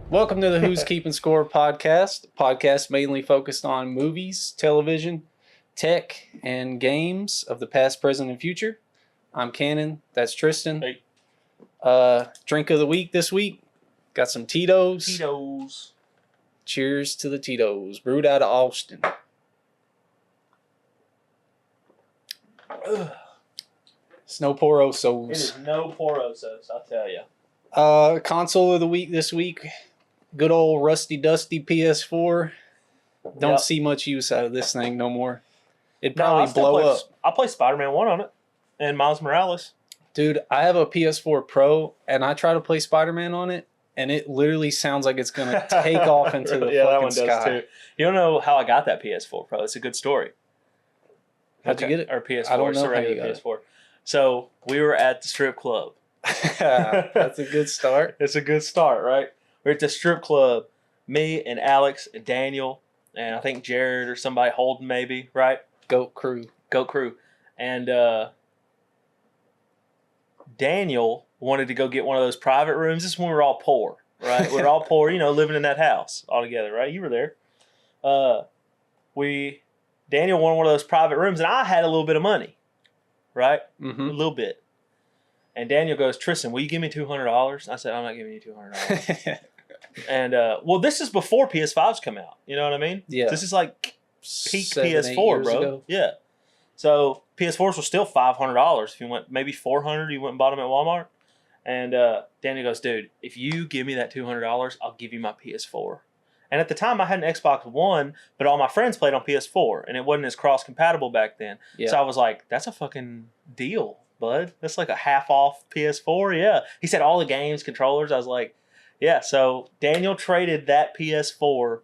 Welcome to the Who's Keeping Score podcast mainly focused on movies, television, tech, and games of the past, present, and future. I'm Cannon. That's Tristan. Hey. Drink of the week this week. Got some Tito's. Tito's. Cheers to the Tito's. Brewed out of Austin. It's no porosos. It is no porosos, I'll tell you. Console of the week this week. Good old rusty dusty PS4. Don't see much use out of this thing no more. It'd probably blow up. I'll play Spider-Man 1 on it. And Miles Morales. Dude, I have a PS4 Pro, and I try to play Spider-Man on it, and it literally sounds like it's going to take off into the fucking sky. Does too. You don't know how I got that PS4 Pro. It's a good story. How'd you get it? Or PS4. I don't know how you got PS4. It. So, we were at the strip club. That's a good start. It's a good start, right? We're at the strip club. Me and Alex and Daniel, and I think Jared or somebody, Holden maybe, right? Goat crew. And Daniel wanted to go get one of those private rooms. This is when we were all poor, right? We were all poor, living in that house all together, right? You were there. Daniel wanted one of those private rooms, and I had a little bit of money, right? Mm-hmm. A little bit. And Daniel goes, Tristan, will you give me $200? I said, I'm not giving you $200. And, this is before PS5s come out. You know what I mean? Yeah. This is like peak 7, PS4, bro. Ago. Yeah. So PS4s were still $500. If you went maybe $400, you went and bought them at Walmart. And Daniel goes, dude, if you give me that $200, I'll give you my PS4. And at the time, I had an Xbox One, but all my friends played on PS4, and it wasn't as cross-compatible back then. Yeah. So I was like, that's a fucking deal, bud. That's like a half-off PS4, yeah. He said all the games, controllers. I was like, yeah. So Daniel traded that PS4 for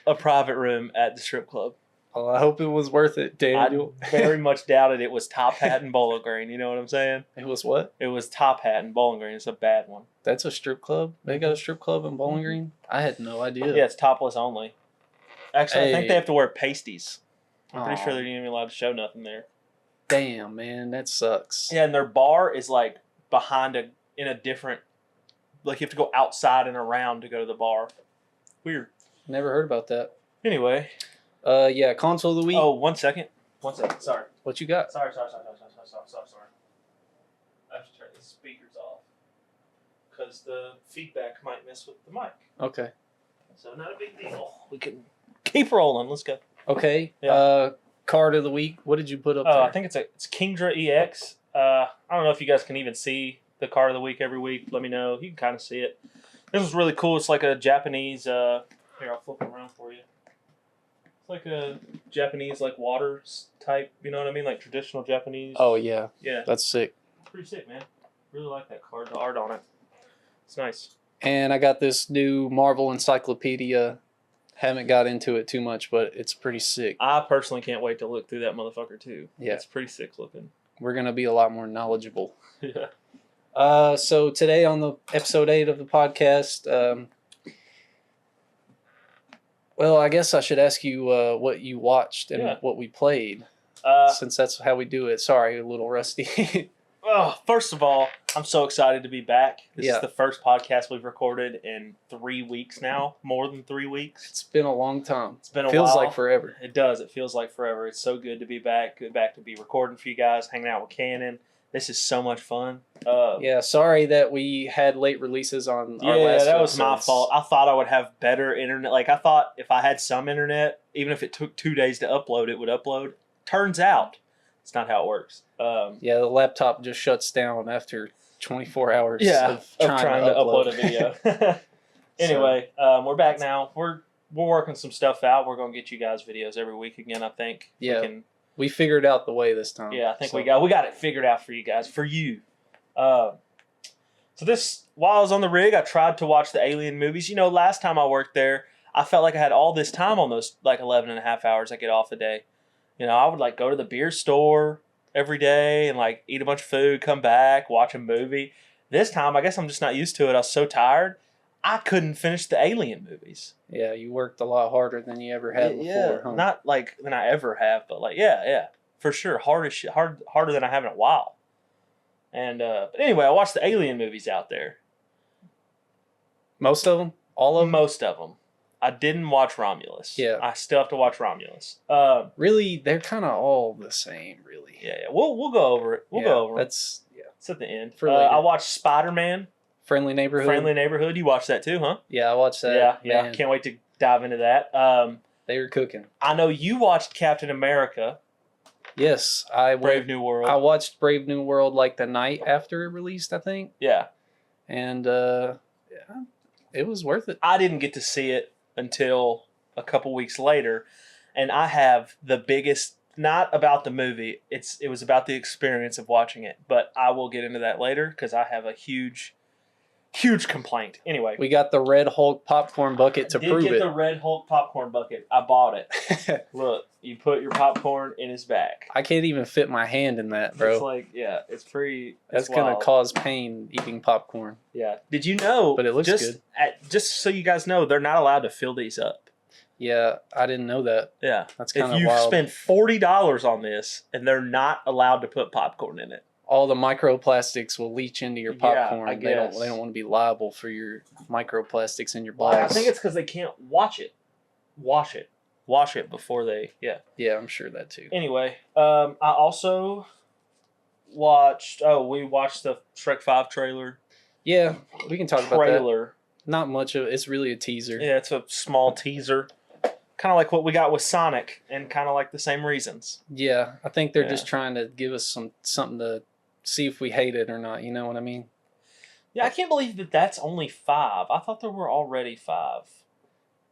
a private room at the strip club. Well, I hope it was worth it, Daniel. I very much doubted it was Top Hat and Bowling Green. You know what I'm saying? It was what? It was Top Hat and Bowling Green. It's a bad one. That's a strip club? They got a strip club in Bowling Green? I had no idea. Yeah, it's topless only. Actually, I think they have to wear pasties. I'm pretty sure they're not even allowed to show nothing there. Damn, man, that sucks. Yeah, and their bar is like in a different, like you have to go outside and around to go to the bar. Weird. Never heard about that. Anyway. Yeah, console of the week. Oh, 1 second. Sorry. What you got? Sorry. I have to turn the speakers off because the feedback might mess with the mic. Okay. So not a big deal. We can keep rolling. Let's go. Okay. Yeah. Card of the week. What did you put up there? I think it's Kingdra EX. I don't know if you guys can even see the card of the week every week. Let me know. You can kind of see it. This was really cool. It's like a Japanese. Here, I'll flip it around for you. It's like a Japanese water type. You know what I mean? Like traditional Japanese. Oh yeah. Yeah. That's sick. Pretty sick, man. Really like that card. The art on it. It's nice. And I got this new Marvel Encyclopedia. Haven't got into it too much, but it's pretty sick. I personally can't wait to look through that motherfucker too. Yeah. It's pretty sick looking. We're going to be a lot more knowledgeable. Yeah. So today on the episode 8 of the podcast, well, I guess I should ask you what you watched and what we played, since that's how we do it. Sorry, a little rusty. First of all, I'm so excited to be back. This is the first podcast we've recorded in 3 weeks now, more than 3 weeks. It's been a long time. It's been a while. Feels like forever. It does. It feels like forever. It's so good to be back. Good back to be recording for you guys, hanging out with Cannon. This is so much fun. Sorry that we had late releases on our last that was my fault. I thought I would have better internet. I thought if I had some internet, even if it took 2 days to upload, it would upload. Turns out, it's not how it works. The laptop just shuts down after 24 hours of trying to upload a video. Anyway, we're back now. We're working some stuff out. We're going to get you guys videos every week again, I think. Yeah. We figured out the way this time. Yeah, I think we got it figured out for you guys, for you. So while I was on the rig, I tried to watch the Alien movies. Last time I worked there, I felt like I had all this time on those 11 and a half hours I get off a day. I would go to the beer store every day and eat a bunch of food, come back, watch a movie. This time, I guess I'm just not used to it. I was so tired, I couldn't finish the Alien movies. Yeah, you worked a lot harder than you ever had before. Huh? Not than I ever have, but for sure, harder than I have in a while. And but anyway, I watched the Alien movies out there. Most of them, all of them. Most of them. I didn't watch Romulus. Yeah. I still have to watch Romulus. Really, they're kind of all the same. Really. Yeah. We'll go over it. We'll go over it. That's It's at the end. For later. I watched Spider-Man. Friendly Neighborhood. Friendly Neighborhood. You watched that too, huh? Yeah, I watched that. Yeah. Man, Can't wait to dive into that. they were cooking. I know you watched Captain America. Yes, Brave New World. I watched Brave New World like the night after it released, I think. Yeah. And yeah, it was worth it. I didn't get to see it until a couple weeks later, and I have the biggest, not about the movie, it was about the experience of watching it, but I will get into that later because I have a huge complaint. Anyway, We got the Red Hulk popcorn bucket to prove did get it. the Red Hulk popcorn bucket. I bought it. Look, you put your popcorn in his back. I can't even fit my hand in that, bro. It's like, yeah, it's pretty. That's gonna cause pain eating popcorn. Yeah. Did you know? But it looks good. Just so you guys know, they're not allowed to fill these up. Yeah, I didn't know that. Yeah. That's kind If of you wild. spend $40 on this and they're not allowed to put popcorn in it. All the microplastics will leach into your popcorn. I They guess. don't want to be liable for your microplastics in your balls. I think it's because they can't wash it before they. Yeah. Yeah, I'm sure that too. Anyway, I also watched. Oh, we watched the Shrek 5 trailer. Yeah, we can talk about that. Trailer. Not much of it. It's really a teaser. Yeah, it's a small teaser. Kind of like what we got with Sonic, and kind of like the same reasons. Yeah, I think they're Yeah. just trying to give us something to see if we hate it or not. You know what I mean? Yeah, I can't believe that's only 5. I thought there were already 5.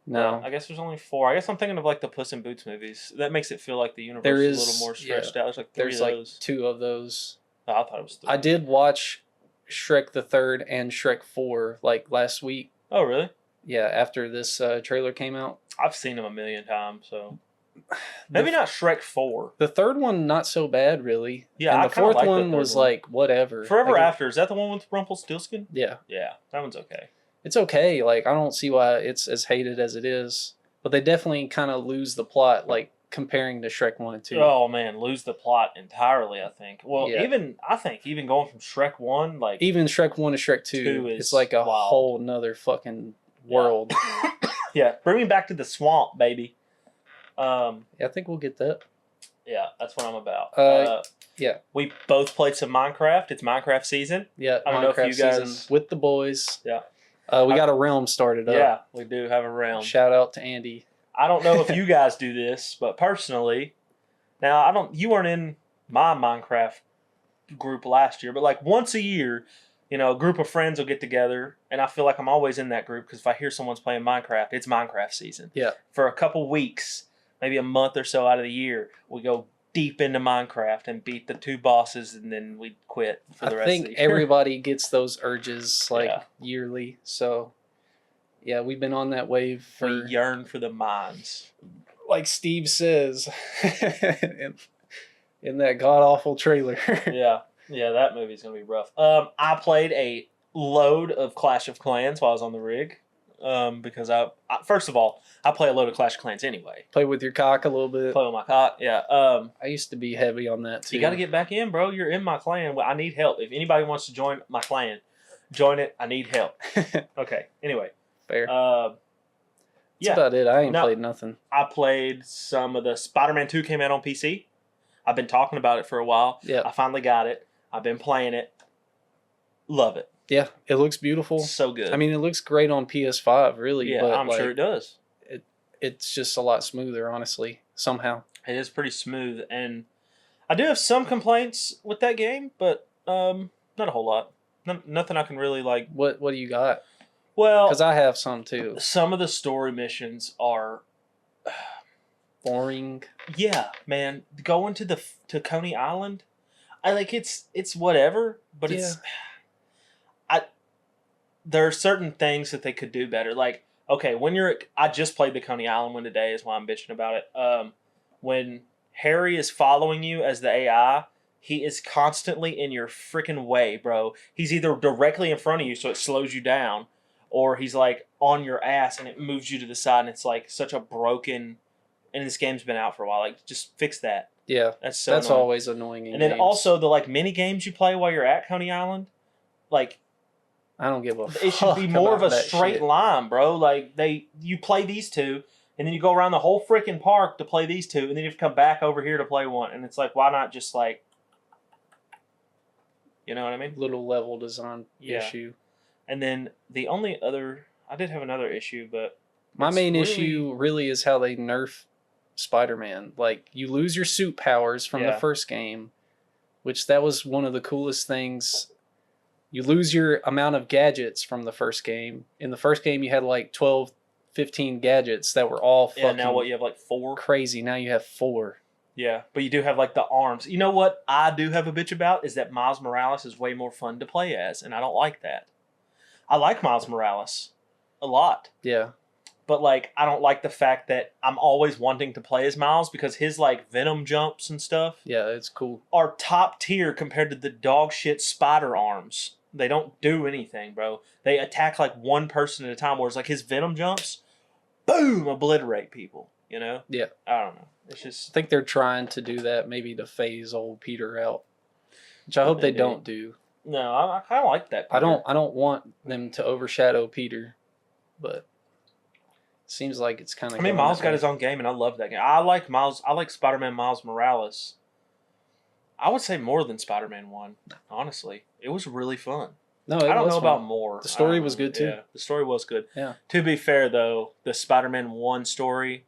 No, Well, I guess there's only 4. I guess I'm thinking of like the Puss in Boots movies. That makes it feel like the universe There is a is- little more stretched out. There's like 3 there's of like those. 2 of those. Oh, I thought it was 3. I did watch Shrek the Third and Shrek 4 like last week. Oh, really? Yeah, after this trailer came out. I've seen them a million times, so maybe not Shrek 4. The third one not so bad really. Yeah, and I the kinda fourth like the one third was one. like whatever. Forever Like, After, is that the one with Rumpelstiltskin? Yeah, Yeah, that one's okay. it's okay. Like I don't see why it's as hated as it is, but they definitely kind of lose the plot, like comparing to Shrek 1 and 2. Oh man, lose the plot entirely. I think. Well, Yeah. even going from Shrek 1, like Even Shrek 1 to Shrek 2, Two is it's like a wild. whole nother fucking world. yeah, bring me back to the swamp, baby. Yeah, I think we'll get that. Yeah, that's what I'm about. Yeah. We both played some Minecraft. It's Minecraft season. Yeah, I don't know if Minecraft you guys- season with the boys. Yeah. We got a realm started up. Yeah, we do have a realm. Shout out to Andy. I don't know if you guys do this, but personally, now you weren't in my Minecraft group last year, but like once a year, a group of friends will get together, and I feel like I'm always in that group because if I hear someone's playing Minecraft, it's Minecraft season. Yeah. For a couple weeks, maybe a month or so out of the year, we go deep into Minecraft and beat the 2 bosses, and then we quit for the I rest think of the year. everybody gets those urges like Yeah. yearly. So, yeah, we've been on that wave for, We yearn for the mines. like Steve says, in that god awful trailer. Yeah, that movie's gonna be rough. I played a load of Clash of Clans while I was on the rig, because I first of all I play a load of Clash of Clans anyway. Play with your cock a little bit. Play with my cock, yeah. I used to be heavy on that too. You got to get back in, bro. You're in my clan. Well, I need help. If anybody wants to join my clan, join it. I need help. Okay. Anyway, Fair. yeah, That's about it. I ain't No. played nothing. I played some of the Spider-Man 2 came out on PC. I've been talking about it for a while. Yeah. I finally got it. I've been playing it. Love it. Yeah, it looks beautiful. So good. I mean, it looks great on PS5, really. yeah, but I'm like, sure it does. it's just a lot smoother, honestly. Somehow. It is pretty smooth, and I do have some complaints with that game, but not a whole lot. Nothing I can really like. What do you got? Well, Because I have some too. some of the story missions are, Boring. yeah, man. Going to Coney Island, I like it's whatever, but there are certain things that they could do better. Like, okay, I just played the Coney Island one today, is why I'm bitching about it. When Harry is following you as the AI, he is constantly in your freaking way, bro. He's either directly in front of you, so it slows you down, or he's like on your ass and it moves you to the side, and it's like such a broken. And this game's been out for a while. Like, just fix that. Yeah. That's so. That's annoying. always annoying in And then games. also the like mini games you play while you're at Coney Island, like I don't give a fuck. It should be more of a about that straight shit. line, bro. Like you play these two, and then you go around the whole freaking park to play these two, and then you have to come back over here to play one. And it's like, why not just like, you know what I mean? Little level design Yeah. issue. And then the only other, I did have another issue, but My it's main really- issue really is how they nerf Spider-Man. Like, you lose your suit powers from the Yeah. first game, which that was one of the coolest things. You lose your amount of gadgets from the first game. In the first game, you had like 12, 15 gadgets that were all fucking now what, you have like 4? crazy. Now you have 4. Yeah, but you do have like the arms. You know what I do have a bitch about is that Miles Morales is way more fun to play as, and I don't like that. I like Miles Morales a lot. Yeah. But like I don't like the fact that I'm always wanting to play as Miles because his like Venom jumps and stuff Yeah, it's cool. are top tier compared to the dog shit spider arms. They don't do anything, bro. They attack like one person at a time, whereas like his Venom jumps, boom, obliterate people. You know? Yeah. I don't know. It's I just think they're trying to do that maybe to phase old Peter out, which I hope they Maybe. don't do. no. I kind of like that. I Peter. don't want them to overshadow Peter, but it seems like it's kind of. I mean, Miles got his own game, and I love that game. I like Miles. I like Spider-Man Miles Morales. I would say more than Spider-Man 1. Honestly, it was really fun. No, I don't was know fun. about more. The story I don't was know. good, too. Yeah, the story was good. Yeah. To be fair, though, the Spider-Man 1 story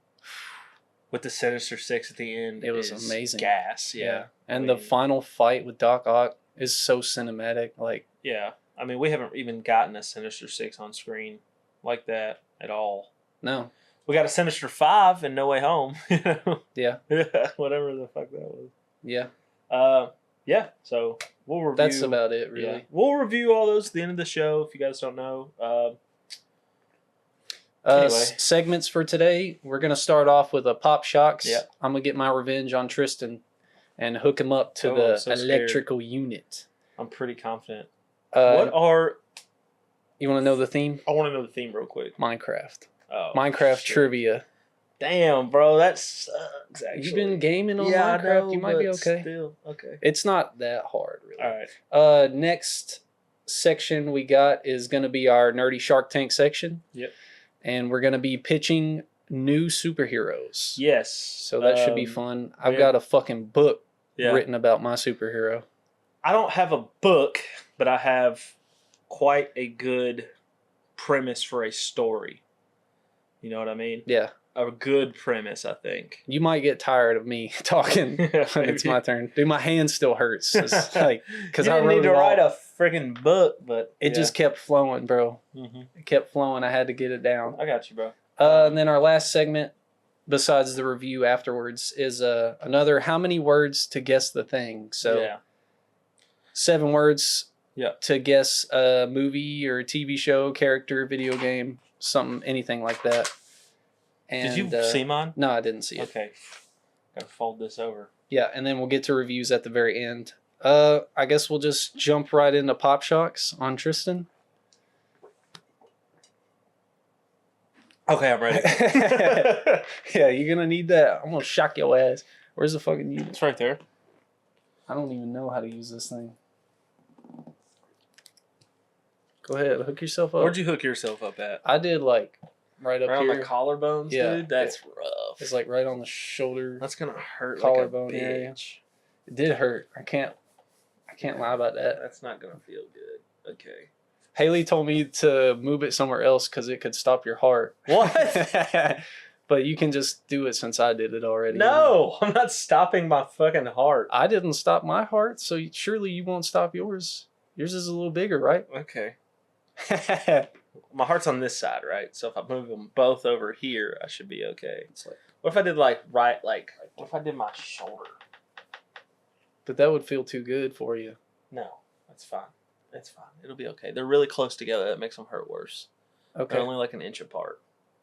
with the Sinister Six at the end, It was is amazing. Gas, yeah. And I the mean, final fight with Doc Ock is so cinematic. Like, yeah. I mean, we haven't even gotten a Sinister Six on screen like that at all. no, We got a Sinister 5 in No Way Home. You know? yeah, Whatever the fuck that was. yeah. Yeah. So we'll review. That's about it, really. Yeah. We'll review all those at the end of the show. If you guys don't know. Anyway. Segments for today. We're gonna start off with a Pop Shocks. Yeah. I'm gonna get my revenge on Tristan, and hook him up to Oh, the I'm so scared. electrical unit. I'm pretty confident. Uh, What are? You want to know the theme? I want to know the theme real quick. Minecraft. Oh, Minecraft shit. trivia. Damn, bro, that sucks. Actually, You've been gaming on yeah, Minecraft. I know, You might be but okay. Still, okay. It's not that hard, really. All right. Next section we got is going to be our nerdy Shark Tank section. Yep. And we're going to be pitching new superheroes. Yes. So that should be fun. I've yeah. got a fucking book Yeah. written about my superhero. I don't have a book, but I have quite a good premise for a story. You know what I mean? Yeah. A good premise, I think. You might get tired of me talking when it's my turn. Dude, my hand still hurts. It's like, because you I didn't wrote need to it all. write a freaking book, but It just kept flowing, bro. Mm-hmm. It kept flowing. I had to get it down. I got you, bro. And then our last segment, besides the review afterwards, is another how many words to guess the thing. So yeah. 7 words Yeah. to guess a movie or a TV show, character, video game, something, anything like that. And, Did you see mine? No, I didn't see it. Okay. Gotta fold this over. Yeah, and then we'll get to reviews at the very end. I guess we'll just jump right into Pop Shocks on Tristan. Okay, I'm ready. Yeah, you're gonna need that. I'm gonna shock your ass. Where's the fucking unit? It's right there. I don't even know how to use this thing. Go ahead, hook yourself up. Where'd you hook yourself up at? I did like right up Right on here. the collarbones, Yeah. dude? That's rough. It's like right on the shoulder, That's gonna hurt collarbone like a area. bitch. It did hurt. I can't lie about that. That's not gonna feel good. Okay. Haley told me to move it somewhere else because it could stop your heart. What? But you can just do it since I did it already. No, I'm not stopping my fucking heart. I didn't stop my heart, so surely you won't stop yours. Yours is a little bigger, right? Okay. My heart's on this side, right? So if I move them both over here, I should be okay. It's like, What if I did what if I did my shoulder? but that would feel too good for you. No, that's fine. It's fine. It'll be okay. They're really close together. That makes them hurt worse. Okay. They're only like an inch apart.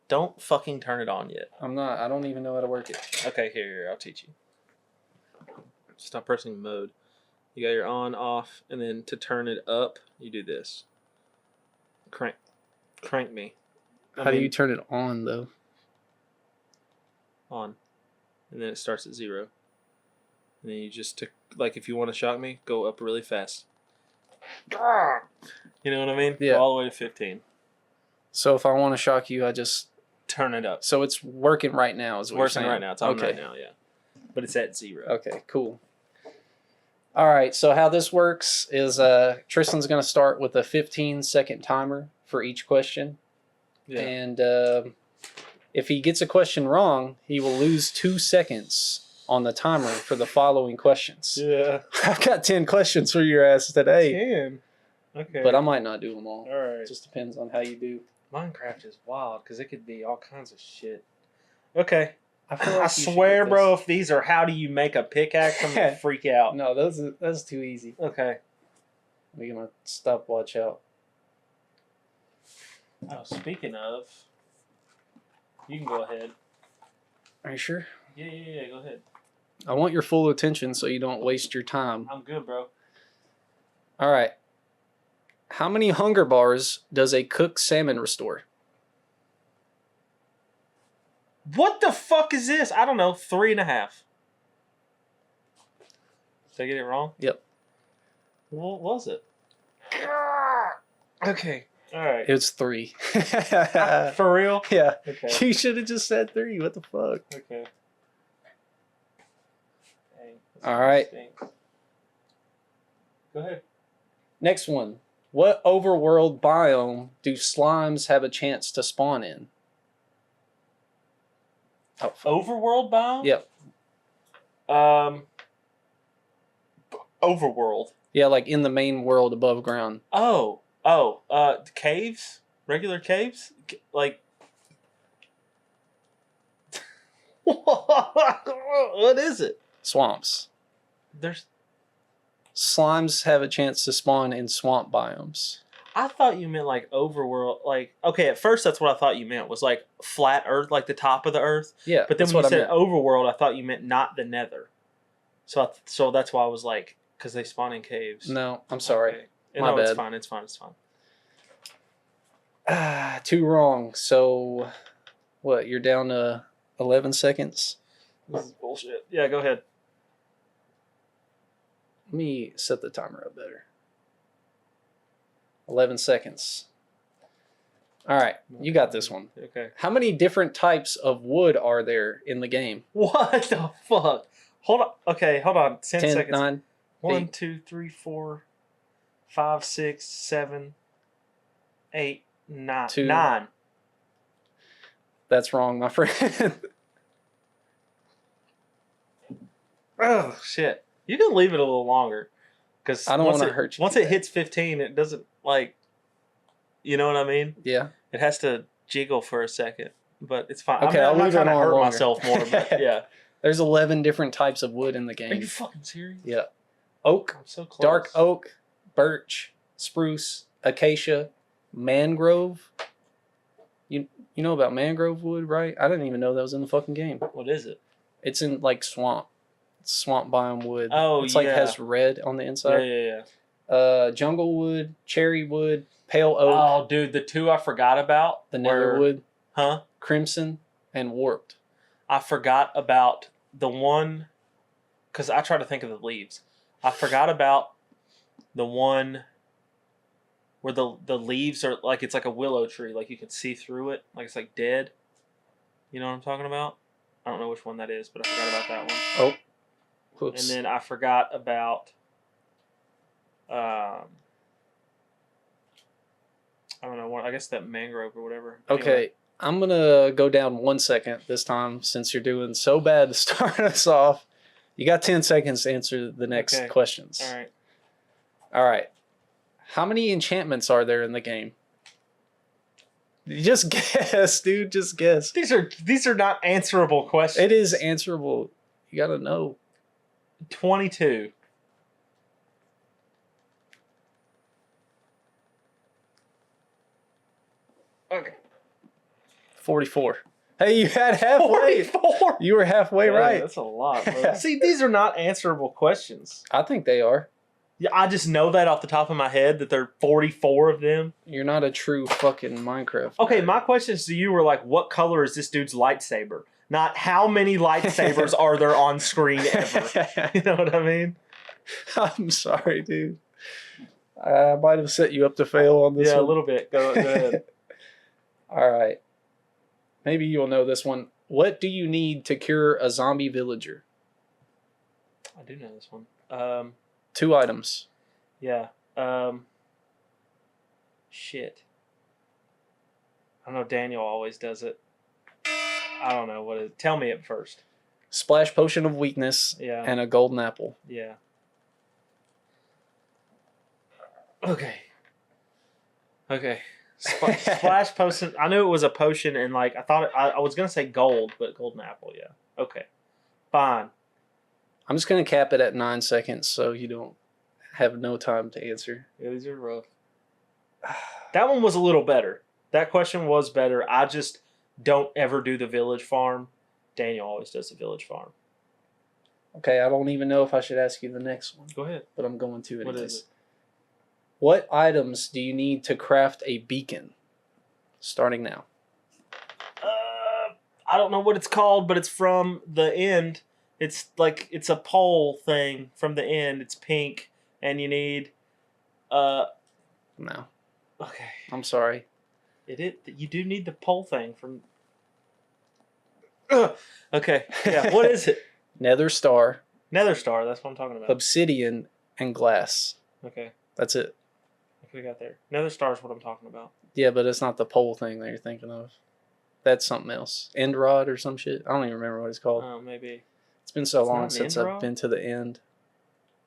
Don't fucking turn it on yet. I'm not. I don't even know how to work it. Okay, here, I'll teach you. Stop pressing mode. You got your on, off, and then to turn it up, you do this. Crank me. How do you turn it on, though? On. And then it starts at 0. And then you just, like if you want to shock me, go up really fast. You know what I mean? Yeah. Go all the way to 15. So if I want to shock you, I just Turn it up. so it's working right now. Is what Working you're saying? right now. It's on right now, yeah. But it's at 0. Okay, cool. All right, so how this works is Tristan's going to start with a 15-second timer for each question. Yeah. And if he gets a question wrong, he will lose 2 seconds on the timer for the following questions. Yeah. I've got 10 questions for your ass today. 10. Okay. But I might not do them all. All right. It just depends on how you do. Minecraft is wild because it could be all kinds of shit. Okay. I I swear, bro, if these are how do you make a pickaxe, I'm going to freak out. No, that's too easy. Okay. Let me get my stopwatch out. Oh, speaking of, you can go ahead. Are you sure? Yeah, go ahead. I want your full attention so you don't waste your time. I'm good, bro. All right. How many hunger bars does a cooked salmon restore? What the fuck is this? I don't know. 3.5. Did I get it wrong? Yep. What was it? Okay. All right. It was 3. For real? Yeah. Okay. You should have just said 3. What the fuck? Okay. Dang, All right. stinks. Go ahead. Next one. What overworld biome do slimes have a chance to spawn in? Oh, fuck. Overworld biome? Yep. Overworld. Yeah, like in the main world above ground. Caves? Regular caves? Like. What is it? Swamps. There's. Slimes have a chance to spawn in swamp biomes. I thought you meant like overworld. Like, okay, at first that's what I thought you meant was like flat Earth, like the top of the Earth. Yeah, But then that's when you what I said meant. overworld, I thought you meant not the Nether. So that's why I was like, because they spawn in caves. No, I'm sorry. Okay. My No, bad. It's fine. 2 wrong. So, what? You're down to 11 seconds. This is bullshit. Yeah, go ahead. Let me set the timer up better. 11 seconds. All right, you got this one. Okay. How many different types of wood are there in the game? What the fuck? Hold on. Okay, hold on. 10 seconds. 9. 1, 8. 2, 3, 4, 5, 6, 7, 8, 9. 2. 9. That's wrong, my friend. Oh, shit. You can leave it a little longer. Because I don't want to hurt you. Once it hits 15, it doesn't, like, you know what I mean? Yeah. It has to jiggle for a second. But it's fine. Okay, I'm I'll not leave it trying to on hurt longer. myself more, but yeah. There's 11 different types of wood in the Are you game. fucking serious? Yeah. Oak, I'm so close. dark oak, birch, spruce, acacia, mangrove. You know about mangrove wood, right? I didn't even know that was in the fucking game. What is it? It's in like swamp. It's swamp biome wood. Oh, it's like yeah. has red on the inside. Yeah. Jungle wood, cherry wood, pale oak, Oh, dude, the 2 I forgot about. the were- netherwood, Huh? crimson, and warped. I forgot about the one, because I try to think of the leaves. I forgot about the one where the leaves are like, it's like a willow tree, like you can see through it, like it's like dead. You know what I'm talking about? I don't know which one that is, but I forgot about that one. Oh, whoops. And then I forgot about, I don't know, I guess that mangrove or whatever. Okay, Anyway. I'm going to go down 1 second this time since you're doing so bad to start us off. You got 10 seconds to answer the next Okay. questions. All right. All right. How many enchantments are there in the game? Just guess, dude. Just guess. These are not answerable questions. It is answerable. You got to know. 22. Okay. 44. Hey, you had halfway. 44. You were halfway Yeah, right. That's a lot, bro. See, these are not answerable questions. I think they are. Yeah, I just know that off the top of my head that there are 44 of them. You're not a true fucking Minecraft. Okay, nerd. my questions to you were like, what color is this dude's lightsaber? Not how many lightsabers are there on screen ever. You know what I mean? I'm sorry, dude. I might have set you up to fail on this Yeah, one. a little bit. Go ahead. All right. Maybe you'll know this one. What do you need to cure a zombie villager? I do know this one. 2 items. Yeah. Shit. I know Daniel always does it. I don't know what it is. Tell me it first. Splash potion of weakness Yeah. and a golden apple. Yeah. Okay. Splash potion. I knew it was a potion, and like I thought I was gonna say gold, but golden apple. Yeah. Okay. Fine. I'm just going to cap it at 9 seconds so you don't have no time to answer. Yeah, these are rough. That one was a little better. That question was better. I just don't ever do the village farm. Daniel always does the village farm. Okay, I don't even know if I should ask you the next one. Go ahead. But I'm going to anyways. What is it? What items do you need to craft a beacon? Starting now. I don't know what it's called, but it's from the end. It's a pole thing from the end. It's pink, and you need. No. Okay. I'm sorry. You do need the pole thing from. Okay. Yeah. What is it? Nether star, Nether star. That's what I'm talking about. obsidian, and glass. Okay. That's it. What we got there? Nether star is what I'm talking about. Yeah, but it's not the pole thing that you're thinking of. That's something else. End rod or some shit. I don't even remember what it's called. Oh, maybe. It's been so It's long not since end I've rod? been to the end.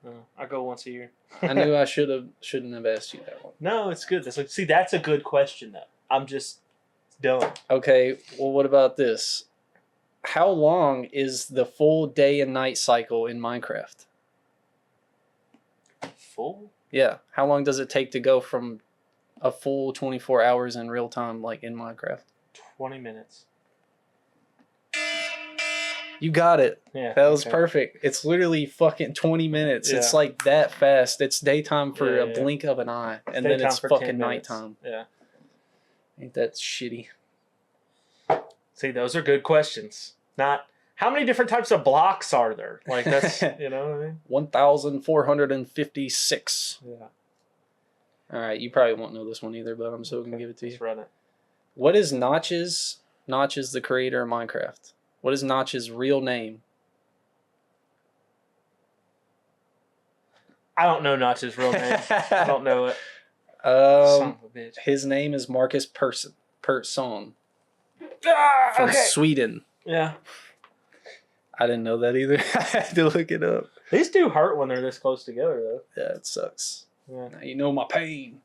Oh, I go once a year. I knew I shouldn't have asked you that one. No, it's good. That's a good question though. I'm just dumb. Okay, well, what about this? How long is the full day and night cycle in Minecraft? Full? Yeah, how long does it take to go from a full 24 hours in real time, like in Minecraft? 20 minutes. You got it. Yeah. That was okay. perfect. It's literally fucking 20 minutes. Yeah. It's like that fast. It's daytime for Yeah, a yeah. blink of an eye, and Daytime then it's for 10 fucking minutes. nighttime. Yeah. Ain't that shitty? See, those are good questions. Not how many different types of blocks are there? Like that's you know what I mean? 1,456. Yeah. All right, you probably won't know this one either, but I'm still gonna give it to you. Let's run it. What is Notch's? Notch is the creator of Minecraft. What is Notch's real name? I don't know Notch's real name. I don't know it. Son of a bitch. His name is Marcus Persson from Okay. Sweden. Yeah. I didn't know that either. I had to look it up. These two hurt when they're this close together, though. Yeah, it sucks. Yeah. Now you know my pain.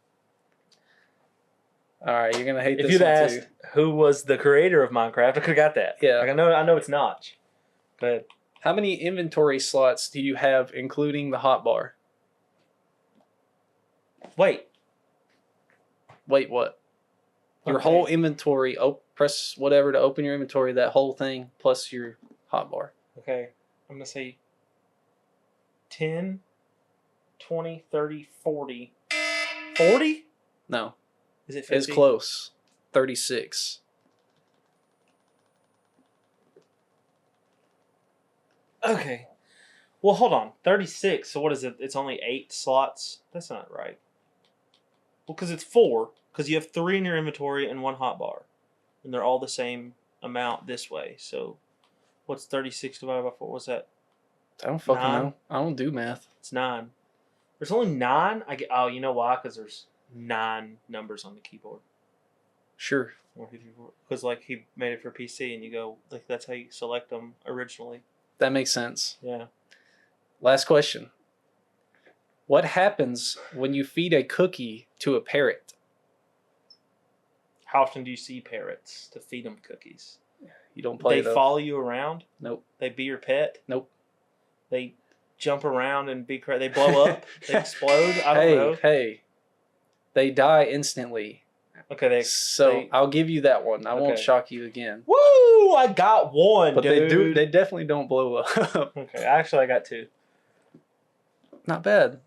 All right, you're gonna hate If this you'd one asked too. who was the creator of Minecraft, I could have got that. Yeah. Like, I know it's Notch. Go ahead. How many inventory slots do you have, including the hotbar? Wait. Wait, what? Your Okay. whole inventory. Press whatever to open your inventory. That whole thing plus your hotbar. Okay. I'm going to say 10, 20, 30, 40. 40? No, Is it 50? it's close. 36. Okay. Well, hold on. 36. So what is it? It's only 8 slots? That's not right. Well, because it's 4. Because you have 3 in your inventory and 1 hotbar. And they're all the same amount this way. So what's 36 divided by 4? What's that? I don't fucking 9? know. I don't do math. It's 9. There's only 9? Oh, you know why? Because there's 9 numbers on the keyboard. Sure. Because like he made it for PC and you go, like that's how you select them originally. That makes sense. Yeah. Last question. What happens when you feed a cookie to a parrot? How often do you see parrots to feed them cookies? You don't play They follow you around? Nope. They be your pet? Nope. They jump around and be crazy. They blow up? They explode? I don't know. Hey. They die instantly. Okay, I'll give you that one. I won't Okay. shock you again. Woo! I got one, But dude. they definitely don't blow up. Okay, actually I got 2. Not bad.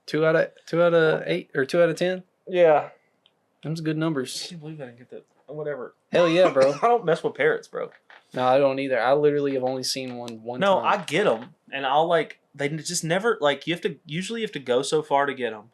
2 out of 8 or 2 out of 10. Yeah. Them's good I numbers. can't believe I didn't get that. Whatever. Hell yeah, bro. I don't mess with parrots, bro. No, I don't either. I literally have only seen one No, time. I get them, and I'll like they just never like you have to go so far to get them,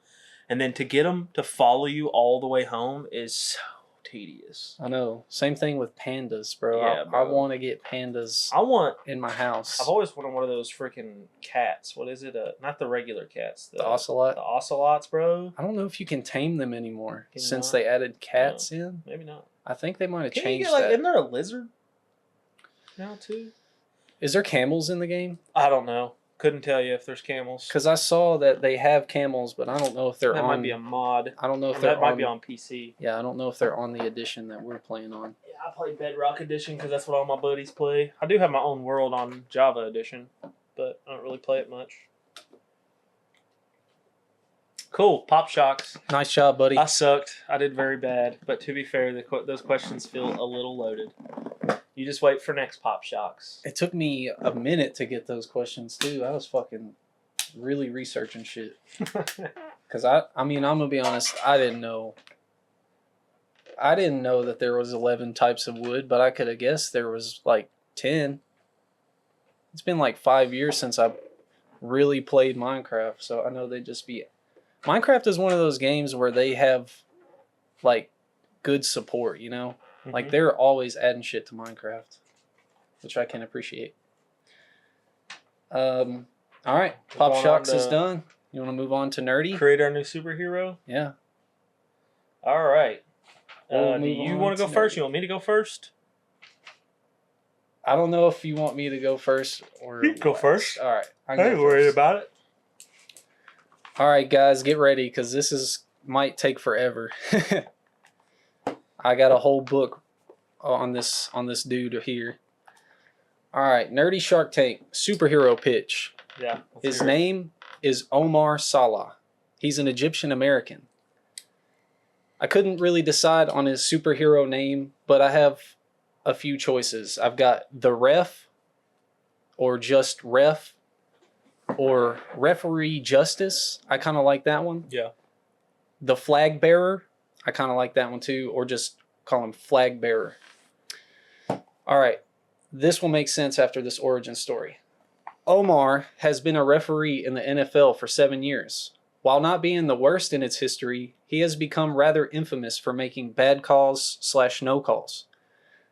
and then to get them to follow you all the way home is so tedious. I know. Same thing with pandas, bro. Yeah, I bro. want to get pandas I've in my house. always wanted one of those freaking cats. What is it? Not the regular cats. The ocelot. The ocelots, bro. I don't know if you can tame them anymore Can you since not? they added cats in. Maybe not. I think they might have Can you changed get like? that. Isn't there a lizard now too? Is there camels in the game? I don't know. Couldn't tell you if there's camels. Because I saw that they have camels, but I don't know if they're That on. might be a mod. I don't know if they're That might be on PC. Yeah, I don't know if they're on the edition that we're playing on. Yeah, I play Bedrock Edition because that's what all my buddies play. I do have my own world on Java Edition, but I don't really play it much. Cool. Pop Shocks. Nice job, buddy. I sucked. I did very bad. But to be fair, those questions feel a little loaded. You just wait for next Pop Shocks. It took me a minute to get those questions, too. I was fucking really researching shit. Because, I mean, I'm going to be honest, I didn't know that there was 11 types of wood, but I could have guessed there was like 10. It's been like 5 years since I really played Minecraft, so I know they'd just be... Minecraft is one of those games where they have like good support, you know? Mm-hmm. Like they're always adding shit to Minecraft, which I can appreciate. All right, Pop Shocks is done. You want to move on to Nerdy? Create our new superhero? Yeah. All right. We'll do you move want on to go to first? Nerdy. You want me to go first? I don't know if you want me to go first or You can go last. first. All right. I ain't worried about it. All right, guys, get ready because this might take forever. I got a whole book on this dude here. All right, Nerdy Shark Tank superhero pitch. Yeah. His name is Omar Salah. He's an Egyptian American. I couldn't really decide on his superhero name, but I have a few choices. I've got the Ref, or just Ref, or Referee Justice. I kind of like that one. Yeah. The Flag Bearer. I kind of like that one too. Or just call him Flag Bearer. All right. This will make sense after this origin story. Omar has been a referee in the NFL for 7 years. While not being the worst in its history, he has become rather infamous for making bad calls / no calls.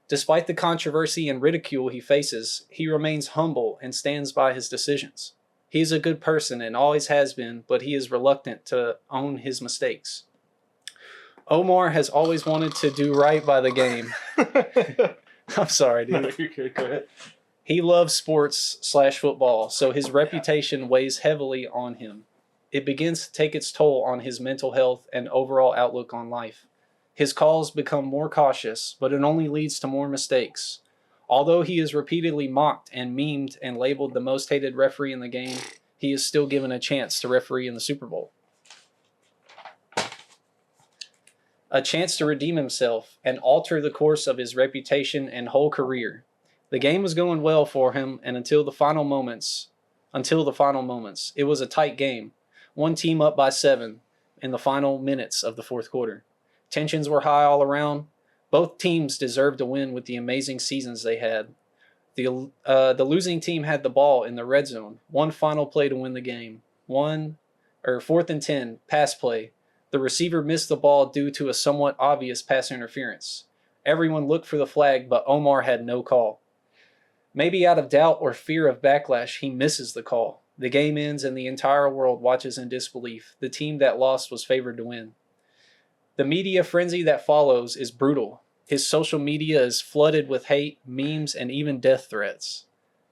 Despite the controversy and ridicule he faces, he remains humble and stands by his decisions. He's a good person and always has been, but he is reluctant to own his mistakes. Omar has always wanted to do right by the game. I'm sorry, dude. No, you're good. Go ahead. He loves sports / football, so his reputation weighs heavily on him. It begins to take its toll on his mental health and overall outlook on life. His calls become more cautious, but it only leads to more mistakes. Although he is repeatedly mocked and memed and labeled the most hated referee in the game, he is still given a chance to referee in the Super Bowl. A chance to redeem himself and alter the course of his reputation and whole career. The game was going well for him, and until the final moments, it was a tight game. One team up by 7 in the final minutes of the fourth quarter. Tensions were high all around. Both teams deserved to win with the amazing seasons they had. The losing team had the ball in the red zone. One final play to win the game. 4th and 10, pass play. The receiver missed the ball due to a somewhat obvious pass interference. Everyone looked for the flag, but Omar had no call. Maybe out of doubt or fear of backlash, he misses the call. The game ends and the entire world watches in disbelief. The team that lost was favored to win. The media frenzy that follows is brutal. His social media is flooded with hate, memes, and even death threats.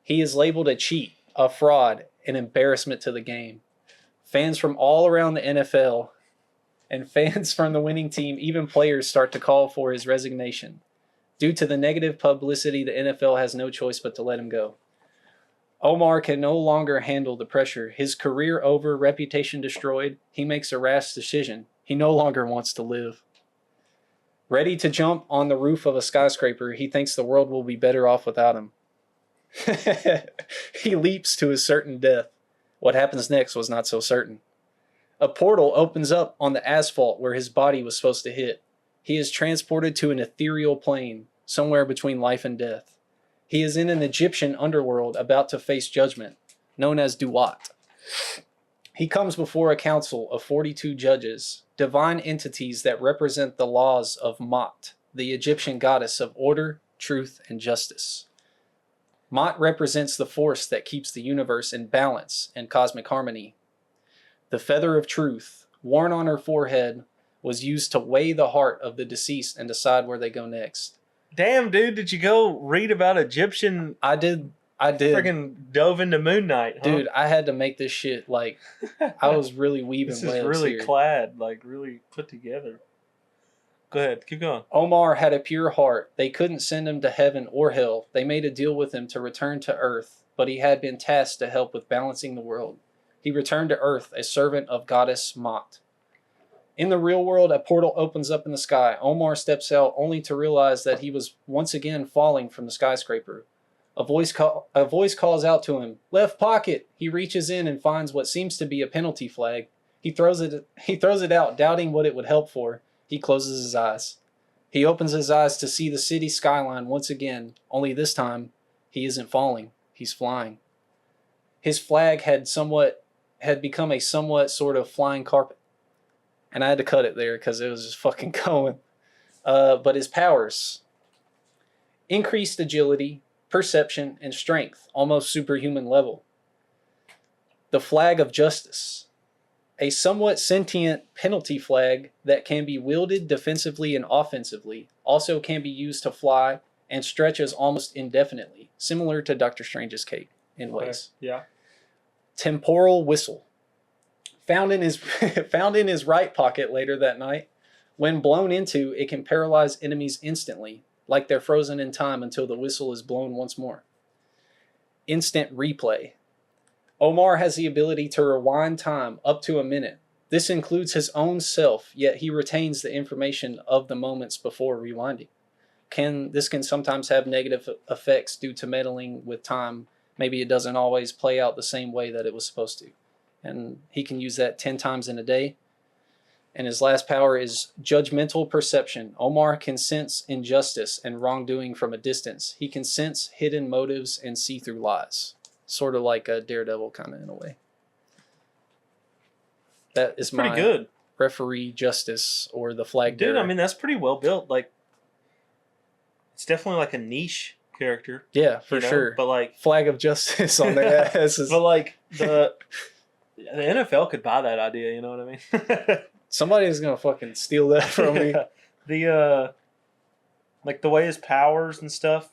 He is labeled a cheat, a fraud, an embarrassment to the game. Fans from all around the NFL and fans from the winning team, even players, start to call for his resignation. Due to the negative publicity, the NFL has no choice but to let him go. Omar can no longer handle the pressure. His career over, reputation destroyed. He makes a rash decision. He no longer wants to live. Ready to jump on the roof of a skyscraper, he thinks the world will be better off without him. He leaps to his certain death. What happens next was not so certain. A portal opens up on the asphalt where his body was supposed to hit. He is transported to an ethereal plane, somewhere between life and death. He is in an Egyptian underworld about to face judgment, known as Duat. He comes before a council of 42 judges, divine entities that represent the laws of Mot, the Egyptian goddess of order, truth, and justice. Mot represents the force that keeps the universe in balance and cosmic harmony. The feather of truth, worn on her forehead, was used to weigh the heart of the deceased and decide where they go next. Damn, dude, did you go read about Egyptian? I did. Friggin' dove into Moon Knight, huh? Dude, I had to make this shit, like, I was really weaving This is webs really here. clad, like really put together. Go ahead, keep going. Omar had a pure heart. They couldn't send him to heaven or hell. They made a deal with him to return to Earth, but he had been tasked to help with balancing the world. He returned to Earth, a servant of goddess Mot. In the real world, a portal opens up in the sky. Omar steps out only to realize that he was once again falling from the skyscraper. A voice calls out to him, "Left pocket." He reaches in and finds what seems to be a penalty flag. He throws it out, doubting what it would help for. He closes his eyes. He opens his eyes to see the city skyline once again, only this time he isn't falling, he's flying. His flag had become a somewhat sort of flying carpet. And I had to cut it there because it was just fucking going. But his powers: increased agility, perception, and strength, almost superhuman level. The flag of justice: a somewhat sentient penalty flag that can be wielded defensively and offensively, also can be used to fly and stretches almost indefinitely, similar to Doctor Strange's cape in ways. Yeah. Temporal whistle: found in his right pocket later that night. When blown into, it can paralyze enemies instantly, like they're frozen in time until the whistle is blown once more. Instant replay: Omar has the ability to rewind time up to a minute. This includes his own self, yet he retains the information of the moments before rewinding. This can sometimes have negative effects due to meddling with time. Maybe it doesn't always play out the same way that it was supposed to. And he can use that 10 times in a day. And his last power is judgmental perception. Omar can sense injustice and wrongdoing from a distance. He can sense hidden motives and see through lies. Sort of like a Daredevil kind of in a way. That is pretty my good. referee justice or the flag Dude, bearer. I mean, that's pretty well built. Like, it's definitely like a niche character. Yeah, for sure. But like, flag of justice on their asses. but like the NFL could buy that idea. You know what I mean? Somebody's gonna fucking steal that from me. The like the way his powers and stuff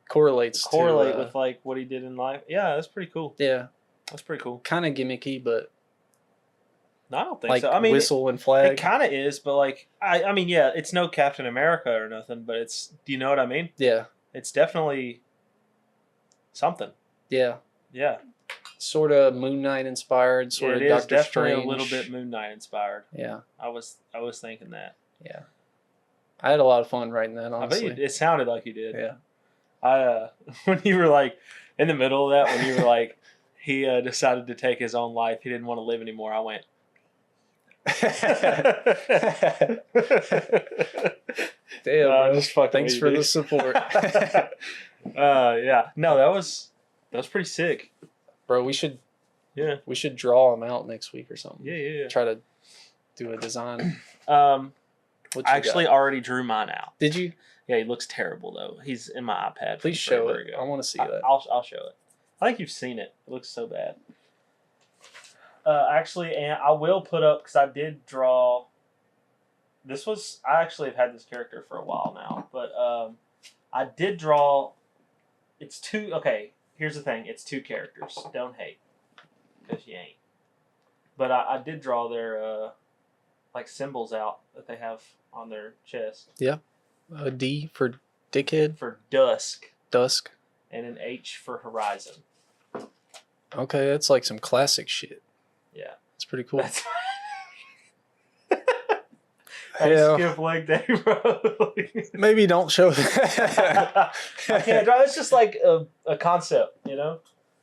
correlate with like what he did in life. Yeah, that's pretty cool. Yeah, that's pretty cool. Kind of gimmicky, but no, I don't think like so. I mean, whistle and flag. It kind of is, but like I mean, yeah, it's no Captain America or nothing, but it's. Do you know what I mean? Yeah, it's definitely something. Yeah, yeah. Sort of Moon Knight inspired, sort of Doctor Strange. A little bit Moon Knight inspired. Yeah, I was thinking that. Yeah, I had a lot of fun writing that. Honestly, I bet it sounded like you did. Yeah, I when you were like in the middle of that, when you were like, he decided to take his own life. He didn't want to live anymore. I went. Damn, bro. Thanks for the support. Yeah, no, that was pretty sick, bro. We should draw them out next week or something. Yeah. Try to do a design. I actually already drew mine out. Did you? Yeah, he looks terrible though. He's in my iPad. Please show it. I want to see that. I'll show it. I think you've seen it. It looks so bad. Actually, and I will put up because I did draw. I actually have had this character for a while now, but I did draw. It's two. Okay, here's the thing. It's two characters. Don't hate, because you ain't. But I did draw their like symbols out that they have on their chest. Yeah, a D for dickhead. For dusk. Dusk. And an H for horizon. Okay, that's like some classic shit. Yeah, it's pretty cool. Skip leg day, bro. Maybe don't show that. I can't draw. It's just like a concept, you know.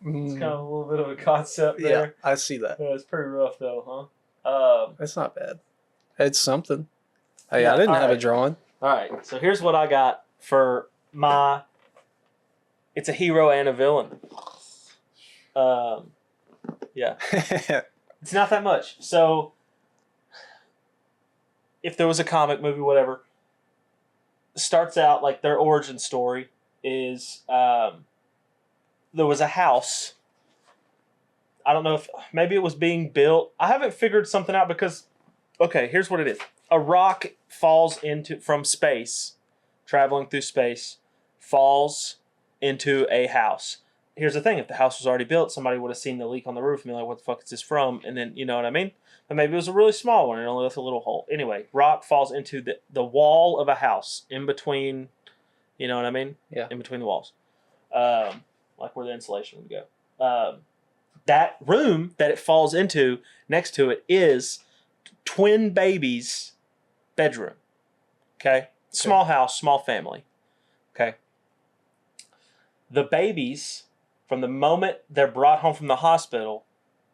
It's kind of a little bit of a concept there. Yeah, I see that. Yeah, it's pretty rough though, huh? It's not bad. It's something. Hey, I didn't have a drawing. All right, so here's what I got for my. It's a hero and a villain. Yeah. It's not that much. So, if there was a comic movie, whatever, starts out like their origin story is there was a house. I don't know if maybe it was being built. I haven't figured something out because, okay, here's what it is. A rock falls from space, traveling through space, falls into a house. Here's the thing: if the house was already built, somebody would have seen the leak on the roof and be like, "What the fuck is this from?" And then, you know what I mean? But maybe it was a really small one and it only left a little hole. Anyway, rock falls into the wall of a house in between. You know what I mean? Yeah. In between the walls, like where the insulation would go. That room that it falls into, next to it, is twin babies' bedroom. Okay? Small house, small family. Okay? The babies, from the moment they're brought home from the hospital,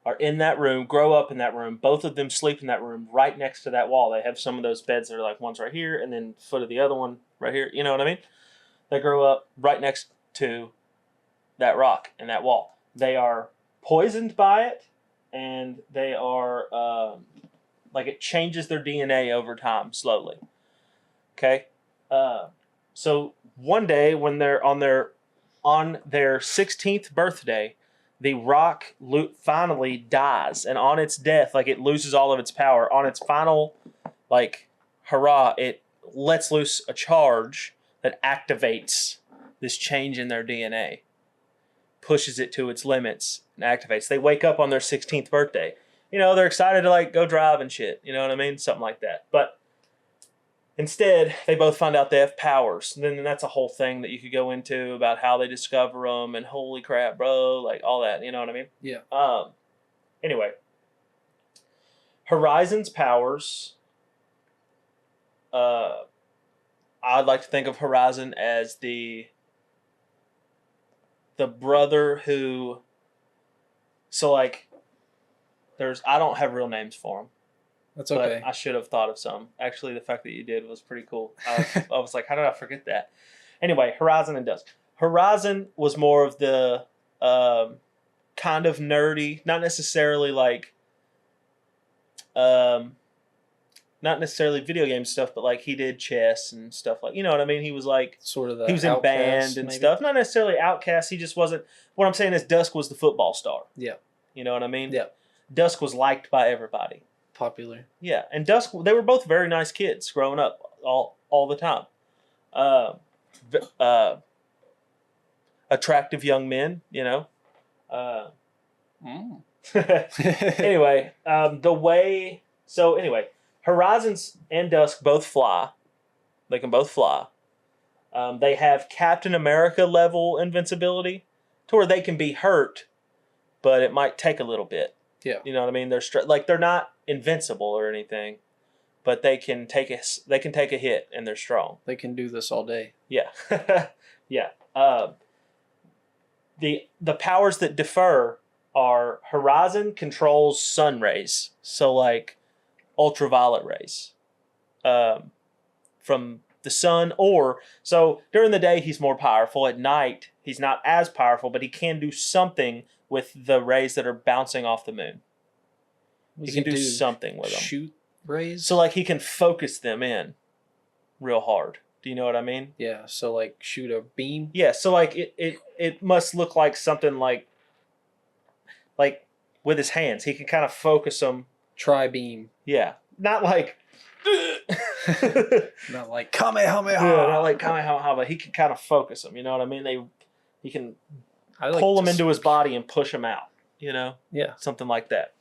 are in that room, grow up in that room. Both of them sleep in that room right next to that wall. They have some of those beds that are like one's right here and then foot of the other one right here. You know what I mean? They grow up right next to that rock and that wall. They are poisoned by it, and they are like it changes their DNA over time slowly. Okay, so one day when they're on their 16th birthday, the rock finally dies, and on its death, like it loses all of its power. On its final, like hurrah, it lets loose a charge that activates this change in their DNA. Pushes it to its limits and activates. They wake up on their 16th birthday. You know, they're excited to like go drive and shit. You know what I mean? Something like that. But instead, they both find out they have powers. And then that's a whole thing that you could go into about how they discover them and holy crap, bro, like all that. You know what I mean? Yeah. Anyway, Horizon's powers. I'd like to think of Horizon as the brother who, so like, I don't have real names for them. That's okay. But I should have thought of some. Actually, the fact that you did was pretty cool. I was like, how did I forget that? Anyway, Horizon and Dusk. Horizon was more of the kind of nerdy, not necessarily like, not necessarily video game stuff, but like he did chess and stuff like, you know what I mean? He was like, sort of the he was in outcast, band and maybe? stuff. Not necessarily outcast. He just wasn't. What I'm saying is Dusk was the football star. Yeah. You know what I mean? Yeah. Dusk was liked by everybody. Popular. Yeah, and Dusk, they were both very nice kids growing up all the time. Attractive young men, you know. Anyway, anyway, Horizons and Dusk both fly. They can both fly. They have Captain America level invincibility, to where they can be hurt, but it might take a little bit. Yeah. You know what I mean? They're not invincible or anything, but they can take a hit and they're strong. They can do this all day. Yeah. Yeah. The powers that differ are Horizon controls sun rays, so like ultraviolet rays from the sun, or so during the day he's more powerful. At night he's not as powerful, but he can do something with the rays that are bouncing off the moon. He can do something with them. Shoot rays? So like he can focus them in real hard. Do you know what I mean? Yeah, so like shoot a beam? Yeah, so like it must look like something like with his hands. He can kind of focus them. Tri-beam. Yeah. Not like not like Kamehameha. Yeah, not like Kamehameha, but he can kind of focus them, you know what I mean? He can pull them into his body and push them out, you know? Yeah. Something like that.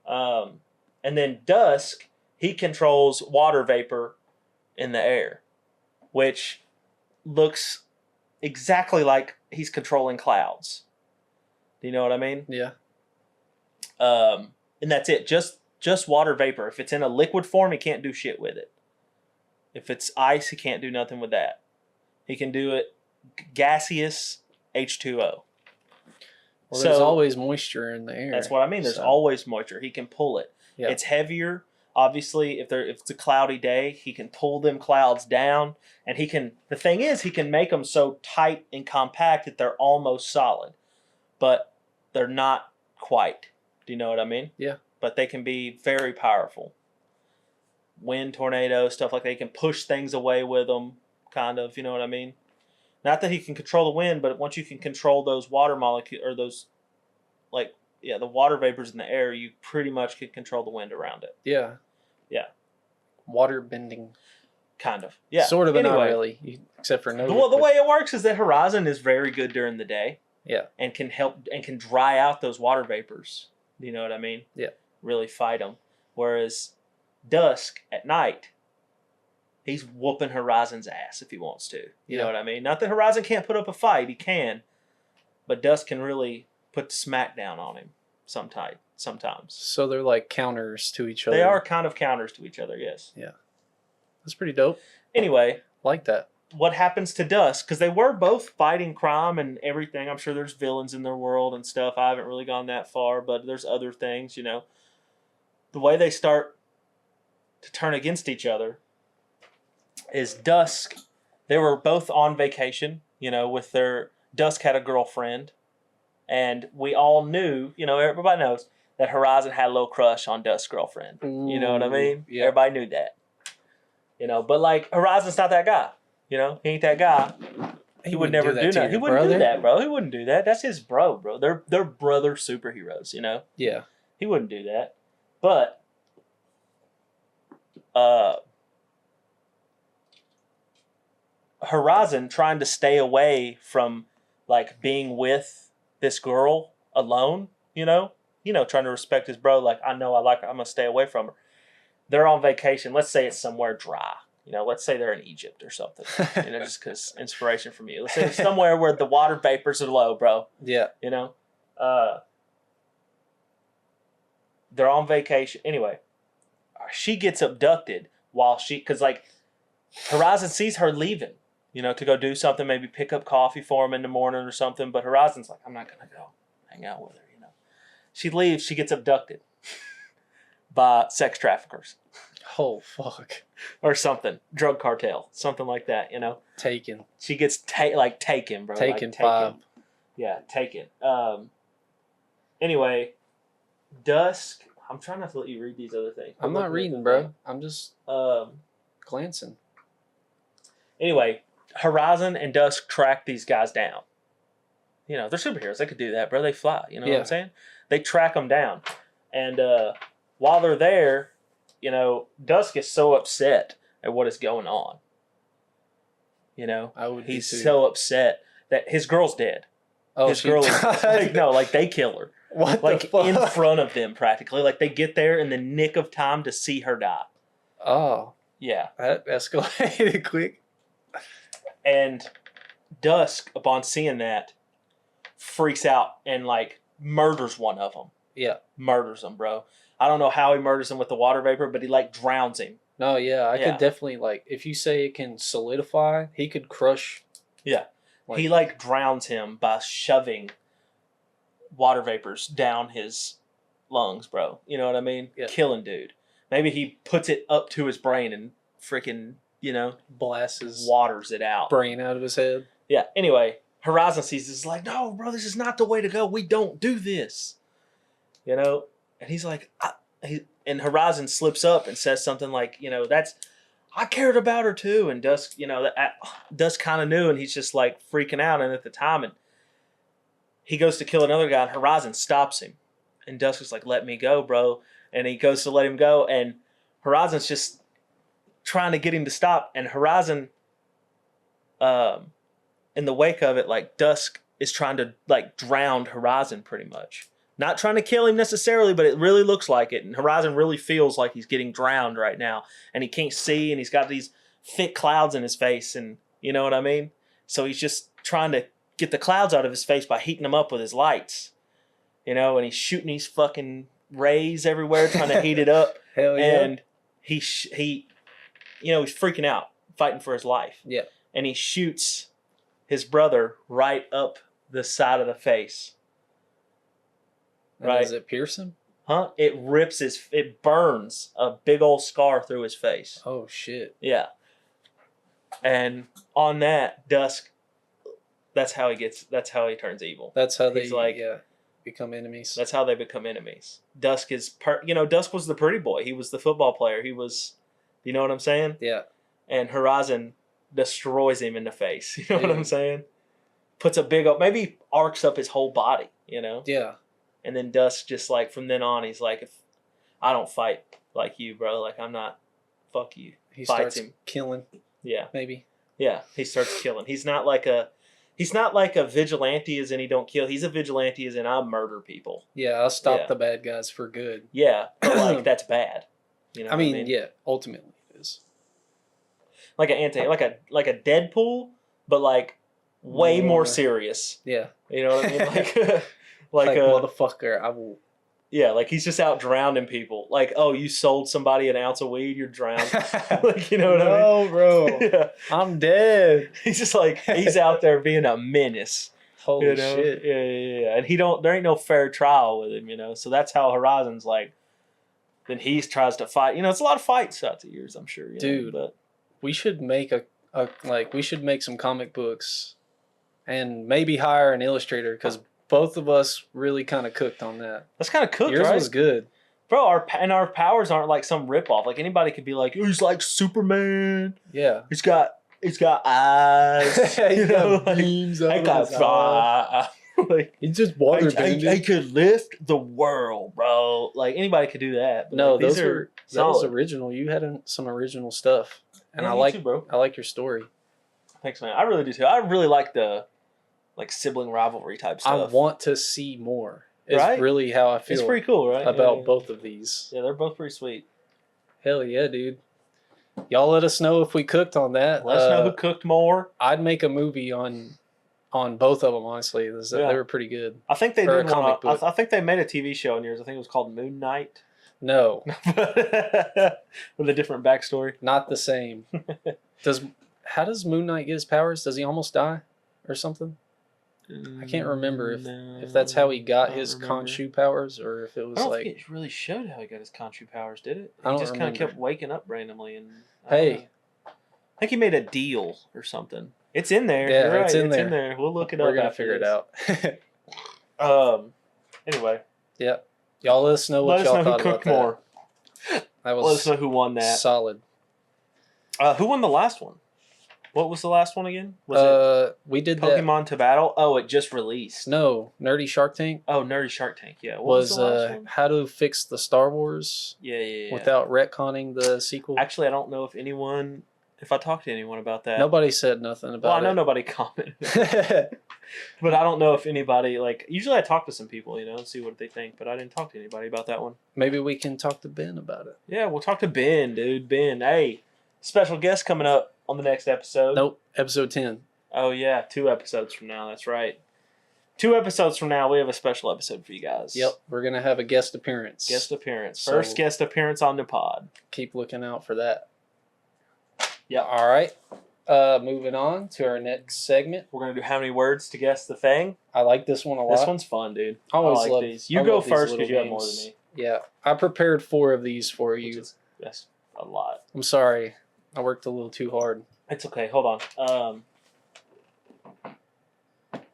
And then Dusk, he controls water vapor in the air, which looks exactly like he's controlling clouds. Do you know what I mean? Yeah. And that's it. Just water vapor. If it's in a liquid form, he can't do shit with it. If it's ice, he can't do nothing with that. He can do it gaseous H2O. Well, there's always moisture in the air. That's what I mean. There's always moisture. He can pull it. Yeah. It's heavier. Obviously, if it's a cloudy day, he can pull them clouds down. And the thing is, he can make them so tight and compact that they're almost solid. But they're not quite. Do you know what I mean? Yeah. but they can be very powerful. Wind tornadoes, stuff like that. He can push things away with them, kind of. You know what I mean? Not that he can control the wind, but once you can control those water molecules or those, like, the water vapors in the air, you pretty much can control the wind around it. Yeah. Yeah. Water bending. Kind of. Yeah. Sort of, but anyway, not really. Except for no. The way it works is that Horizon is very good during the day. Yeah. And can help and can dry out those water vapors. You know what I mean? Yeah. Really fight them. Whereas Dusk at night, he's whooping Horizon's ass if he wants to. You know what I mean? Not that Horizon can't put up a fight. He can. But Dusk can really put the smack down on him sometimes. So they're like counters to each other. They are kind of counters to each other, yes. Yeah. That's pretty dope. Anyway. Like that. What happens to Dusk? Because they were both fighting crime and everything. I'm sure there's villains in their world and stuff. I haven't really gone that far, but there's other things, you know. The way they start to turn against each other is Dusk. They were both on vacation, you know, with their... Dusk had a girlfriend, and we all knew, you know, everybody knows that Horizon had a little crush on Dusk's girlfriend. Ooh, you know what I mean? Yeah. Everybody knew that. You know, but like Horizon's not that guy. You know, he ain't that guy. He would never do that. He wouldn't do that, bro. He wouldn't do that. That's his bro. They're brother superheroes, you know? Yeah. He wouldn't do that. But Horizon trying to stay away from like being with this girl alone, you know, trying to respect his bro. Like, I know I like her. I'm gonna stay away from her. They're on vacation. Let's say it's somewhere dry. You know, let's say they're in Egypt or something. You know, just because inspiration from you. Let's say it's somewhere where the water vapors are low, bro. Yeah. You know, they're on vacation. Anyway, she gets abducted because like Horizon sees her leaving, you know, to go do something, maybe pick up coffee for him in the morning or something. But Horizon's like, I'm not going to go hang out with her, you know. She leaves. She gets abducted by sex traffickers. Oh, fuck. Or something. Drug cartel. Something like that, you know. Taken. She gets taken, bro. Taken, like, 5. Yeah, taken. Anyway, Dusk. I'm trying not to let you read these other things. I'm not reading, bro. I'm just glancing. Anyway, Horizon and Dusk track these guys down. You know, they're superheroes. They could do that, bro. They fly. You know what I'm saying? They track them down. And while they're there, you know, Dusk is so upset at what is going on. You know? He's so upset that his girl's dead. Oh, his girl is like they kill her. What like the fuck? In front of them practically. Like they get there in the nick of time to see her die. Oh. Yeah. That escalated quick. And Dusk, upon seeing that, freaks out and like murders one of them. Yeah. Murders him, bro. I don't know how he murders him with the water vapor, but he like drowns him. No, yeah. I could definitely like, if you say it can solidify, he could crush. Yeah. He like drowns him by shoving water vapors down his lungs, bro. You know what I mean? Yeah. Killing dude. Maybe he puts it up to his brain and freaking, you know, blasts his waters it out. Brain out of his head. Yeah. Anyway, Horizon sees this, is like, no, bro, this is not the way to go. We don't do this. You know? And he's like, and Horizon slips up and says something like, you know, I cared about her too. And Dusk, you know, Dusk kind of knew, and he's just like freaking out. And at the time, and he goes to kill another guy, and Horizon stops him. And Dusk is like, let me go, bro. And he goes to let him go, and Horizon's just trying to get him to stop. And Horizon, in the wake of it, like Dusk is trying to like drown Horizon pretty much. Not trying to kill him necessarily, but it really looks like it. And Horizon really feels like he's getting drowned right now. And he can't see, and he's got these thick clouds in his face. And you know what I mean? So he's just trying to get the clouds out of his face by heating them up with his lights. You know, and he's shooting these fucking rays everywhere, trying to heat it up. Hell yeah. And he you know, he's freaking out, fighting for his life. Yeah. And he shoots his brother right up the side of the face. Right. Does it pierce him? Huh? It burns a big old scar through his face. Oh, shit. Yeah. And on that, Dusk, that's how he turns evil. That's how He's like, become enemies. That's how they become enemies. Dusk is, Dusk was the pretty boy. He was the football player. He was, you know what I'm saying? Yeah. And Horizon destroys him in the face. You know what I'm Dude. saying? Puts a big, maybe arcs up his whole body, Yeah. And then Dusk just like, from then on, he's like, if I don't fight like you, bro, like I'm not, fuck you. He Fights starts killing, Yeah. maybe. Yeah. He starts killing. He's not like a vigilante as in he don't kill. He's a vigilante as in I murder people. Yeah, I'll stop Yeah. the bad guys for good. Yeah. But like, that's bad. You know I what mean, yeah, ultimately it is. Like like a Deadpool, but like way more serious. Yeah. You know what I mean? Like a motherfucker, I will. Yeah, like he's just out drowning people. Like, oh, you sold somebody an ounce of weed, you're drowned. Like, you know what I mean? No, bro. Yeah. I'm dead. He's just like, he's out there being a menace. Holy shit. Yeah. And there ain't no fair trial with him, So that's how Horizon's like. Then he tries to fight. It's a lot of fights throughout the years, I'm sure. Dude, but we should make we should make some comic books and maybe hire an illustrator because both of us really kind of cooked on that. That's kind of cooked, Yours right? was good. Bro, our powers aren't like some ripoff. Like anybody could be like, he's like Superman. Yeah. He's got eyes. He's got beams out of his eye. Like he's just water bending. I could lift the world, bro. Like anybody could do that. But No, like, that was original. You had some original stuff, and Yeah, I you like too, bro. I like your story. Thanks, man. I really do too. I really like the sibling rivalry type stuff. I want to see more. It's Right? really how I feel. It's pretty cool, right? About both of these. Yeah, they're both pretty sweet. Hell yeah, dude. Y'all let us know if we cooked on that. Let us know who cooked more. I'd make a movie on both of them, honestly. They were pretty good. I think they Or a did comic book. I think they made a TV show in yours. I think it was called Moon Knight. No, with a different backstory. not the same. How does Moon Knight get his powers? Does he almost die or something? I can't remember if that's how he got his Khonshu powers or if it was I don't like. think it really showed how he got his Khonshu powers, did it? I He don't just kind of remember. kept waking up randomly and. Hey, I think he made a deal or something. It's in there. Yeah, You're right. it's in there. in there. We'll look it up. we're gonna after figure it this. out. Anyway, Yeah, y'all let us know what let us y'all know who thought cooked about more. that. That Let us was know who won that. solid. Who won the last one? What was the last one again? Was We it did that. Pokemon to Battle? Oh, it just released. No, Nerdy Shark Tank Oh, Nerdy Shark Tank. Yeah. What was the last one? how to fix the Star Wars Yeah. without retconning the sequel. Actually, I don't know if I talked to anyone about that. Nobody said nothing Well, about I know nobody commented, it. but I don't know if anybody Usually, I talk to some people, and see what they think. But I didn't talk to anybody about that one. Maybe we can talk to Ben about it. Yeah, we'll talk to Ben, dude. Ben, hey, special guest coming up on the next episode. Nope, episode 10. Oh yeah, 2 episodes from now. That's right. 2 episodes from now, we have a special episode for you guys. Yep, we're going to have a guest appearance. Guest appearance. So- First guest appearance on the pod. Keep looking out for that. Yep. All right. Moving on to our next segment. We're gonna do how many words to guess the thing. I like this one a lot. This one's fun, dude. I always I like love these. You I go love these first little because you have more than games. me. Yeah, I prepared 4 of these for Which you. that's a lot. I'm sorry. I worked a little too hard. It's okay. Hold on.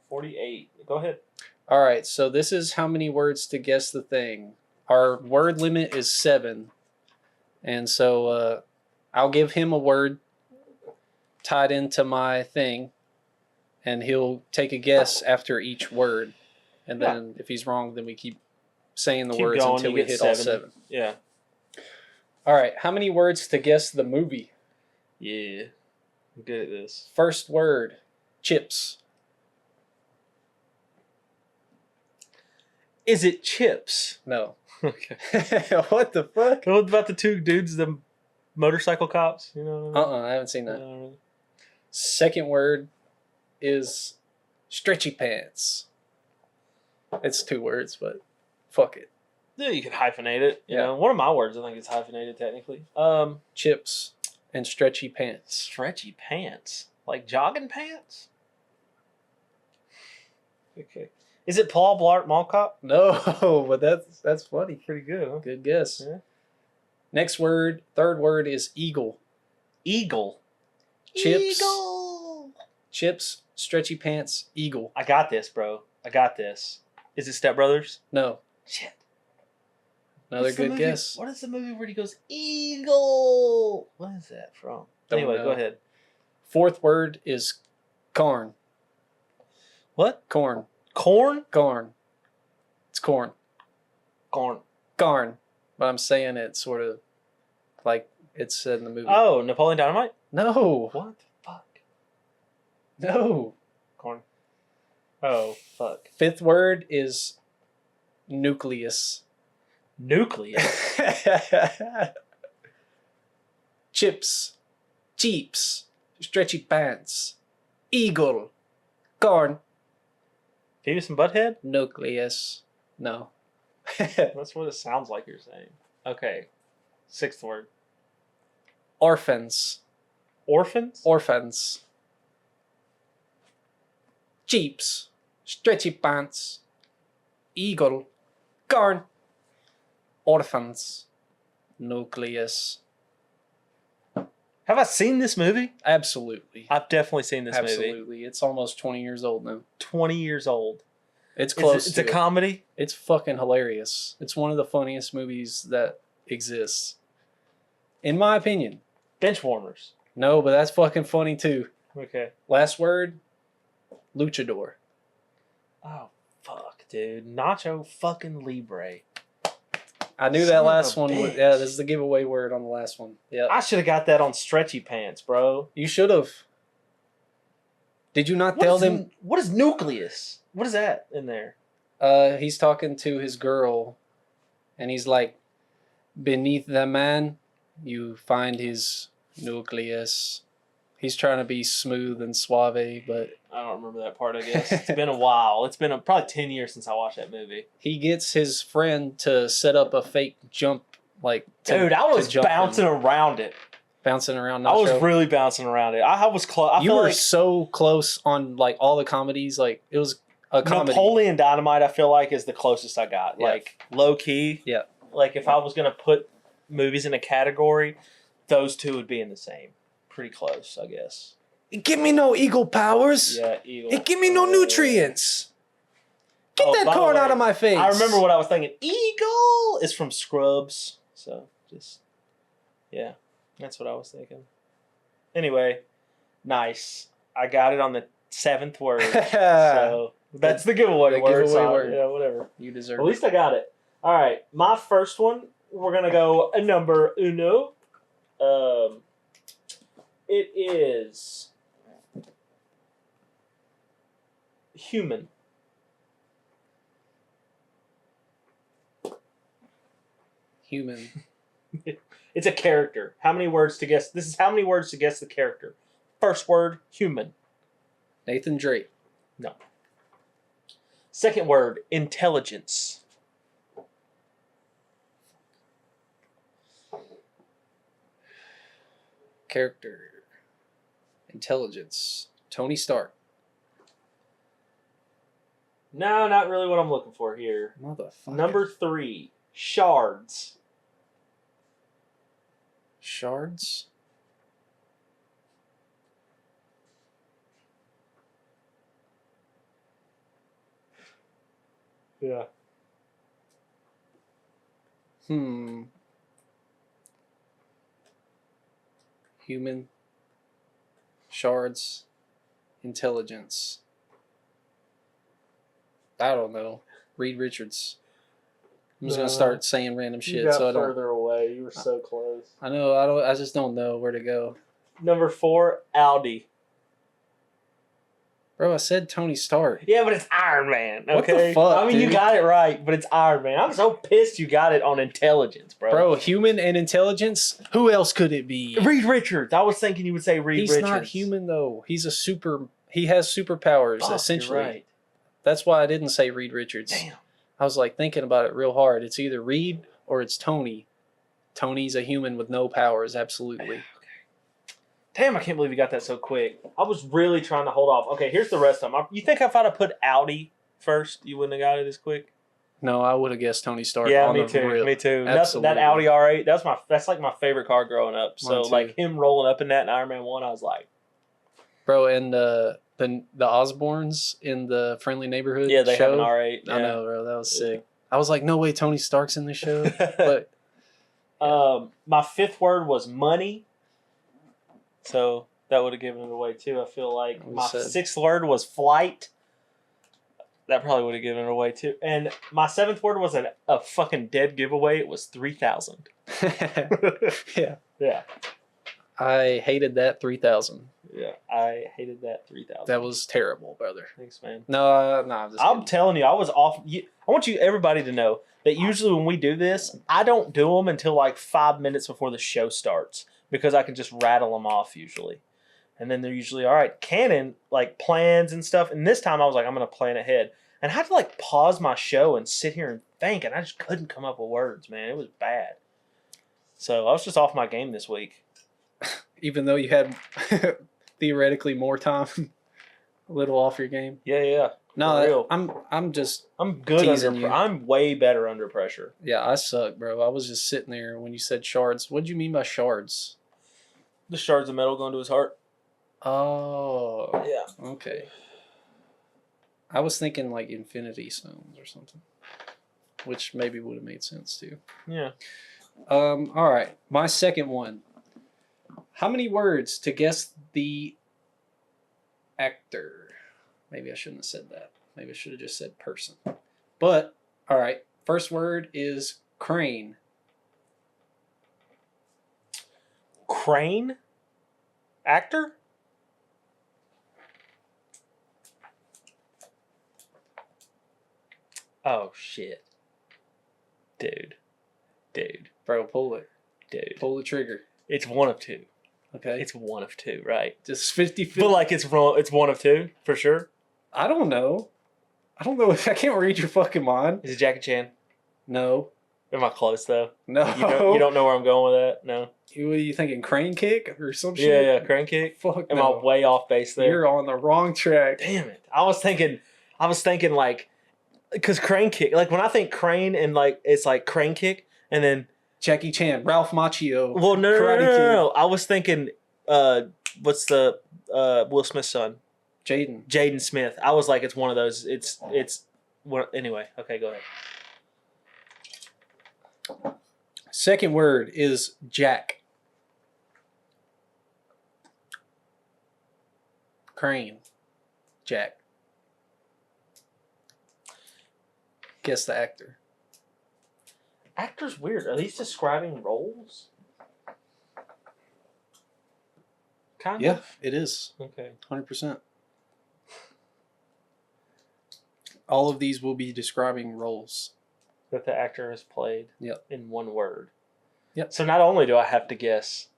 48. Go ahead. All right, so this is how many words to guess the thing. Our word limit is 7. And so I'll give him a word tied into my thing, and he'll take a guess after each word. And then if he's wrong, then we keep saying the Keep words going, until you we get hit all 7. 7. Yeah. All right, how many words to guess the movie? Yeah. I'm good at this. First word, chips. Is it chips? No. Okay. What the fuck? What about the 2 dudes, the motorcycle cops? You know? I haven't seen that. No. Second word is stretchy pants. It's 2 words, but fuck it. Yeah, you can hyphenate it. You Yeah. know, one of my words I think is hyphenated technically. Chips and stretchy pants. Stretchy pants, like jogging pants. Okay. Is it Paul Blart Mall Cop? No, but that's funny. Pretty good, huh? Good guess. Yeah. Next word, third word is eagle. Eagle. Chips. Eagle. Chips, stretchy pants, eagle. I got this, bro. I got this. Is it Step Brothers? No. Shit. Another good guess. What is the movie where he goes, Eagle? What is that from? Don't Anyway, know. go ahead. Fourth word is corn. What? Corn. Corn? Corn. It's corn. Corn. Corn. But I'm saying it sort of like it's said in the movie. Oh, Napoleon Dynamite? No. What the fuck? No. Corn. Oh, fuck. Fifth word is nucleus. Nucleus? Chips. Jeeps. Stretchy pants. Eagle. Corn. Beavis and Butthead? Nucleus. No. That's what it sounds like you're saying. Okay. Sixth word. Orphans. Orphans? Orphans. Jeeps. Stretchy pants. Eagle. Corn. Orphans. Nucleus. Have I seen this movie? Absolutely. I've definitely seen this movie. Absolutely. It's almost 20 years old now. 20 years old. It's close It's to a it. comedy? It's fucking hilarious. It's one of the funniest movies that exists. In my opinion. Benchwarmers. No, but that's fucking funny too. Okay. Last word, luchador. Oh, fuck, dude. Nacho fucking Libre. I knew Son that of last a one. bitch. Yeah, this is the giveaway word on the last one. Yeah. I should have got that on Stretchy Pants, bro. You should have. Did you not tell them? What is nucleus? What is that in there? He's talking to his girl, and he's like, beneath the man, you find his nucleus. He's trying to be smooth and suave, but I don't remember that part, I guess. It's been a while. It's been probably 10 years since I watched that movie. he gets his friend to set up a fake jump, like Dude, I was jump bouncing him. around it. Bouncing around. I was Nacho. really bouncing around it. I was close. I You feel were like so close on like all the comedies. Like it was a comedy. Napoleon Dynamite, I feel like, is the closest I got. Yeah. Like, low key. Yeah. Like, if I was going to put movies in a category, those two would be in the same. Pretty close, I guess. Give me no eagle powers. Yeah, Eagle. It give me no nutrients. Get Oh, that by the corn way, out of my face. I remember what I was thinking. Eagle is from Scrubs. So, just, yeah, that's what I was thinking. Anyway, nice. I got it on the 7th word. So, that's the giveaway The word. giveaway so, word. Yeah, whatever. You deserve At it. least I got it. All right, my first one, we're going to go a number uno. It is human. Human. It's a character. How many words to guess? This is how many words to guess the character. First word, human. Nathan Drake. No. Second word, intelligence. Character. Intelligence. Tony Stark. No, not really what I'm looking for here. Motherfucker. Number 3, shards. Shards. Yeah. Human. Shards. Intelligence. I don't know. Reed Richards. I'm just gonna start saying random shit. So I don't. further away. You were so close. I know. I don't. I just don't know where to go. Number 4, Audi. Bro, I said Tony Stark. Yeah, but it's Iron Man. Okay. What the fuck, I mean, you dude? got it right, but it's Iron Man. I'm so pissed you got it on intelligence, bro. Bro, human and intelligence. Who else could it be? Reed Richards. I was thinking you would say Reed He's Richards. not human though. He's a super. He has superpowers Fuck, essentially. you're right. That's why I didn't say Reed Richards. Damn. I was like thinking about it real hard. It's either Reed or it's Tony. Tony's a human with no powers. Absolutely. Damn, I can't believe you got that so quick. I was really trying to hold off. Okay, here's the rest of them. You think if I'd have put Audi first, you wouldn't have got it as quick? No, I would have guessed Tony Stark. Yeah, on me the too. rip. Me too. Absolutely. That Audi R8, that's like my favorite car growing up. So Mine too. like him rolling up in that in Iron Man 1, I was like, Bro, and the Osborns in the Friendly Neighborhood Yeah, they show. have an R8. Yeah. I know, bro. That was sick. I was like, no way, Tony Stark's in this show. But my fifth word was money, so that would have given it away too. I feel like my sixth word was flight. That probably would have given it away too. And my seventh word was a fucking dead giveaway. It was 3,000. Yeah. Yeah. I hated that 3,000. Yeah, I hated that 3,000. That was terrible, brother. Thanks, man. No, I'm telling you, I was off. I want everybody to know that usually when we do this, I don't do them until like 5 minutes before the show starts because I can just rattle them off usually. And then they're usually, all right, canon, like plans and stuff. And this time I was like, I'm going to plan ahead. And I had to like pause my show and sit here and think. And I just couldn't come up with words, man. It was bad. So I was just off my game this week. Even though you had theoretically more time, a little off your game. Yeah. No, I'm good I'm way better under pressure. Yeah, I suck, bro. I was just sitting there when you said shards. What did you mean by shards? The shards of metal going to his heart. Oh. Yeah. Okay. I was thinking like infinity stones or something, which maybe would have made sense too. Yeah. All right. My second one. How many words to guess the actor? Maybe I shouldn't have said that. Maybe I should have just said person. But, all right. First word is crane. Crane? Actor? Oh, shit. Dude. Bro, pull it. Dude. Pull the trigger. It's one of two. Okay. It's one of two, right? Just 50-50. But like it's wrong. It's one of two for sure. I don't know. I I can't read your fucking mind. Is it Jackie Chan? No. Am I close though? No. You don't know where I'm going with that? No. What are you thinking? Crane kick or some shit? Yeah, crane kick. Fuck Am no. I way off base there? You're on the wrong track. Damn it. I was thinking like, because crane kick, like when I think crane and like, it's like crane kick and then. Jackie Chan, Ralph Macchio. Well, no. I was thinking, what's the Will Smith's son? Jaden Smith. I was like, it's one of those. It's anyway. Okay, go ahead. Second word is Jack. Crane. Jack. Guess the actor. Actor's weird. Are these describing roles? Kind of. Yeah, it is. Okay. 100%. All of these will be describing roles that the actor has played. Yep. In one word. Yep. So not only do I have to guess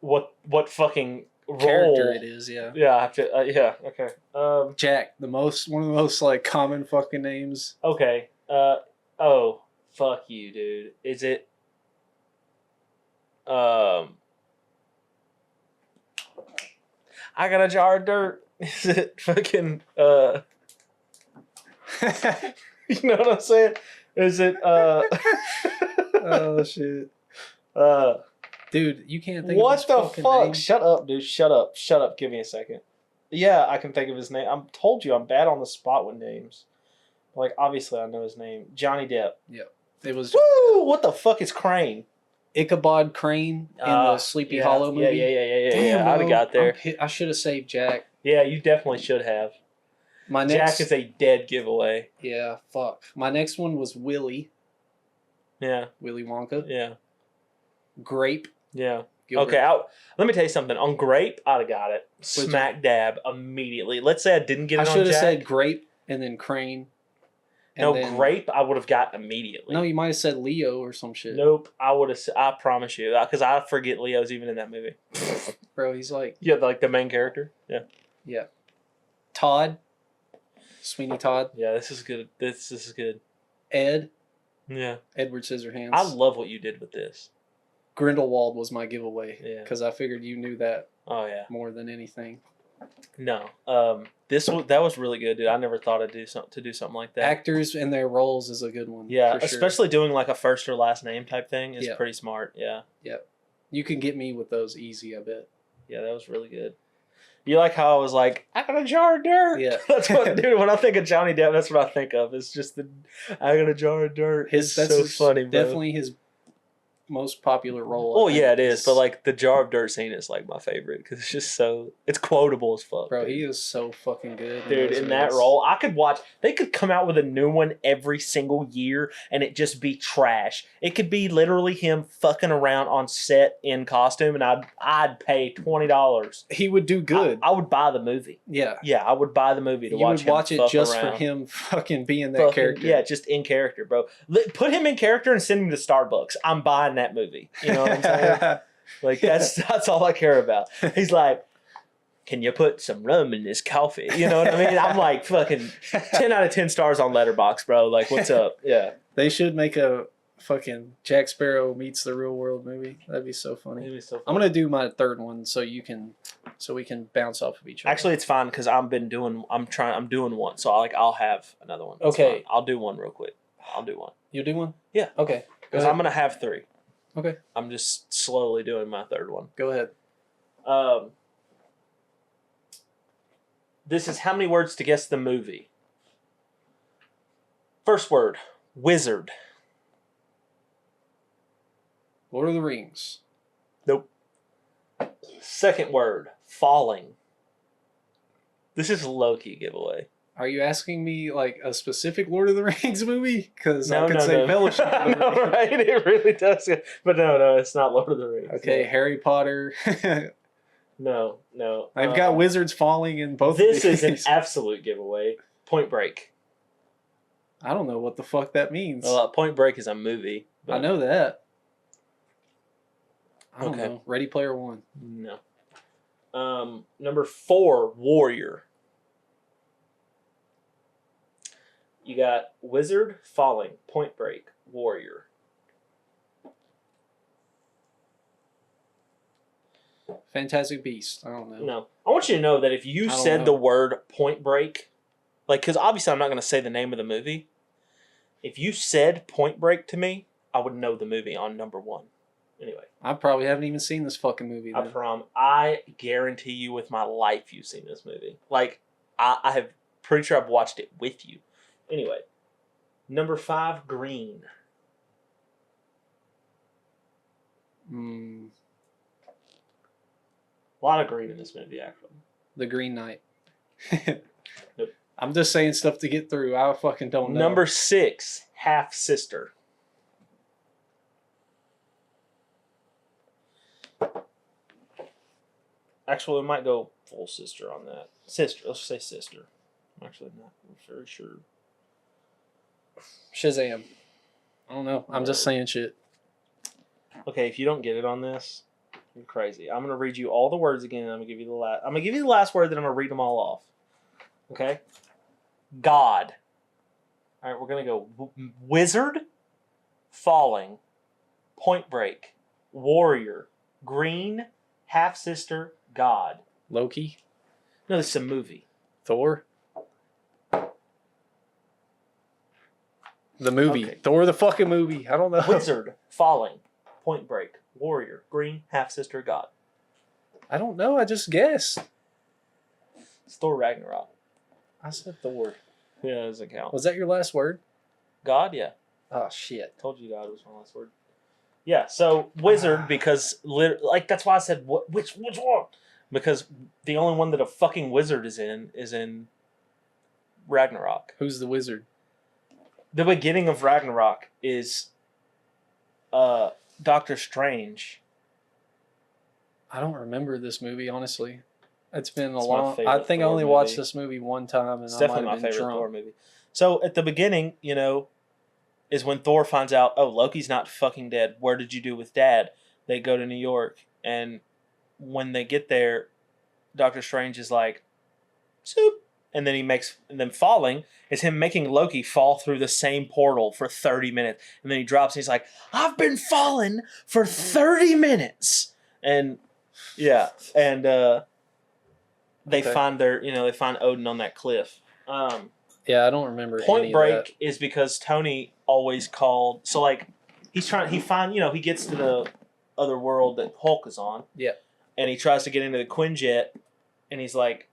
what fucking role character it is, yeah. Yeah, I have to. Yeah. Okay. Jack, one of the most like common fucking names. Okay. Oh. Fuck you, dude. Is it I got a jar of dirt. Is it fucking you know what I'm saying? Is it oh shit. Dude, you can't think what of the fuck? Name? Shut up, dude. Shut up. Give me a second. Yeah, I can think of his name. I'm told you I'm bad on the spot with names. Like obviously I know his name. Johnny Depp. Yep. It was. Woo! What the fuck is Crane? Ichabod Crane in the Sleepy Hollow movie. Yeah. Damn, I'd have got there. I should have saved Jack. Yeah, you definitely should have. Jack is a dead giveaway. Yeah, fuck. My next one was Willy. Yeah. Willy Wonka. Yeah. Grape. Yeah. Gilbert. Okay, let me tell you something. On Grape, I'd have got it. Smack dab immediately. Let's say I didn't get it on Jack. I should have said Grape and then Crane. And Grape, I would have got immediately. No, you might have said Leo or some shit. Nope, I would have. I promise you, because I forget Leo's even in that movie. Bro, he's like like the main character. Yeah. Yeah. Todd. Sweeney Todd. Yeah, this is good. This is good. Ed. Yeah. Edward Scissorhands. I love what you did with this. Grindelwald was my giveaway. Yeah. Because I figured you knew that. Oh yeah. More than anything. No. That was really good, dude. I never thought I'd do something like that. Actors and their roles is a good one. Yeah, for sure. especially doing like a first or last name type thing is pretty smart. Yeah. Yep. You can get me with those easy, I bet. Yeah, that was really good. You like how I was like, I got a jar of dirt. Yeah. That's what, dude. When I think of Johnny Depp, that's what I think of. It's just I got a jar of dirt. It's so funny, bro. Definitely his most popular role. Well, yeah, it is. But like the jar of dirt scene is like my favorite because it's just it's quotable as fuck. Bro, dude. he is so fucking good. Dude, in that role, I could watch. They could come out with a new one every single year, and it just be trash. It could be literally him fucking around on set in costume, and I'd pay $20. He would do good. I would buy the movie. Yeah, I would buy the movie to you watch. would watch him it just around. for him fucking being that character. Yeah, just in character, bro. Put him in character and send him to Starbucks. I'm buying that movie. You know what I'm saying? Like that's all I care about. He's like, can you put some rum in this coffee? You know what I mean? I'm like fucking 10 out of 10 stars on Letterboxd, bro. Like, what's up? Yeah. They should make a fucking Jack Sparrow meets the real world movie. That'd be so funny. It'd be so I'm gonna do my third one so we can bounce off of each other. Actually, it's fine because I'm doing one, so I'll have another one. It's Okay. fine. I'll do one real quick. I'll do one. You do one? Yeah. Okay. Because I'm gonna have 3. Okay. I'm just slowly doing my third one. Go ahead. This is how many words to guess the movie. First word, wizard. Lord of the Rings. Nope. Second word, falling. This is a low-key giveaway. Are you asking me like a specific Lord of the Rings movie? Because I could no. say Fellowship. I know, right? It really does. But no, it's not Lord of the Rings. Okay, No. Harry Potter. No. I've got wizards falling in both. This of is an these. absolute giveaway. Point Break. I don't know what the fuck that means. Well, Point Break is a movie. I know that. I don't Okay. know. Ready Player One. No. Number 4, warrior. You got wizard, falling, Point Break, warrior. Fantastic Beast. I don't know. No. I want you to know that if you don't said know. the word Point Break, like, because obviously I'm not going to say the name of the movie. If you said Point Break to me, I would know the movie on number 1. Anyway, I probably haven't even seen this fucking movie. Then. I guarantee you with my life you've seen this movie. Like, I have pretty sure I've watched it with you. Anyway, number 5, green. Mm, A lot of green in this movie, actually. the Green Knight. Nope. I'm just saying stuff to get through. I fucking don't know. Number 6, half sister. Actually, we might go full sister on that. Sister. Let's say sister. I'm actually not very sure. Shazam. I don't know. I'm just saying shit. Okay, if you don't get it on this, you're crazy. I'm gonna read you all the words again. And I'm gonna give you the last. I'm gonna give you the last word. Then I'm gonna read them all off. Okay. God. All right, we're gonna go wizard, falling, Point Break, warrior, green, half sister, God. Loki. No, this is a movie. Thor. The movie. Okay. Thor the fucking movie. I don't know. Wizard, falling, Point Break, warrior, green, half sister, God. I don't know. I just guessed. It's Thor Ragnarok. I said Thor. Yeah, that doesn't count. Was that your last word? God, yeah. Oh, shit. Told you God was my last word. Yeah, so wizard because like that's why I said which one? Because the only one that a fucking wizard is in Ragnarok. Who's the wizard? The beginning of Ragnarok is Doctor Strange. I don't remember this movie, honestly. It's been It's my long. favorite I think I Thor only movie. watched this movie one time, and It's I definitely might my have been favorite drunk. Thor movie. So at the beginning, is when Thor finds out, oh, Loki's not fucking dead. Where did you do with Dad? They go to New York, and when they get there, Doctor Strange is like, soup. And then falling is him making Loki fall through the same portal for 30 minutes. And then he drops and he's like, I've been falling for 30 minutes. And yeah, and they find they find Odin on that cliff. Yeah, I don't remember. Point any Break of that. is because Tony always called, so like he gets to the other world that Hulk is on. Yeah. And he tries to get into the Quinjet and he's like,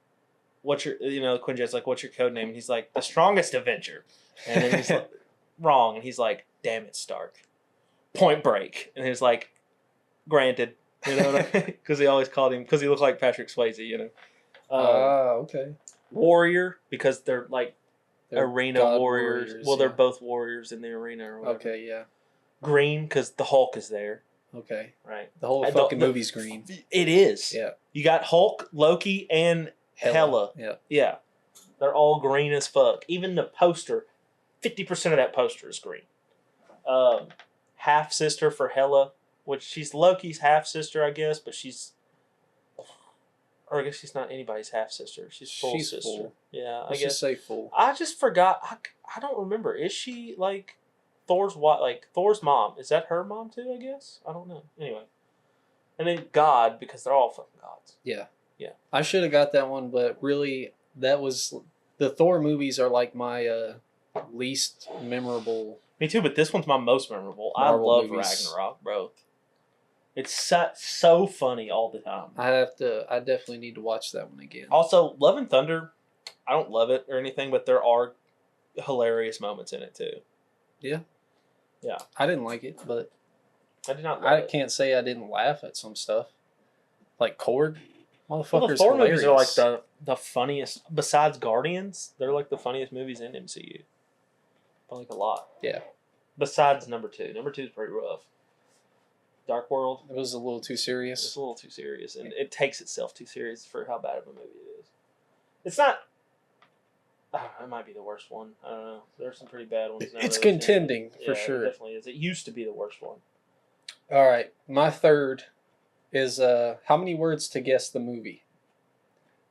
"What's your?" Quinjet's like, "What's your code name?" And he's like, "The Strongest Avenger," and then he's like, "Wrong," and he's like, "Damn it, Stark." Point Break, and he's like, "Granted," because he always called him because he looked like Patrick Swayze, Okay. Warrior, because they're like They're arena God warriors. Well, they're yeah. both warriors in the arena or whatever. Okay, yeah. Green, because the Hulk is there. Okay. Right. The whole And fucking movie's green. It is. Yeah. You got Hulk, Loki, and Hela. Yeah. Yeah. They're all green as fuck. Even the poster, 50% of that poster is green. Half sister for Hela, which she's Loki's half sister, I guess, but she's. Or I guess she's not anybody's half sister. She's full sister. Full. Yeah, Let's just say full. I just forgot. I don't remember. Is she like Thor's what? Like Thor's mom? Is that her mom too? I guess I don't know. Anyway, and then God, because they're all fucking gods. Yeah. Yeah. I should have got that one, but really, that was the Thor movies are like my least memorable. Me too, but this one's my most memorable. Marvel I love movies. Ragnarok, bro. It's so funny all the time. I definitely need to watch that one again. Also, Love and Thunder, I don't love it or anything, but there are hilarious moments in it too. Yeah. Yeah. I didn't like it, but I did not. I can't say I didn't laugh at some stuff. Like Korg, motherfucker's Well, the Thor hilarious. movies are like the funniest. Besides Guardians, they're like the funniest movies in MCU. By like a lot. Yeah. Besides number 2. Number 2 is pretty rough. Dark World. It was a little too It's serious. a little too serious, and it takes itself too serious for how bad of a movie it is. It's not. I don't know, it might be the worst one. I don't know. There's some pretty bad ones now. It's that I've seen. contending for Yeah, sure. It definitely is. It used to be the worst one. All right, my third is how many words to guess the movie?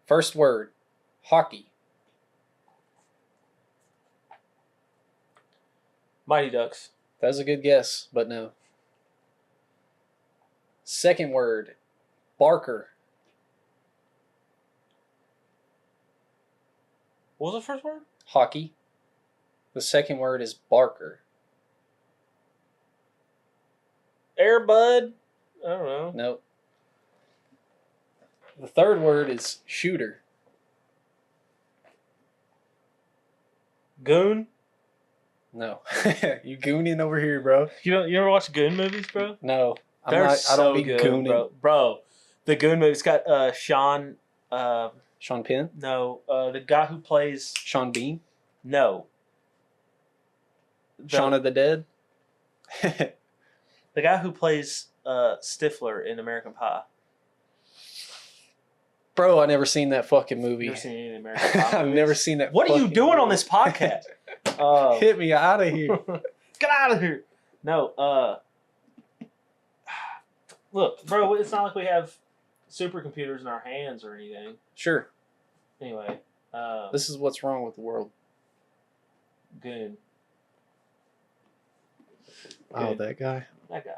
First word, hockey. Mighty Ducks. That's a good guess, but no. Second word, Barker. What was the first word? Hockey. The second word is Barker. Airbud. I don't know. Nope. The third word is shooter. Goon. No. You gooning over here, bro. You ever watch Goon movies, bro? No. They're I so don't be good, gooning. bro. The Goon movie's got Sean. Sean Penn? No, the guy who plays Sean Bean? no. Shaun of the Dead? The guy who plays Stifler in American Pie. Bro, I never seen that fucking movie. Never seen any American Pie I've movies? never seen that. What are you fucking doing on movie. this podcast? Hit me out of here. Get out of here! No, look, bro. It's not like we have supercomputers in our hands or anything. Sure. Anyway, This is what's wrong with the world. Goon. Oh, that guy. That guy.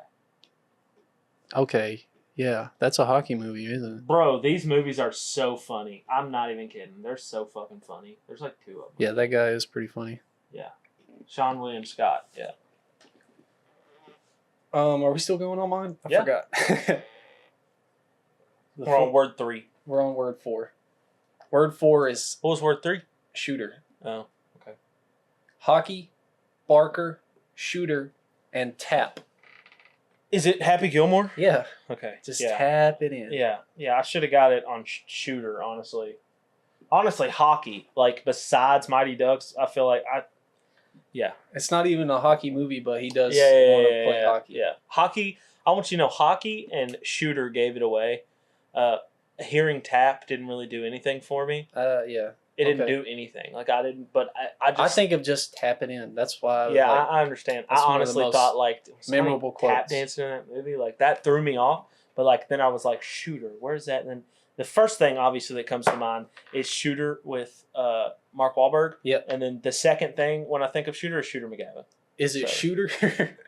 Okay. Yeah, that's a hockey movie, isn't it? Bro, these movies are so funny. I'm not even kidding. They're so fucking funny. There's like 2 of them. Yeah, that guy is pretty funny. Yeah. Sean William Scott. Yeah. Are we still going on mine? I Yeah. forgot. We're on word 3. We're on word 4. Word 4 is What was word 3? shooter. Oh, okay. Hockey, Barker, shooter, and tap. Is it Happy Gilmore? Yeah, Okay. just yeah. tap it in. Yeah. Yeah, I should have got it on shooter, honestly. Honestly, hockey. Like, besides Mighty Ducks, I feel like Yeah. It's not even a hockey movie, but he does Yeah, want to play hockey. Yeah. Hockey, I want you to know, hockey and shooter gave it away. Hearing tap didn't really do anything for me. Yeah. It didn't Okay. do anything. Like, I didn't, but I just. I think of just tapping in. That's why. Yeah, like, I understand. I that's one of the honestly most thought, like, memorable tap quotes. dancing in that movie, like, that threw me off. But, like, then I was like, shooter, where's that? And then the first thing, obviously, that comes to mind is Shooter with Mark Wahlberg. Yep. And then the second thing when I think of Shooter is Shooter McGavin. Is it So- shooter?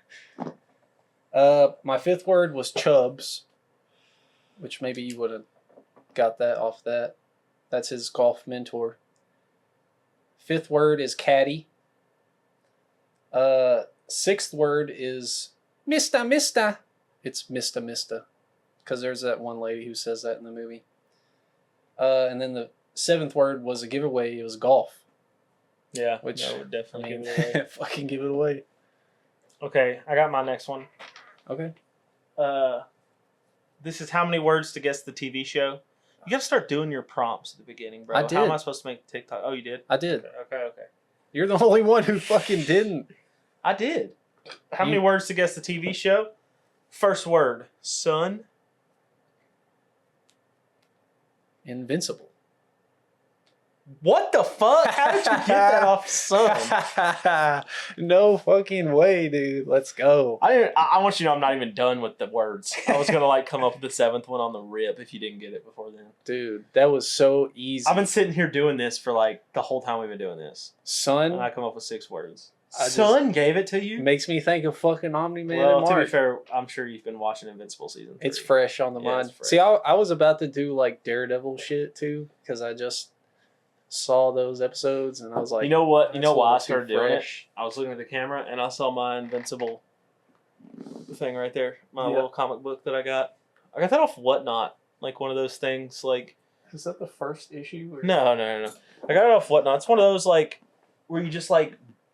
My fifth word was Chubbs, which maybe you would have got that off that. That's his golf mentor. Fifth word is caddy. Sixth word is Mista. It's Mista. Because there's that one lady who says that in the movie. And then the 7th word was a giveaway. It was golf. Yeah, Which that would definitely I mean, give it away. fucking give it away. Okay, I got my next one. Okay. This is how many words to guess the TV show. You got to start doing your prompts at the beginning, bro. I did. How am I supposed to make TikTok? Oh, you did? I did. Okay. You're the only one who fucking didn't. I did. How many words to guess the TV show? First word, sun. Invincible. What the fuck? How did you get that off sun? No fucking way, dude. Let's go. I want you to know I'm not even done with the words. I was gonna come up with the 7th one on the rip if you didn't get it before then. Dude, that was so easy. I've been sitting here doing this for the whole time we've been doing this. Sun. And I come up with 6 words. Sun gave it to you? Makes me think of fucking Omni-Man Well, and to Mark. be fair, I'm sure you've been watching Invincible season 3. It's fresh on the mind. See, I was about to do Daredevil shit too because I just saw those episodes and I was like, you know what? You know why I too started doing it? fresh. I was looking at the camera and I saw my Invincible thing right there. My little comic book that I got. I got that off Whatnot. One of those things Is that the first issue? Or? No. I got it off Whatnot. It's one of those where you just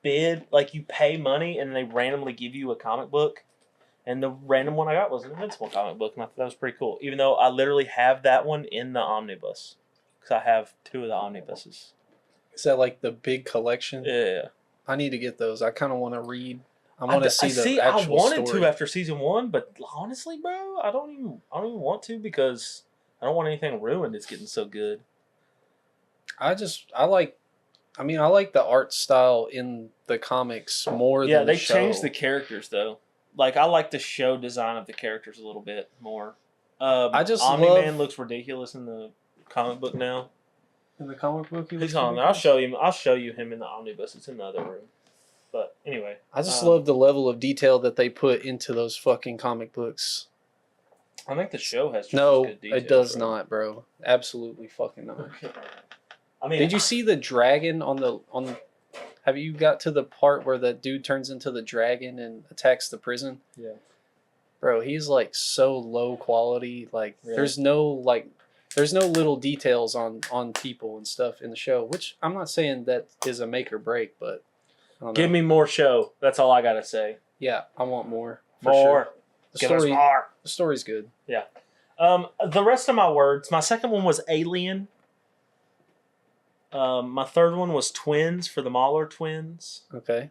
bid, you pay money and they randomly give you a comic book. And the random one I got was an Invincible comic book, and I thought that was pretty cool. Even though I literally have that one in the omnibus. Because I have 2 of the omnibuses. Is that the big collection? Yeah. I need to get those. I kind of want to read. I want to see the actual I wanted story. to after season 1, but honestly, bro, I don't even want to because I don't want anything ruined. It's getting so good. I like the art style in the comics more than the show. Yeah, they changed the characters though. I like the show design of the characters a little bit more. Omni-Man looks ridiculous in the comic book now. In the comic book, he's on there. I'll show you him in the omnibus. It's in the other room. But anyway, I just love the level of detail that they put into those fucking comic books. I think the show has just as good detail. It does not, bro. Absolutely fucking not. I mean, did you see the dragon on? Have you got to the part where that dude turns into the dragon and attacks the prison? Yeah. Bro, he's so low quality. Really? There's no little details on people and stuff in the show, which I'm not saying that is a make or break, but I don't know. Give me more show. That's all I gotta say. Yeah, I want more. More. Sure. Give us more. The story's good. Yeah. The rest of my words. My second one was alien. My third one was twins for the Mahler twins. Okay.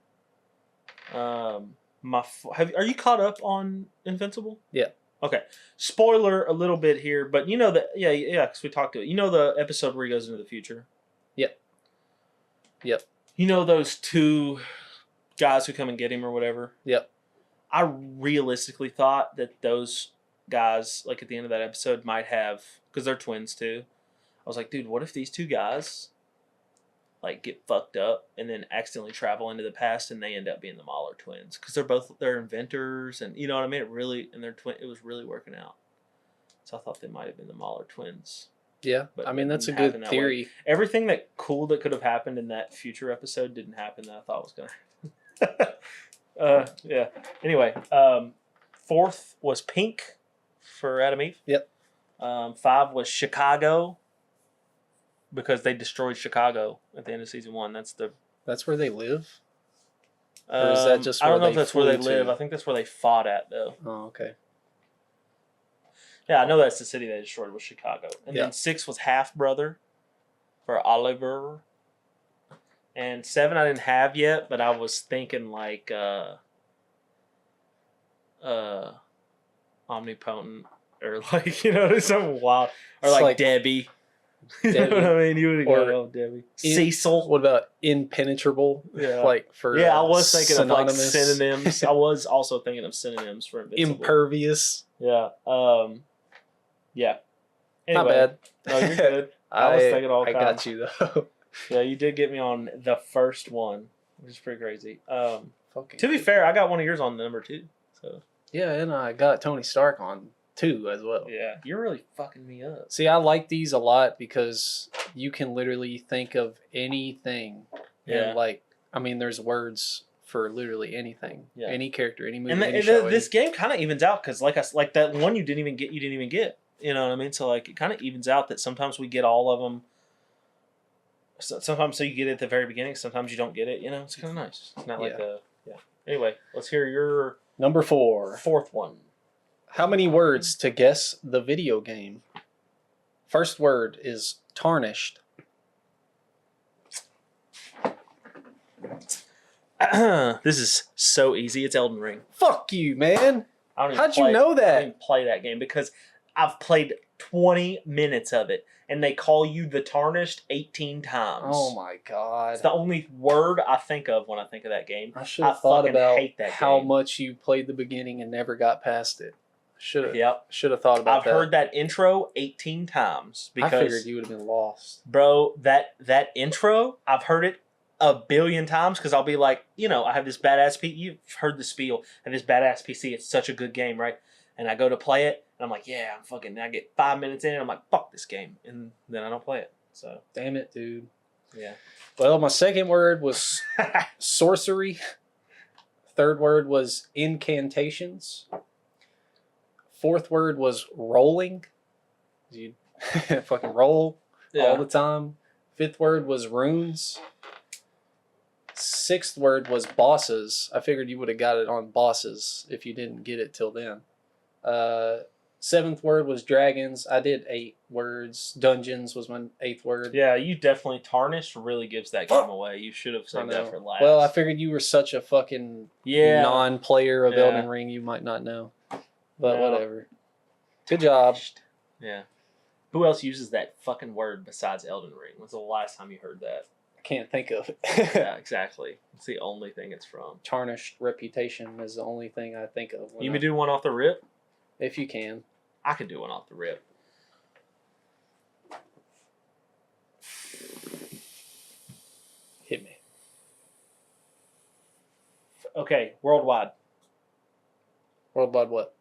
Are you caught up on Invincible? Yeah. Okay. Spoiler a little bit here, but because we talked to it. You know the episode where he goes into the future? Yep. You know those 2 guys who come and get him or whatever? Yep. I realistically thought that those guys, at the end of that episode, might have, because they're twins too. I was like, dude, what if these 2 guys get fucked up and then accidentally travel into the past and they end up being the Mahler twins? Because they're inventors and you know what I mean? It was really working out. So I thought they might have been the Mahler twins. Yeah, but that's a good theory. Everything that could have happened in that future episode didn't happen that I thought was gonna happen. Yeah. Anyway, 4th was pink for Adam Eve. Yep. 5 was Chicago. Because they destroyed Chicago at the end of season 1. That's where they live? Or is that just where I don't know they if that's where they flew live. to? I think that's where they fought at, though. Oh, okay. Yeah, I know that's the city they destroyed was Chicago. And Yeah. then 6 was Half Brother for Oliver. And 7 I didn't have yet, but I was thinking Omnipotent or something wild. Or It's Debbie. You know what I mean? You would have got Debbie. Cecil. What about impenetrable? Yeah. I was thinking synonymous. of synonyms. I was also thinking of synonyms for Invincible. Impervious. Yeah. Yeah. Anyway, Not bad. No, you're good. I was thinking all I kinds. got you though. Yeah, you did get me on the first one, which is pretty crazy. Fucking To be fair, I got one of yours on number 2. So yeah, and I got Tony Stark on 2 as well. yeah, you're really fucking me up. See, I like these a lot because you can literally think of anything. Yeah. And there's words for literally anything. Yeah. Any character, any movie, And any show. this game kind of evens out because like that one you didn't even get. You know what I mean? So like it kind of evens out that sometimes we get all of them. Sometimes so you get it at the very beginning. Sometimes you don't get it. You know, it's kind of nice. It's not like the Anyway, let's hear your Number 4. fourth one. How many words to guess the video game? First word is tarnished. This is so easy. It's Elden Ring. Fuck you, man. I don't even How'd you know I that? don't even play that game because I've played 20 minutes of it, and they call you the Tarnished 18 times. Oh my god. It's the only word I think of when I think of that game. I should have thought fucking about hate that how game. much you played the beginning and never got past it. Should have thought about I've that. heard that intro 18 times because I figured you would have been lost. bro, that intro, I've heard it a billion times because I'll be like, I have this badass PC. You've heard the spiel. I have this badass PC. It's such a good game, right? And I go to play it, and I'm like, yeah, I get 5 minutes in, and I'm like, fuck this game. And then I don't play it. So, Damn it, dude. yeah. Well, my second word was sorcery. Third word was incantations. Fourth word was rolling. You fucking roll all the time. Fifth word was runes. Sixth word was bosses. I figured you would have got it on bosses if you didn't get it till then. Seventh word was dragons. I did 8 words. Dungeons was my 8th word. Yeah, you definitely Tarnished really gives that game away. You should have saved that for last. Well, I figured you were such a fucking non-player of Elden Ring, you might not know. But whatever. Good job. Yeah. Who else uses that fucking word besides Elden Ring? When's the last time you heard that? I can't think of it. Yeah, exactly. It's the only thing it's from. Tarnished reputation is the only thing I think of. You may do one off the rip? If you can. I can do one off the rip. Hit me. Okay, worldwide. Worldwide what?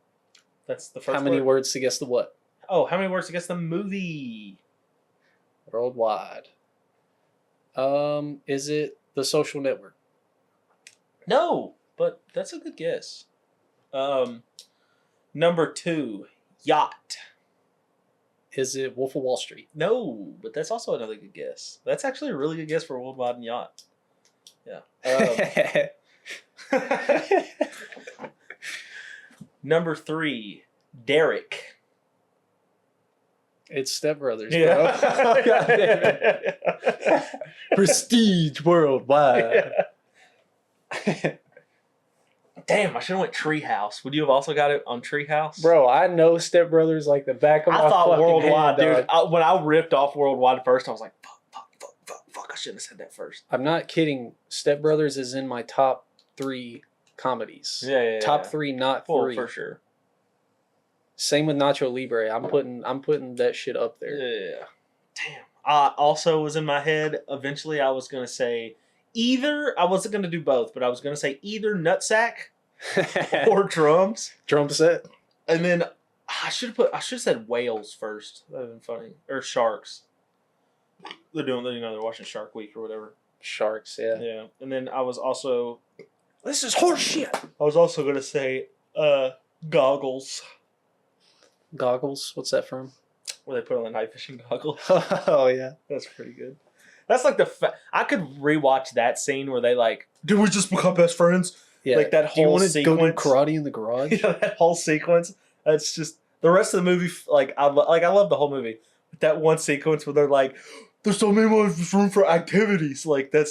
That's the first How many word. words to guess the what? Oh, how many words to guess the movie? Worldwide. Is it The Social Network? No, but that's a good guess. Number 2, yacht. Is it Wolf of Wall Street? No, but that's also another good guess. That's actually a really good guess for worldwide and yacht. Yeah. Number 3, Derek. It's Step Brothers, bro. Yeah. God damn it. Prestige worldwide. Yeah. Damn, I should have went Treehouse. Would you have also got it on Treehouse? Bro, I know Step Brothers like the back of my I thought fucking worldwide, hand, dude. When I ripped off worldwide first, I was like, fuck, I shouldn't have said that first. I'm not kidding. Step Brothers is in my top 3 comedies. Yeah. Top 3, not 3. Well, for sure. Same with Nacho Libre. I'm putting that shit up there. Yeah. Damn. I also was in my head. Eventually, I was gonna say I wasn't gonna do both, but I was gonna say either nutsack or drums. Drum set. And then I should have said whales first. That would have been funny. Or sharks. They're watching Shark Week or whatever. Sharks, yeah. Yeah. And then I was also This is horse shit. I was also gonna say goggles. Goggles? What's that from? Where they put on the night fishing goggles. Oh, yeah. That's pretty good. That's like I could rewatch that scene where they like, did we just become best friends? Yeah. Like that Do you whole want to sequence. go do karate in the garage? Yeah, that whole sequence. That's just the rest of the movie. I love the whole movie. But that one sequence where they're like, "There's so many more room for activities." Like I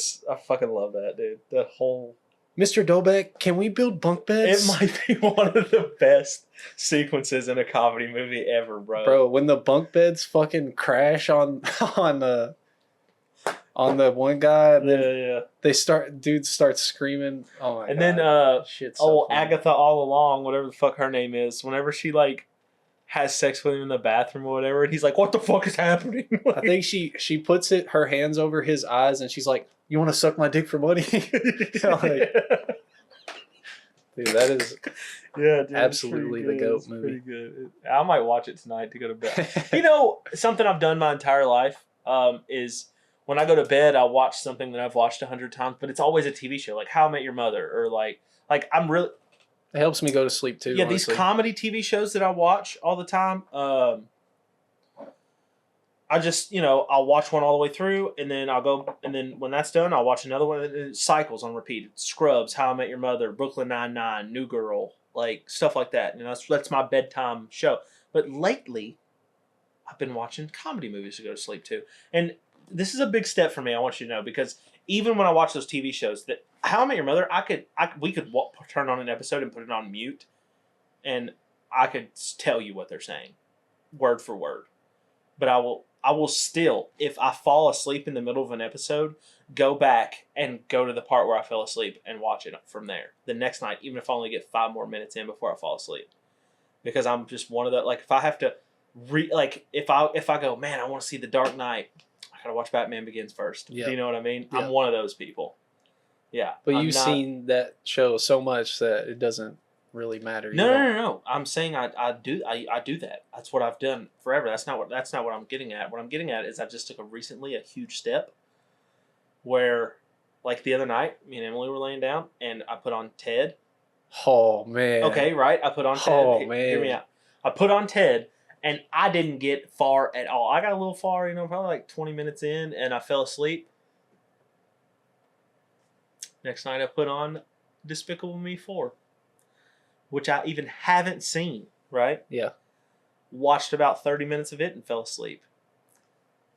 fucking love that, dude. That whole. Mr. Dobeck, can we build bunk beds? It might be one of the best sequences in a comedy movie ever, bro. Bro, when the bunk beds fucking crash on the one guy, and then dude starts screaming. Oh my god. And then shit's so funny. Agatha all along, whatever the fuck her name is, whenever she like has sex with him in the bathroom or whatever, and he's like, "What the fuck is happening?" I think she puts her hands over his eyes and she's like, "You want to suck my dick for money?" Like, dude, that is dude, absolutely the GOAT movie. Pretty good. I might watch it tonight to go to bed. Something I've done my entire life is when I go to bed, I'll watch something that I've watched 100 times, but it's always a TV show, like How I Met Your Mother, or like I'm really. It helps me go to sleep too. Yeah, honestly. these comedy TV shows that I watch all the time. I just, I'll watch one all the way through, and then I'll go, and then when that's done, I'll watch another one. And it cycles on repeat. Scrubs, How I Met Your Mother, Brooklyn Nine-Nine, New Girl, like stuff like that. And that's my bedtime show. But lately, I've been watching comedy movies to go to sleep to. And this is a big step for me, I want you to know, because even when I watch those TV shows, that How I Met Your Mother, we could turn on an episode and put it on mute, and I could tell you what they're saying, word for word. But I will still, if I fall asleep in the middle of an episode, go back and go to the part where I fell asleep and watch it from there the next night, even if I only get 5 more minutes in before I fall asleep. Because I'm just one of the, like, if I have to if I go, man, I want to see The Dark Knight, I gotta watch Batman Begins first. Yeah. Do you know what I mean? Yeah. I'm one of those people. Yeah. But you've seen that show so much that it doesn't really matter. No. I'm saying I do that. That's what I've done forever. That's not what I'm getting at. What I'm getting at is I just took a huge step where, like the other night, me and Emily were laying down and I put on Ted. Oh man. Okay, right. I put on Ted. Oh man. Hear me out. I put on Ted and I didn't get far at all. I got a little far, probably like 20 minutes in, and I fell asleep. Next night I put on Despicable Me 4. Which I even haven't seen, right? Yeah. Watched about 30 minutes of it and fell asleep.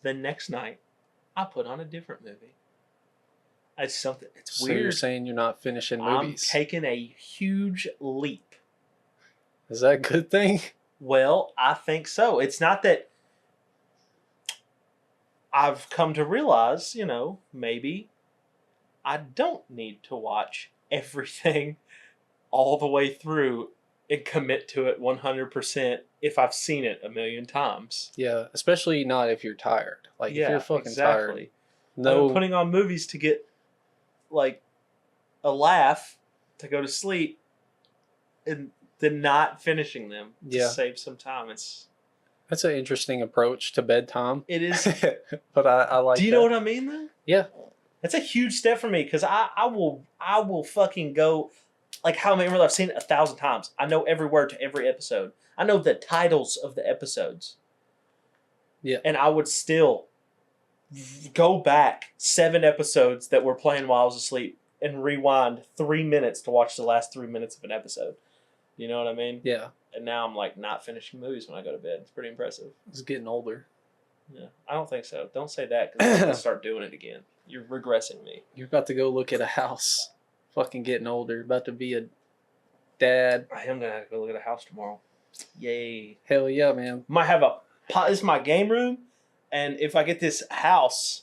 The next night, I put on a different movie. It's something. It's so weird. So you're saying you're not finishing movies? I'm taking a huge leap. Is that a good thing? Well, I think so. It's not that I've come to realize, maybe I don't need to watch everything all the way through and commit to it 100% if I've seen it a million times. Yeah, especially not if you're tired. Like, if you're fucking tired. No, I'm putting on movies to get, like, a laugh, to go to sleep, and then not finishing them to save some time. That's an interesting approach to bedtime. It is. But I like that. Do you know what I mean, though? Yeah. That's a huge step for me, because I will fucking go, like How I Met Your Mother, I've seen it 1,000 times. I know every word to every episode. I know the titles of the episodes. Yeah. And I would still go back 7 episodes that were playing while I was asleep and rewind 3 minutes to watch the last 3 minutes of an episode. You know what I mean? Yeah. And now I'm like not finishing movies when I go to bed. It's pretty impressive. It's getting older. Yeah. I don't think so. Don't say that, because I'm going to start doing it again. You're regressing me. You're about to go look at a house. Fucking getting older. About to be a dad. I am going to have to go look at a house tomorrow. Yay. Hell yeah, man. Might have this is my game room, and if I get this house,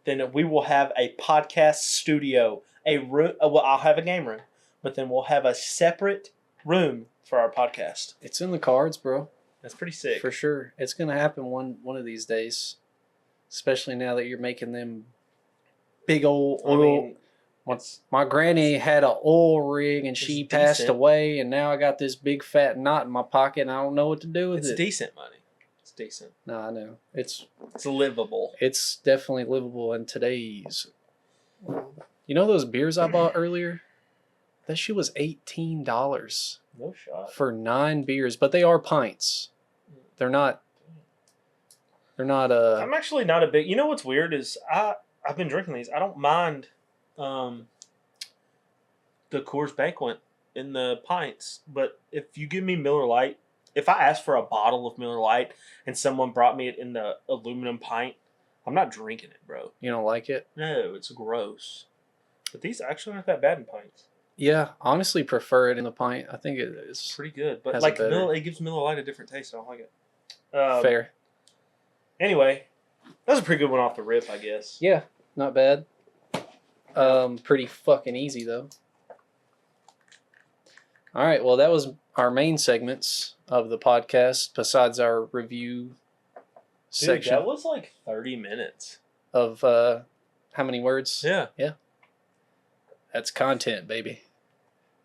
then we will have a podcast studio. A room. Well, I'll have a game room, but then we'll have a separate room for our podcast. It's in the cards, bro. That's pretty sick. For sure. It's going to happen one of these days. Especially now that you're making them big old oil. My granny had an oil rig and she passed away, and now I got this big fat knot in my pocket and I don't know what to do with it. It's decent money. It's decent. No, I know. It's livable. It's definitely livable in today's. You know those beers I bought earlier? That shit was $18. No shot. For 9 beers, but they are pints. They're not. I'm actually not a big. You know what's weird is I've been drinking these. I don't mind the Coors Banquet in the pints, but if you give me Miller Lite, if I ask for a bottle of Miller Lite and someone brought me it in the aluminum pint, I'm not drinking it, bro. You don't like it? No, it's gross. But these actually aren't that bad in pints. Yeah, honestly prefer it in the pint. I think it is pretty good, but like it gives Miller Lite a different taste. I don't like it. Fair. Anyway, that was a pretty good one off the rip, I guess. Yeah, not bad. Pretty fucking easy though. All right, well that was our main segments of the podcast. Besides our review section, that was like 30 minutes of how many words? Yeah. That's content, baby.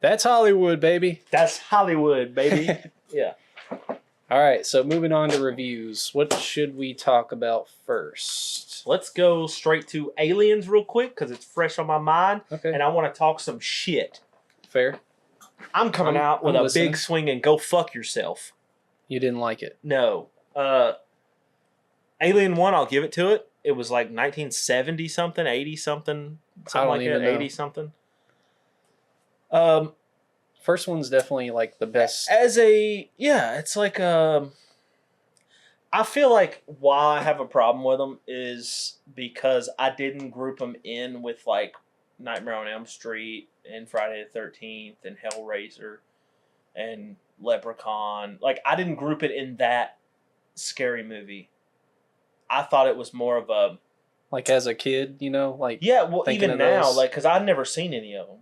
That's Hollywood, baby. That's Hollywood, baby. Yeah. All right, so moving on to reviews. What should we talk about first? Let's go straight to Aliens real quick because it's fresh on my mind. Okay. And I want to talk some shit. Fair. I'm coming out with a big swing and go fuck yourself. You didn't like it? No. Alien 1, I'll give it to it. It was like 1970 something, 80 something, I something don't like even that, know. 80 something. First one's definitely like the best. It's like I feel like why I have a problem with them is because I didn't group them in with like Nightmare on Elm Street and Friday the 13th and Hellraiser and Leprechaun. Like I didn't group it in that scary movie. I thought it was more of a Like as a kid, like yeah. Well, thinking even of now, those. like because I'd never seen any of them.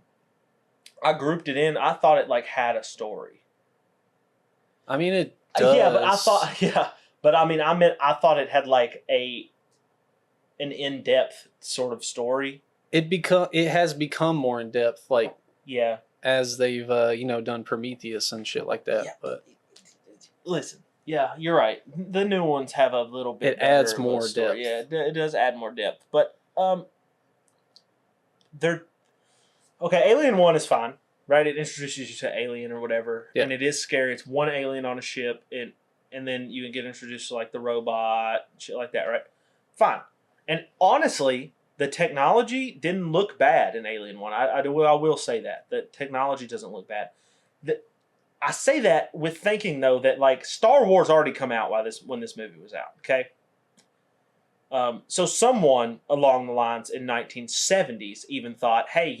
I grouped it in. I thought it like had a story. I mean, it does. Yeah, but I thought but I mean, I thought it had like an in depth sort of story. it has become more in depth, like Yeah. as they've done Prometheus and shit like that. Yeah. But Listen, yeah, you're right. The new ones have a little bit. It adds better of a more story. depth. Yeah, it does add more depth. But they're okay. Alien 1 is fine, right? It introduces you to Alien or whatever, Yeah. and it is scary. It's one alien on a ship, and then you can get introduced to like the robot, shit like that, right? Fine. And honestly, the technology didn't look bad in Alien 1. I will say that the technology doesn't look bad. I say that with thinking though that like Star Wars already come out when this movie was out. Okay. So someone along the lines in 1970s even thought, hey,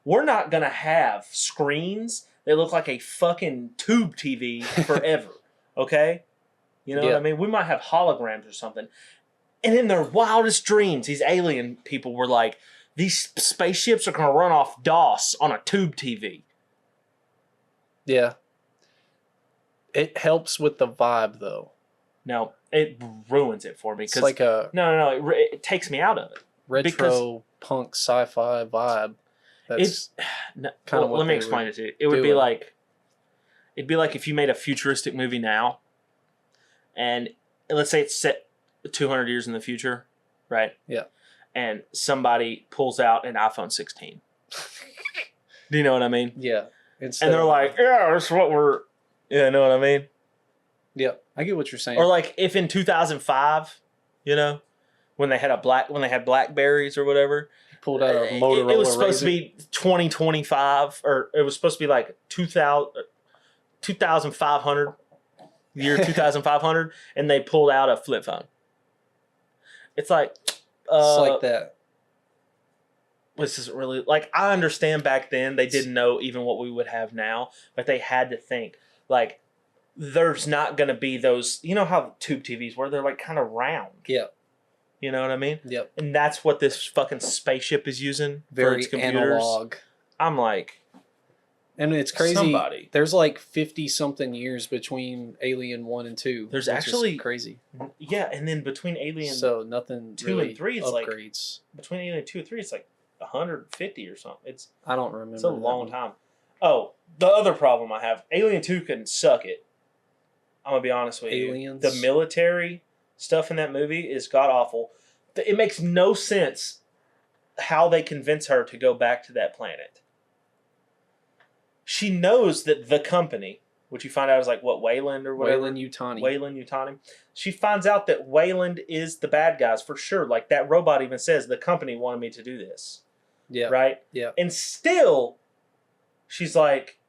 we're not gonna have screens that look like a fucking tube TV forever. Okay. You know what I mean? We might have holograms or something. And in their wildest dreams, these alien people were like, these spaceships are gonna run off DOS on a tube TV. Yeah. It helps with the vibe, though. No, it ruins it for me. It's like a it takes me out of it. retro punk sci-fi vibe. That's kind of. Let me explain it to you. It would be like, it'd be like if you made a futuristic movie now, and let's say it's set 200 years in the future, right? Yeah. And somebody pulls out an iPhone 16. Do you know what I mean? Yeah. And they're like, yeah, that's what we're. Yeah, you know what I mean? Yeah, I get what you're saying. Or like if in 2005, when they had Blackberries or whatever, pulled out a Motorola. It was supposed to be 2025, or it was supposed to be like 2500, year 2500, and they pulled out a flip phone. It's like it's like that. This is really like, I understand back then they didn't know even what we would have now, but they had to think like there's not going to be those, how tube TVs were, they're like kind of round. Yeah. You know what I mean? Yep. And that's what this fucking spaceship is using for its computers. Analog. I'm like, and it's crazy. Somebody. There's like 50 something years between Alien 1 and 2. There's actually crazy. Yeah, and then between Alien so nothing 2 really and 3 it's upgrades. Like between Alien 2 and 3 it's like 150 or something. I don't remember. It's a long time. Oh, the other problem I have, Alien 2 can suck it. I'm going to be honest with Aliens. you. The military stuff in that movie is god awful. It makes no sense how they convince her to go back to that planet. She knows that the company, which you find out is like what, Wayland or whatever? Wayland-Yutani. She finds out that Wayland is the bad guys for sure. Like that robot even says, the company wanted me to do this. Yeah. Right? Yeah. And still, she's like,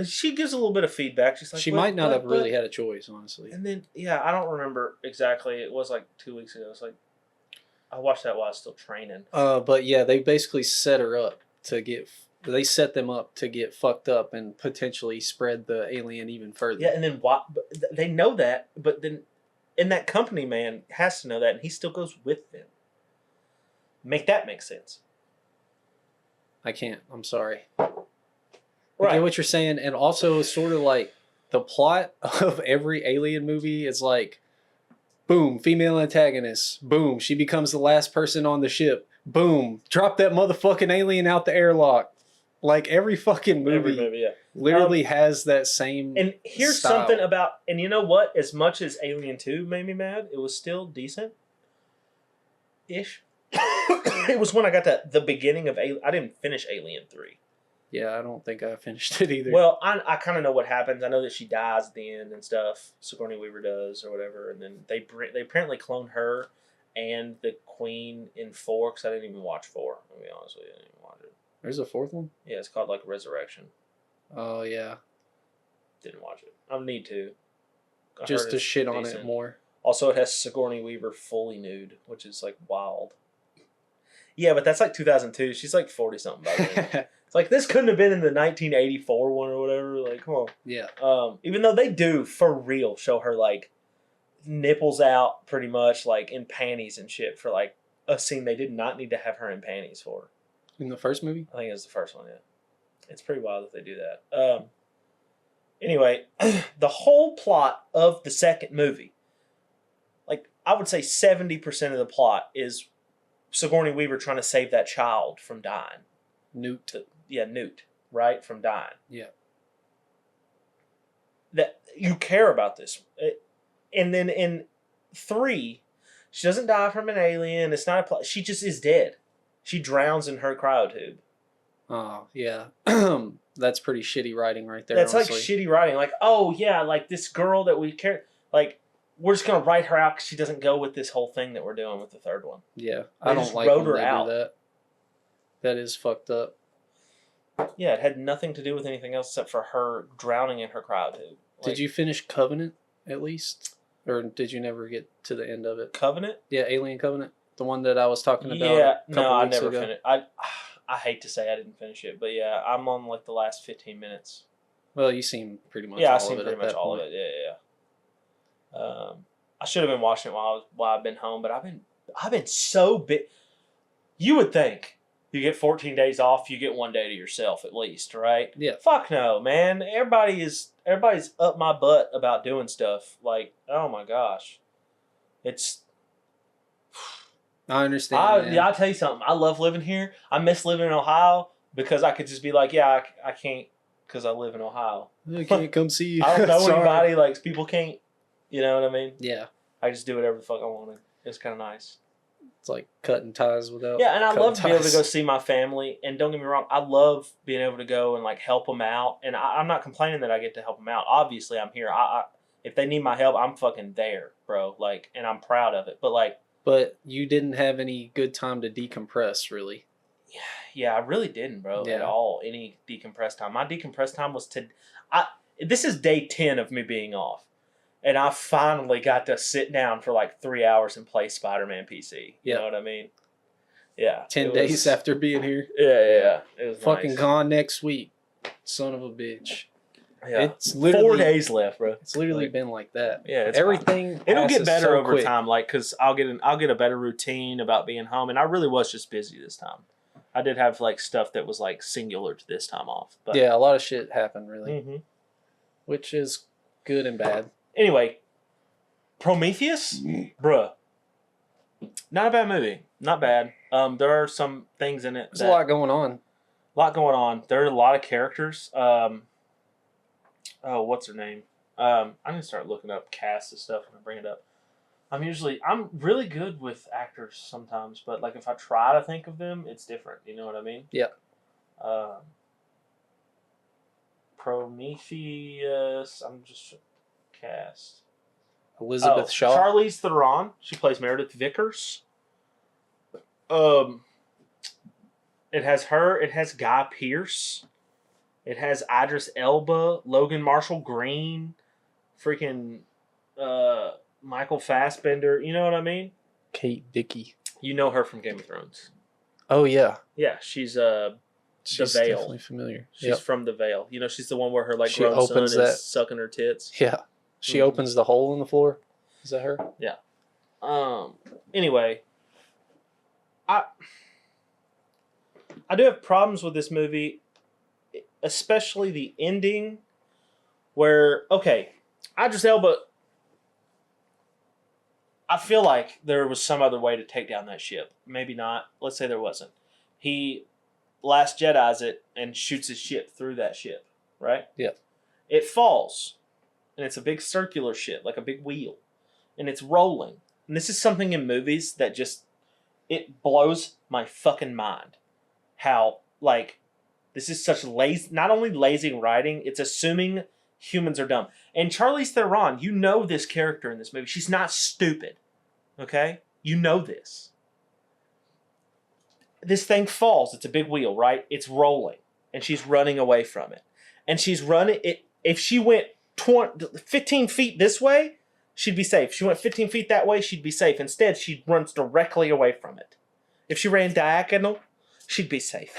she gives a little bit of feedback. She's like, she might not have really had a choice, honestly. And then, I don't remember exactly. It was like 2 weeks ago. It's like, I watched that while I was still training. But yeah, they basically set her up to get. They set them up to get fucked up and potentially spread the alien even further. Yeah, and then they know that, but then, and that company man has to know that, and he still goes with them. Make that make sense. I can't. I'm sorry. Right. I get what you're saying, and also sort of like the plot of every alien movie is like, boom, female antagonist. Boom, she becomes the last person on the ship. Boom, drop that motherfucking alien out the airlock. Like every fucking movie, literally has that same. And here's style. something about, and you know what? As much as Alien 2 made me mad, it was still decent. Ish. It was when I got to the beginning of I didn't finish Alien 3. Yeah, I don't think I finished it either. Well, I kind of know what happens. I know that she dies at the end and stuff. Sigourney Weaver does or whatever, and then they apparently clone her and the Queen in 4 because I didn't even watch 4. To be honest with you, I didn't even watch it. There's a fourth one? Yeah, it's called like Resurrection. Oh, yeah. Didn't watch it. I need to. Just to shit on it more. Also, it has Sigourney Weaver fully nude, which is like wild. Yeah, but that's like 2002. She's like 40 something by then. It's like this couldn't have been in the 1984 one or whatever. Like, come on. Yeah. Even though they do for real show her like nipples out pretty much like in panties and shit for like a scene they did not need to have her in panties for. In the first movie? I think it was the first one. Yeah, it's pretty wild that they do that. Anyway, the whole plot of the second movie, like I would say 70% of the plot is Sigourney Weaver trying to save that child from dying. Newt. Newt, right? From dying. Yeah. That you care about this. And then in 3, she doesn't die from an alien. It's not a plot. She just is dead. She drowns in her cryotube. Oh, yeah. That's pretty shitty writing right there. That's honestly. like shitty writing. Like, oh, yeah, like this girl that we care. Like, we're just going to write her out because she doesn't go with this whole thing that we're doing with the third one. Yeah. They I don't just like wrote when her they out. do that. That is fucked up. Yeah, it had nothing to do with anything else except for her drowning in her cryotube. Like, Did you finish Covenant at least? Or did you never get to the end of it? Covenant? Yeah, Alien Covenant. The one that I was talking about. Yeah, a couple no, I weeks never ago. finished. I hate to say I didn't finish it, but yeah, I'm on like the last 15 minutes. Well, you seen pretty much Yeah, all I've seen of it pretty at much that all point. of it. Yeah. I should have been watching it while I've been home, but I've been so big. You would think you get 14 days off, you get 1 day to yourself at least, right? Yeah. Fuck no, man. Everybody's up my butt about doing stuff. Like, oh my gosh, it's. I understand. man. I'll tell you something. I love living here. I miss living in Ohio because I could just be like, yeah, I can't because I live in Ohio. I can't come see you. I don't know Sorry. anybody. Like, people can't. You know what I mean? Yeah. I just do whatever the fuck I wanted. It's kind of nice. It's like cutting ties without. Yeah, and I love to be able to ties. go see my family. And don't get me wrong, I love being able to go and like help them out. And I'm not complaining that I get to help them out. Obviously, I'm here. If they need my help, I'm fucking there, bro. Like, and I'm proud of it. But like, But you didn't have any good time to decompress, really. yeah, I really didn't, bro, at Yeah. all. Any decompress time. My decompress time was this is day 10 of me being off. And I finally got to sit down for like 3 hours and play Spider-Man PC. You know what I mean? Yeah. 10 days after being here. Yeah. It was Fucking nice. gone next week. Son of a bitch. Yeah. It's literally 4 days left, bro. It's literally been like that. Yeah, it's everything. It'll get passes better so over quick. time, like because I'll get a better routine about being home, and I really was just busy this time. I did have like stuff that was like singular to this time off, but Yeah, a lot of shit happened really, Mhm. which is good and bad. Anyway, Prometheus, bruh, not a bad movie, not bad. There are some things in it. There's a lot going on. There are a lot of characters. Oh, what's her name? I'm gonna start looking up cast and stuff when I bring it up. I'm really good with actors sometimes, but like if I try to think of them, it's different. You know what I mean? Yeah. Prometheus. I'm just cast. Elizabeth Shaw. Charlize Theron. She plays Meredith Vickers. It has her. It has Guy Pearce. It has Idris Elba, Logan Marshall Green, freaking Michael Fassbender. You know what I mean? Kate Dickey. You know her from Game of Thrones. Oh yeah, Yeah, she's she's Veil. definitely familiar. She's from The Veil. You know, she's the one where her like She grown son opens is that- sucking her tits. Yeah, she Mhm. opens the hole in the floor. Is that her? Anyway, I do have problems with this movie, especially the ending, where Idris Elba. I feel like there was some other way to take down that ship. Maybe not. Let's say there wasn't. He Last Jedi's it and shoots his ship through that ship, right? Yeah. It falls, and it's a big circular ship, like a big wheel, and it's rolling. And this is something in movies that it blows my fucking mind. How, like, This is such lazy, not only lazy writing, it's assuming humans are dumb. And Charlize Theron, you know this character in this movie. She's not stupid. Okay? You know this. This thing falls. It's a big wheel, right? It's rolling. And she's running away from it. And she's running it. If she went 15 feet this way, she'd be safe. If she went 15 feet that way, she'd be safe. Instead, she runs directly away from it. If she ran diagonal, she'd be safe.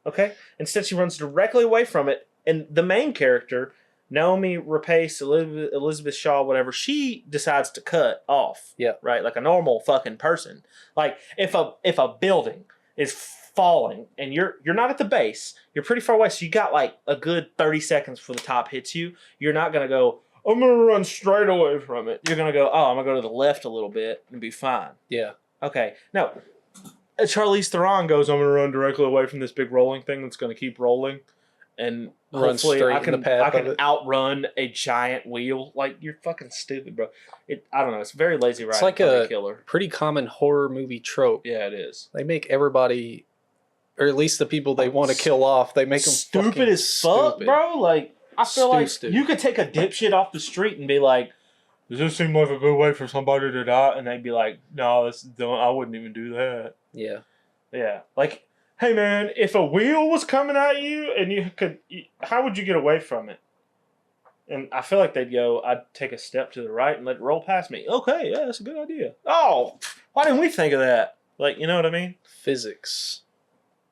Okay? Instead, she runs directly away from it. And the main character, Naomi Rapace, Elizabeth Shaw, whatever, she decides to cut off. Yeah. Right? Like a normal fucking person. Like, if a building is falling and you're not at the base, you're pretty far away, so you got like a good 30 seconds before the top hits you. You're not going to go, I'm going to run straight away from it. You're going to go, oh, I'm going to go to the left a little bit and be fine. Yeah. Okay. Now, Charlize Theron goes, I'm going to run directly away from this big rolling thing that's going to keep rolling. And Run hopefully straight I in can, the path I can of it. outrun a giant wheel. Like, you're fucking stupid, bro. I don't know. It's very lazy writing. It's like for a killer. pretty common horror movie trope. Yeah, it is. They make everybody, or at least the people they want to kill off, they make them stupid as fuck, stupid. bro. Like, I feel like Stupid. you could take a dipshit off the street and be like, does this seem like a good way for somebody to die? And they'd be like, no, I wouldn't even do that. Yeah. Yeah. Like, hey, man, if a wheel was coming at you and how would you get away from it? And I feel like they'd go, I'd take a step to the right and let it roll past me. Okay, yeah, that's a good idea. Oh, why didn't we think of that? Like, you know what I mean? Physics.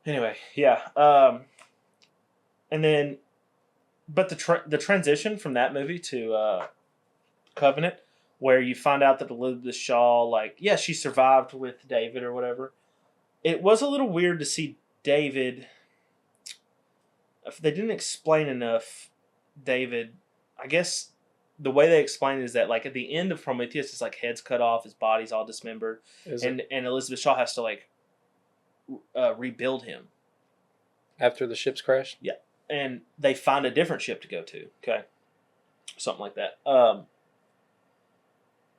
Anyway, yeah. And then, but the transition from that movie to Covenant, where you find out that Elizabeth Shaw, like, yeah, she survived with David or whatever. It was a little weird to see David. They didn't explain enough David. I guess the way they explain it is that, like, at the end of Prometheus, his like head's cut off, his body's all dismembered, and Elizabeth Shaw has to like rebuild him After the ships crashed? Yeah, and they find a different ship to go to. Okay, something like that.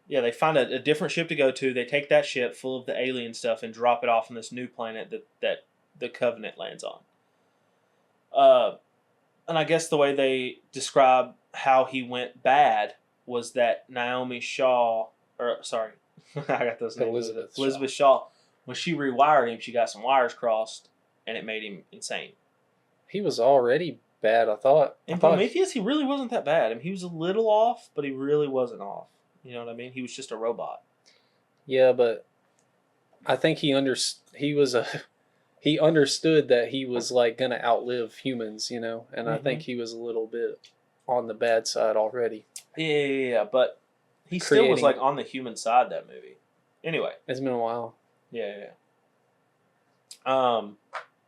Yeah, they find a different ship to go to. They take that ship full of the alien stuff and drop it off on this new planet that the Covenant lands on. And I guess the way they describe how he went bad was that Naomi Shaw, or sorry, I got those names. Elizabeth Shaw. When she rewired him, she got some wires crossed, and it made him insane. He was already bad, I thought. In Prometheus, he really wasn't that bad. I mean, he was a little off, but he really wasn't off. You know what I mean? He was just a robot. Yeah, but I think he understood that he was like gonna outlive humans, you know, and I think he was a little bit on the bad side already. Yeah, but he still was like on the human side that movie. Anyway, it's been a while. Yeah.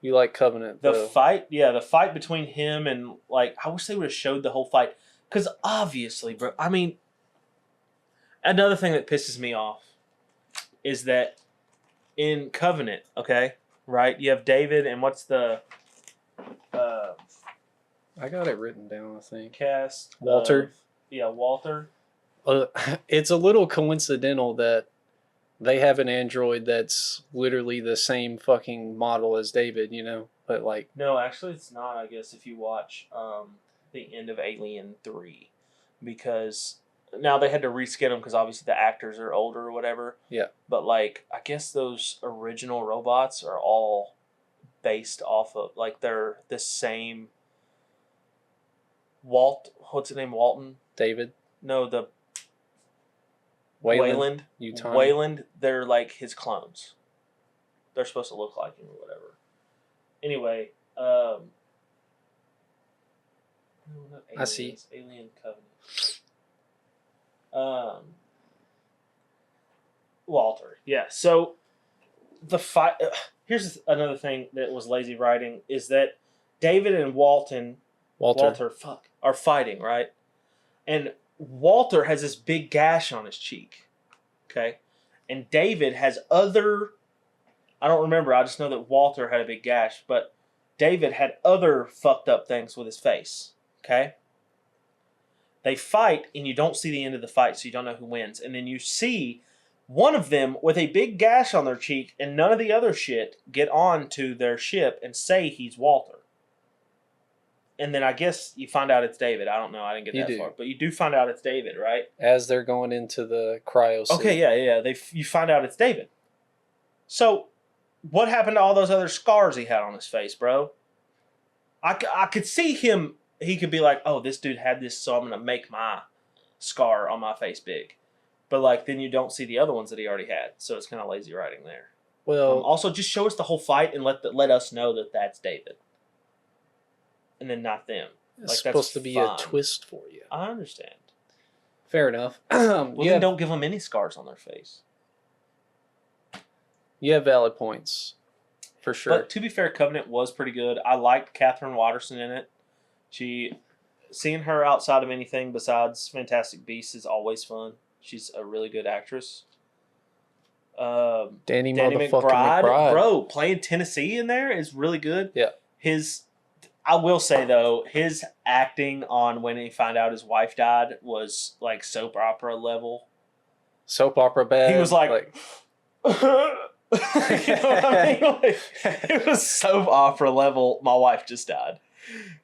You like Covenant? The fight between him and, like, I wish they would have showed the whole fight, because obviously, bro. I mean, another thing that pisses me off is that in Covenant, okay, right? You have David and what's the I got it written down, I think. Cast Walter. Walter. It's a little coincidental that they have an android that's literally the same fucking model as David, you know? But like, no, actually it's not, I guess, if you watch the end of Alien 3, because now they had to reskin them because obviously the actors are older or whatever. Yeah. But, like, I guess those original robots are all based off of, like, they're the same. What's his name? Walton? David? No, the Wayland. Wayland, they're like his clones. They're supposed to look like him or whatever. Anyway, I see. Alien Covenant. Walter. Yeah. So the fight. Here's another thing that was lazy writing is that David and Walter are fighting, right? And Walter has this big gash on his cheek. Okay? And David has other. I don't remember. I just know that Walter had a big gash, but David had other fucked up things with his face. Okay? They fight, and you don't see the end of the fight, so you don't know who wins. And then you see one of them with a big gash on their cheek, and none of the other shit get on to their ship and say he's Walter. and then I guess you find out it's David. I don't know. I didn't get You that do. far, but you do find out it's David, right? As they're going into the cryo suit. Okay, yeah. You find out it's David. So, what happened to all those other scars he had on his face, bro? I could see him. He could be like, "Oh, this dude had this, so I'm gonna make my scar on my face big." But like, then you don't see the other ones that he already had, so it's kind of lazy writing there. Well, Also, just show us the whole fight and let us know that that's David, and then not them. it's Like, supposed to that's be fine. a twist for you. I understand. Fair enough. Well, then don't give them any scars on their face. You have valid points, for sure. But to be fair, Covenant was pretty good. I liked Catherine Watterson in it. Seeing her outside of anything besides Fantastic Beasts is always fun. She's a really good actress. Danny McBride, McBride, bro, playing Tennessee in there is really good. Yeah. I will say though, his acting on when he found out his wife died was like soap opera level. Soap opera bad. He was like you know what I mean? Like, it was soap opera level. My wife just died.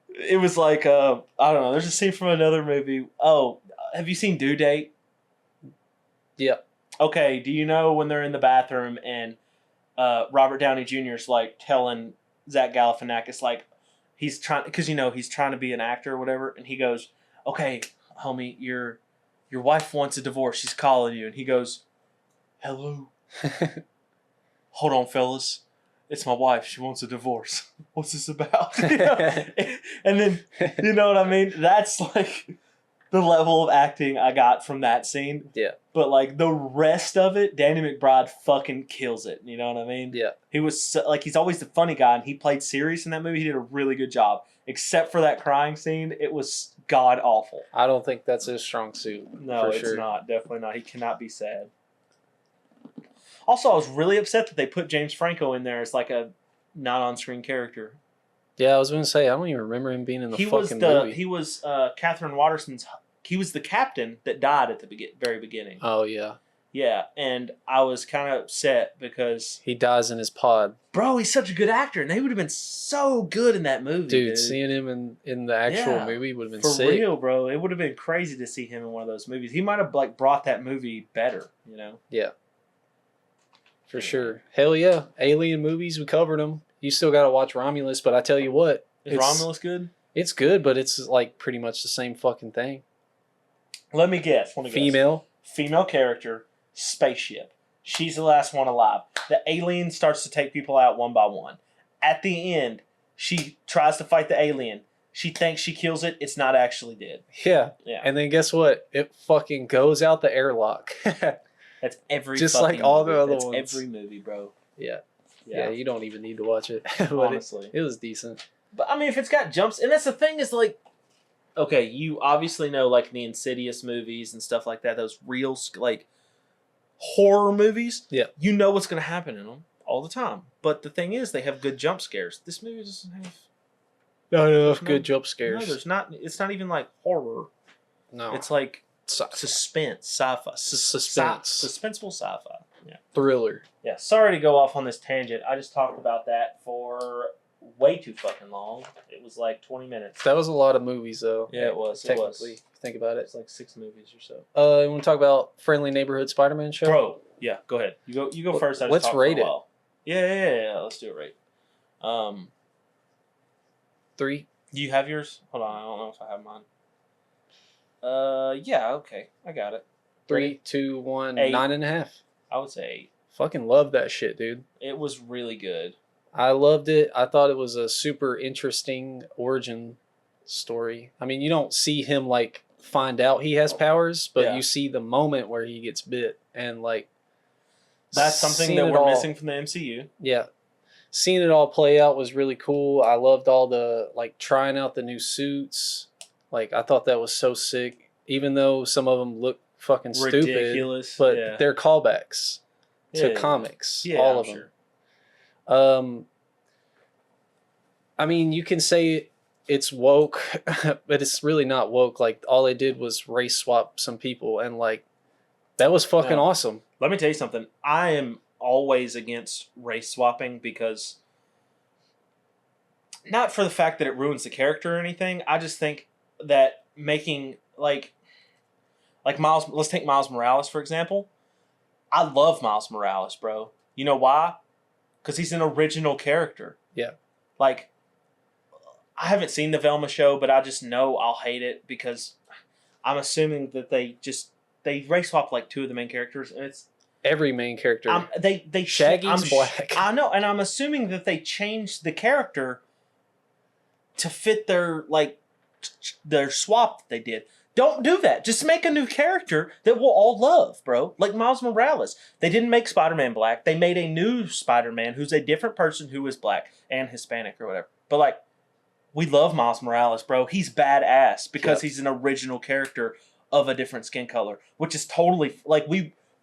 It was like I don't know. There's a scene from another movie. Oh, have you seen Due Date? Yeah. Okay. Do you know when they're in the bathroom and Robert Downey Jr. is like telling Zach Galifianakis like he's trying because he's trying to be an actor or whatever, and he goes, "Okay, homie, your wife wants a divorce. She's calling you," and he goes, "Hello." Hold on, fellas. It's my wife. She wants a divorce. What's this about? And then, you know what I mean? That's like the level of acting I got from that scene. Yeah. But like the rest of it, Danny McBride fucking kills it. You know what I mean? Yeah. He was he's always the funny guy, and he played serious in that movie. He did a really good job. Except for that crying scene, it was god awful. I don't think that's his strong suit. No, for it's sure. not. Definitely not. He cannot be sad. Also, I was really upset that they put James Franco in there as like a not on-screen character. Yeah, I was going to say, I don't even remember him being in the fucking movie. He was Catherine Watterson's. He was the captain that died at the very beginning. Oh, yeah. Yeah, and I was kind of upset because he dies in his pod. Bro, he's such a good actor, and they would have been so good in that movie. Dude, seeing him in the actual movie would have been for sick. real, bro. It would have been crazy to see him in one of those movies. He might have like brought that movie better, you know? Yeah. For sure. Hell yeah. Alien movies, we covered them. You still got to watch Romulus, but I tell you what. Is Romulus good? It's good, but it's like pretty much the same fucking thing. Let me guess. Female character, spaceship. She's the last one alive. The alien starts to take people out one by one. At the end, she tries to fight the alien. She thinks she kills it. It's not actually dead. Yeah. Yeah. And then guess what? It fucking goes out the airlock. That's every just fucking like all movie. the other That's ones. every movie, bro. Yeah. Yeah, you don't even need to watch it. Honestly. It was decent. But I mean, if it's got jumps, and that's the thing is like, okay, you obviously know like the Insidious movies and stuff like that, those real like horror movies. Yeah. You know what's going to happen in them all the time. But the thing is, they have good jump scares. This movie doesn't have not enough good jump scares. No, there's not. It's not even like horror. No. It's like sci-fi. Suspense, sci-fi. Suspenseful sci-fi. Yeah. Thriller. Yeah. Sorry to go off on this tangent. I just talked about that for way too fucking long. It was like 20 minutes. That was a lot of movies, though. Yeah, it was. Technically, think about it. It's like 6 movies or so. You want to talk about Friendly Neighborhood Spider-Man show? Bro, yeah, go ahead. You go first. I just let's talk rate for a it. while. Yeah. Let's do it right. 3. Do you have yours? Hold on, I don't know if I have mine. Yeah, okay, I got it. 3, 2, 1, 8. 9.5. I would say 8. Fucking love that shit, dude. It was really good. I loved it. I thought it was a super interesting origin story. I mean, you don't see him like find out he has powers, but you see the moment where he gets bit, and like that's something that we're missing from the MCU. Yeah. Seeing it all play out was really cool. I loved all the like trying out the new suits. Like I thought that was so sick, even though some of them look fucking ridiculous, stupid, but they're callbacks to comics, all of them. I mean, you can say it's woke, but it's really not woke. Like all they did was race swap some people, and like that was fucking awesome. Let me tell you something. I am always against race swapping because not for the fact that it ruins the character or anything. I just think that making like Miles. Let's take Miles Morales for example. I love Miles Morales, bro. You know why? Because he's an original character. Yeah. Like, I haven't seen the Velma show, but I just know I'll hate it because I'm assuming that they race swap like two of the main characters, and it's every main character. Shaggy's black. I know, and I'm assuming that they changed the character to fit their swap that they did. Don't do that. Just make a new character that we'll all love, bro. Like Miles Morales. They didn't make Spider-Man black. They made a new Spider-Man who's a different person who is black and Hispanic or whatever. But like, we love Miles Morales, bro. He's badass because he's an original character of a different skin color, which is totally like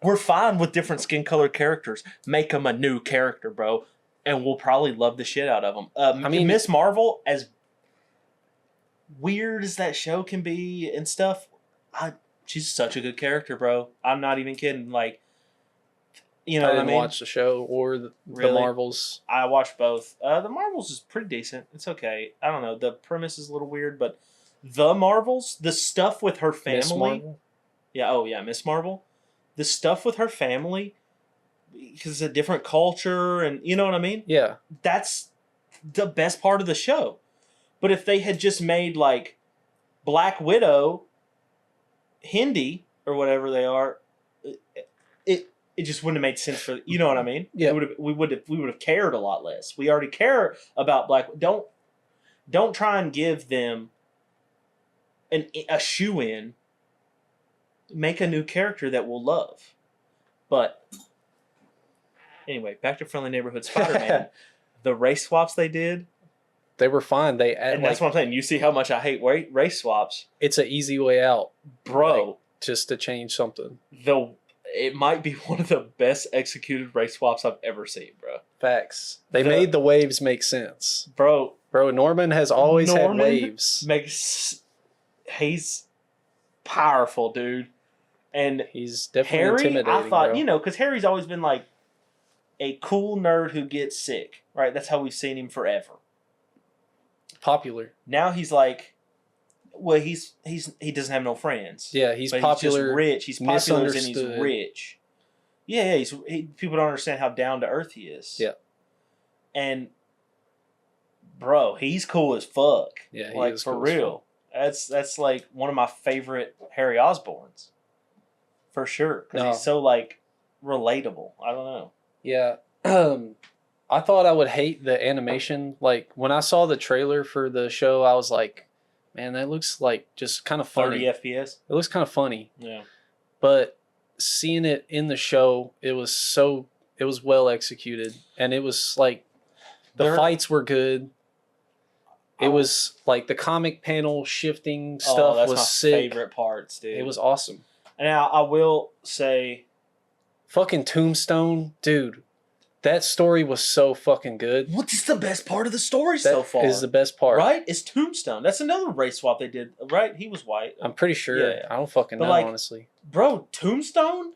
we're fine with different skin color characters. Make them a new character, bro, and we'll probably love the shit out of them. I mean, Miss Marvel, as weird as that show can be and stuff, she's such a good character, bro. I'm not even kidding. Like, you know what I mean? I didn't watch the show or the Marvels. I watched both. The Marvels is pretty decent. It's okay. I don't know. The premise is a little weird, but the Marvels, the stuff with her family. Miss Marvel? Yeah, oh yeah, Miss Marvel. The stuff with her family, because it's a different culture, and you know what I mean? Yeah. That's the best part of the show. But if they had just made like Black Widow, Hindi, or whatever they are, it just wouldn't have made sense for, you know what I mean? Yeah. We would have cared a lot less. We already care about Black. Don't try and give them a shoe-in. Make a new character that we'll love. But anyway, back to Friendly Neighborhood Spider-Man. The race swaps they did. They were fine. And that's what I'm saying. You see how much I hate race swaps. It's an easy way out, bro. Just to change something. It might be one of the best executed race swaps I've ever seen, bro. Facts. They made the waves make sense, bro. Norman has always had waves. He's powerful, dude, and he's definitely Harry. Intimidating, I thought, bro. because Harry's always been like a cool nerd who gets sick, right? That's how we've seen him forever. Popular. Now he's like, well, he doesn't have no friends. Yeah, he's popular. He's just rich. He's popular and he's rich. Yeah, people don't understand how down to earth he is. Yeah. And bro, he's cool as fuck. Yeah, like for real. That's like one of my favorite Harry Osborns, for sure. Because he's so like relatable. I don't know. Yeah. I thought I would hate the animation. Like, when I saw the trailer for the show, I was like, man, that looks like just kind of funny. 30 FPS? It looks kind of funny. Yeah. But seeing it in the show, it was well executed. And it was like, the fights were good. It was like the comic panel shifting stuff that's was my sick. Favorite parts, dude. It was awesome. Now, I will say, fucking Tombstone, dude. That story was so fucking good. What is the best part of the story so far? That is the best part. Right? It's Tombstone. That's another race swap they did, right? He was white. I'm pretty sure. Yeah. I don't fucking know, honestly. Bro, Tombstone?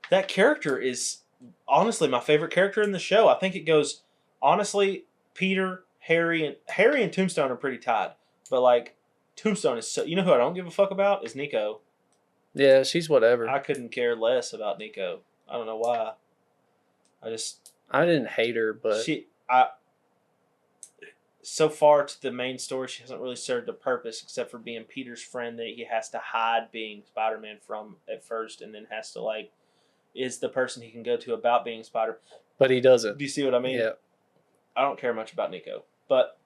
That character is honestly my favorite character in the show. I think it goes, honestly, Peter, Harry and Tombstone are pretty tied. But like, Tombstone is so... You know who I don't give a fuck about? Is Nico. Yeah, she's whatever. I couldn't care less about Nico. I don't know why. I didn't hate her, but so far to the main story, she hasn't really served a purpose except for being Peter's friend that he has to hide being Spider-Man from at first, and then has to is the person he can go to about being Spider. But he doesn't. Do you see what I mean? Yeah. I don't care much about Nico, but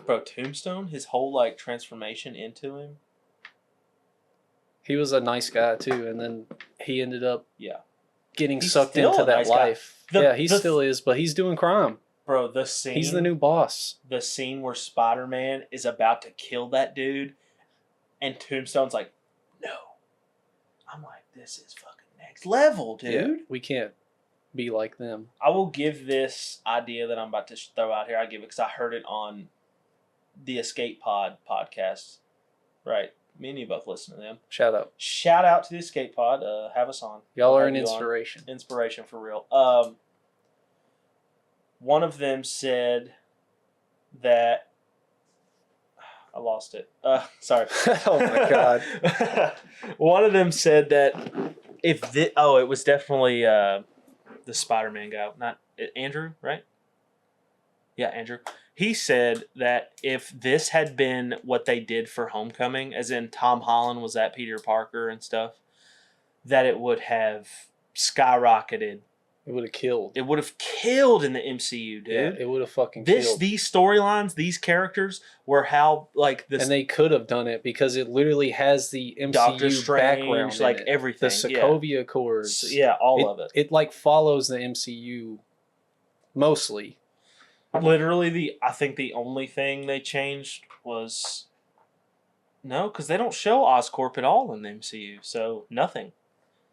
bro, Tombstone, his whole transformation into him. He was a nice guy too, and then he ended up getting he's sucked into that life. He still is, but he's doing crime. Bro, the scene... He's the new boss. The scene where Spider-Man is about to kill that dude, and Tombstone's like, no. I'm like, this is fucking next level, dude. Yeah, we can't be like them. I will give this idea that I'm about to throw out here, I give it because I heard it on the Escape Pod podcast. Right. Me and you both listen to them. Shout out. Shout out to the Escape Pod. Have us on. Y'all are an inspiration. Inspiration for real. One of them said that I lost it. Sorry. Oh my God. One of them said that it was definitely the Spider-Man guy, not Andrew, right? Yeah, Andrew. He said that if this had been what they did for Homecoming, as in Tom Holland was at Peter Parker and stuff, that it would have skyrocketed. It would have killed. It would have killed in the MCU, dude. Yeah, it would have fucking killed. These storylines, these characters were how like this. And they could have done it because it literally has the MCU Doctor Strange, background, like in it. everything, the Sokovia Accords, So, yeah, all of it. It like follows the MCU mostly. Literally, I think the only thing they changed was because they don't show Oscorp at all in the MCU, so nothing.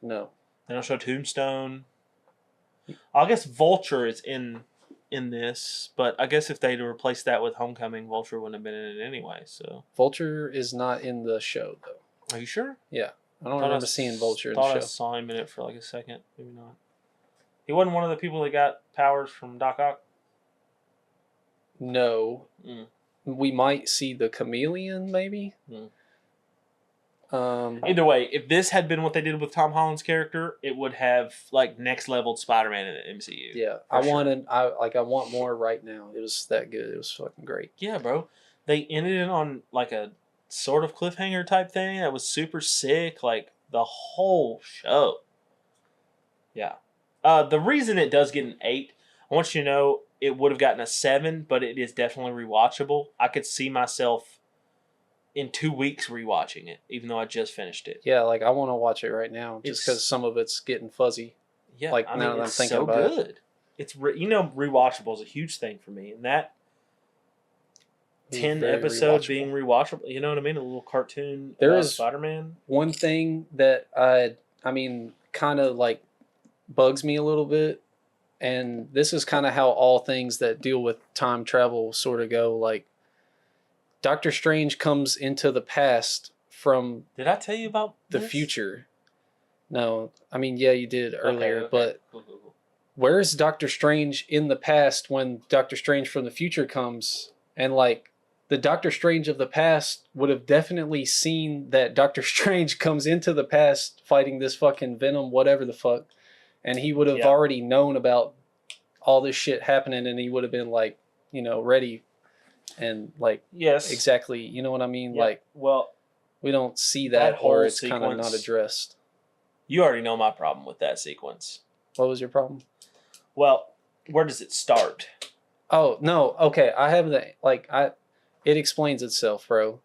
No, they don't show Tombstone. I guess Vulture is in this, but I guess if they'd replaced that with Homecoming, Vulture wouldn't have been in it anyway. So Vulture is not in the show though. Are you sure? Yeah, I don't remember seeing Vulture in the show. I saw him in it for like a second, maybe not. He wasn't one of the people that got powers from Doc Ock. No, we might see the Chameleon maybe. Either way, if this had been what they did with Tom Holland's character, it would have like next leveled Spider-Man in the MCU. Yeah, I want more right now. It was that good. It was fucking great. Yeah, bro. They ended it on like a sort of cliffhanger type thing that was super sick. Like the whole show. Yeah. The reason it does get an 8, I want you to know it would have gotten a 7, but it is definitely rewatchable. I could see myself in 2 weeks rewatching it, even though I just finished it. Yeah, like I want to watch it right now just because some of it's getting fuzzy. Yeah, like now that I'm thinking about it. Good. It's rewatchable is a huge thing for me, and that 10 episodes being rewatchable. You know what I mean? A little cartoon. There is Spider-Man. One thing that I mean, kind of like bugs me a little bit, and this is kind of how all things that deal with time travel sort of go. Like, Doctor Strange comes into the past from. Did I tell you about the future? No, I mean, yeah, you did earlier, okay. but Cool. Where's Doctor Strange in the past when Doctor Strange from the future comes? And like, the Doctor Strange of the past would have definitely seen that Doctor Strange comes into the past fighting this fucking Venom, whatever the fuck, and he would have already known about all this shit happening, and he would have been like, ready. And like, yes, exactly, you know what I mean? Yeah. Like, well, we don't see that or it's kind of not addressed. You already know my problem with that sequence. What was your problem? Well, where does it start? Oh, no, okay, I have it explains itself, bro.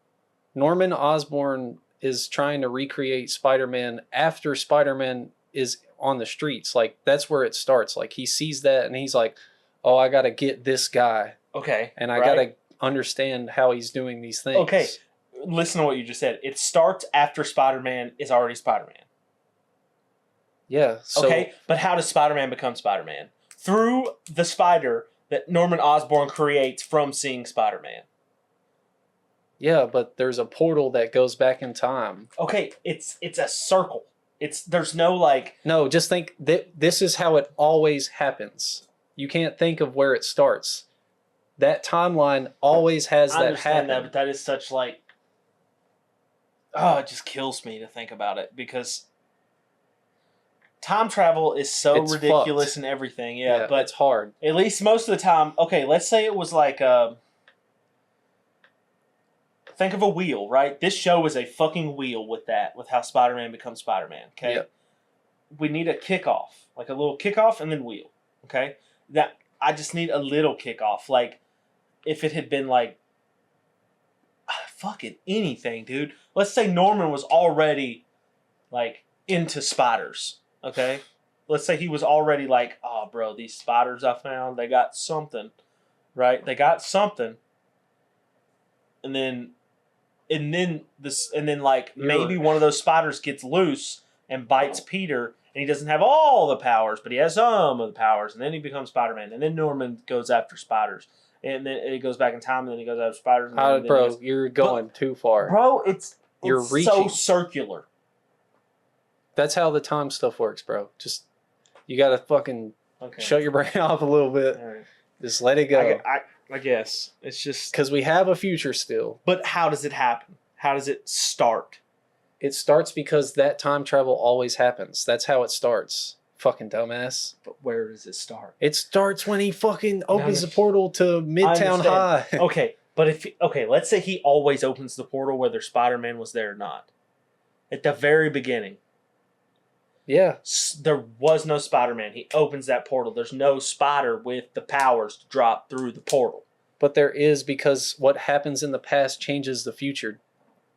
Norman Osborn is trying to recreate Spider-Man after Spider-Man is on the streets. Like, that's where it starts. Like, he sees that and he's like, oh, I gotta get this guy. Okay. And I gotta understand how he's doing these things. Okay, listen to what you just said. It starts after Spider-Man is already Spider-Man. Yeah. So, okay, but how does Spider-Man become Spider-Man? Through the spider that Norman Osborn creates from seeing Spider-Man. Yeah, but there's a portal that goes back in time. Okay, it's a circle. There's no like... No, just think that this is how it always happens. You can't think of where it starts. That timeline always has that happen. That, but that is such like... Oh, it just kills me to think about it because time travel is so ridiculous fucked. And everything. Yeah, but it's hard. At least most of the time... Okay, let's say it was like... Think of a wheel, right? This show is a fucking wheel with how Spider-Man becomes Spider-Man, okay? Yep. We need a kickoff, like a little kickoff and then wheel, okay? That I just need a little kickoff, like if it had been like fucking anything, dude. Let's say Norman was already like into spiders, okay? Let's say he was already like, oh, bro, these spiders I found, they got something, right? They got something, and then like maybe one of those spiders gets loose and bites Peter, and he doesn't have all the powers, but he has some of the powers, and then he becomes Spider-Man, and then Norman goes after spiders, and then it goes back in time, and then he goes after spiders. And bro, you're going too far. Bro, it's reaching. So circular. That's how the time stuff works, bro. Just, you gotta fucking shut your brain off a little bit. All right. Just let it go. I guess it's just. Because we have a future still. But how does it happen? How does it start? It starts because that time travel always happens. That's how it starts. Fucking dumbass. But where does it start? It starts when he fucking opens the portal to Midtown High. Okay, but let's say he always opens the portal whether Spider-Man was there or not. At the very beginning. Yeah. There was no Spider-Man. He opens that portal. There's no spider with the powers to drop through the portal. But there is, because what happens in the past changes the future.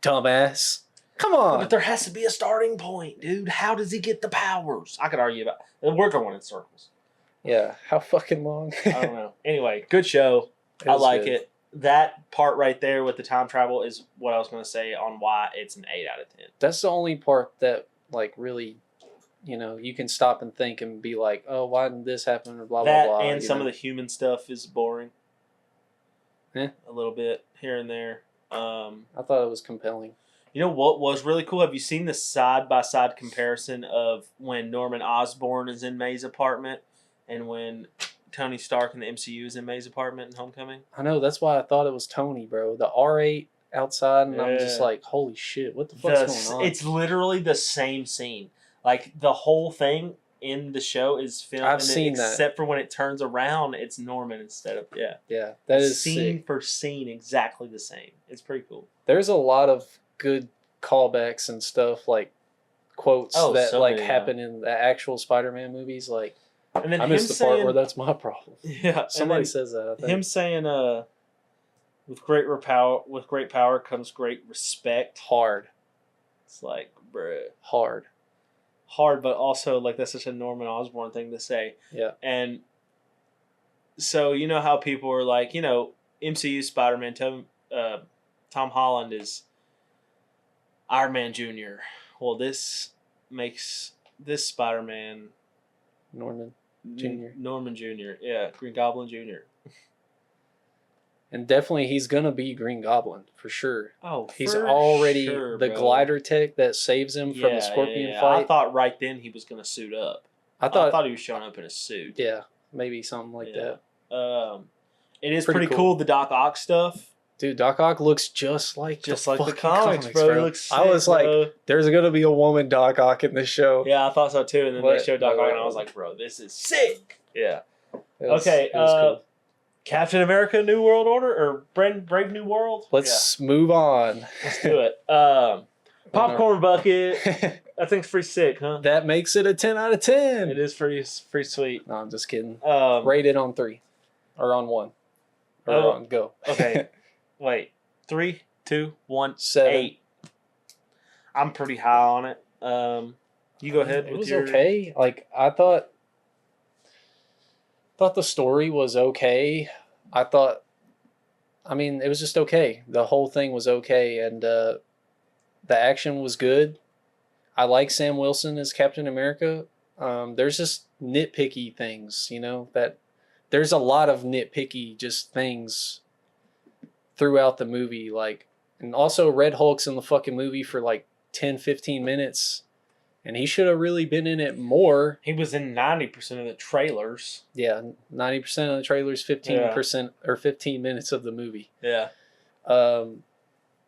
Dumbass. Come on. But there has to be a starting point, dude. How does he get the powers? I could argue about it. We're going in circles. Yeah. How fucking long? I don't know. Anyway, good show. I like it. That part right there with the time travel is what I was going to say on why it's an 8 out of 10. That's the only part that, like, really... you can stop and think and be like, oh, why didn't this happen, or blah, blah, blah. And some of the human stuff is boring. Yeah. A little bit here and there. I thought it was compelling. You know what was really cool? Have you seen the side-by-side comparison of when Norman Osborn is in May's apartment and when Tony Stark in the MCU is in May's apartment in Homecoming? I know, that's why I thought it was Tony, bro. The R8 outside, and I'm just like, holy shit, what the fuck's going on? It's literally the same scene. Like, the whole thing in the show is filmed. I've seen except for when it turns around, it's Norman instead of, Yeah, that is scene sick. for scene exactly the same. It's pretty cool. There's a lot of good callbacks and stuff, like quotes that happen in the actual Spider-Man movies. Like, and then I missed the part where that's my problem. Yeah, somebody says that. I think. Him saying, with great power comes great respect. Hard. It's like, bruh. Hard, but also like that's such a Norman Osborn thing to say. Yeah. And so you know how people are like, MCU Spider-Man, Tom Holland is Iron Man Jr. Well, this makes this Spider-Man Norman Jr. Norman Jr. Yeah, Green Goblin Jr. And definitely he's going to be Green Goblin, for sure. Oh, he's already the glider tech that saves him from the Scorpion fight. I thought right then he was going to suit up. I thought he was showing up in a suit. Yeah, maybe something like that. It is pretty cool, the Doc Ock stuff. Dude, Doc Ock looks just like the comics, bro. He looks sick, I was like, there's going to be a woman Doc Ock in this show. Yeah, I thought so too. And then they showed Doc Ock, and I was like, bro, this is sick. Yeah. It was cool. Captain America New World Order or Brave New World? Let's move on. Let's do it. Popcorn bucket. I think it's pretty sick, huh? That makes it a 10 out of 10. It is pretty sweet. No, I'm just kidding. Rate it on 3 or on 1 or on go. Okay. Wait. 3, 2, 1, 7. 8. I'm pretty high on it. You go ahead. It was okay. Like, I thought the story was okay. It was just okay. The whole thing was okay, and the action was good. I like Sam Wilson as Captain America. There's just nitpicky things, that there's a lot of nitpicky just things throughout the movie. Like, and also Red Hulk's in the fucking movie for like 10, 15 minutes. And he should have really been in it more. He was in 90% of the trailers. Yeah, 90% of the trailers, 15% or 15 minutes of the movie. Yeah.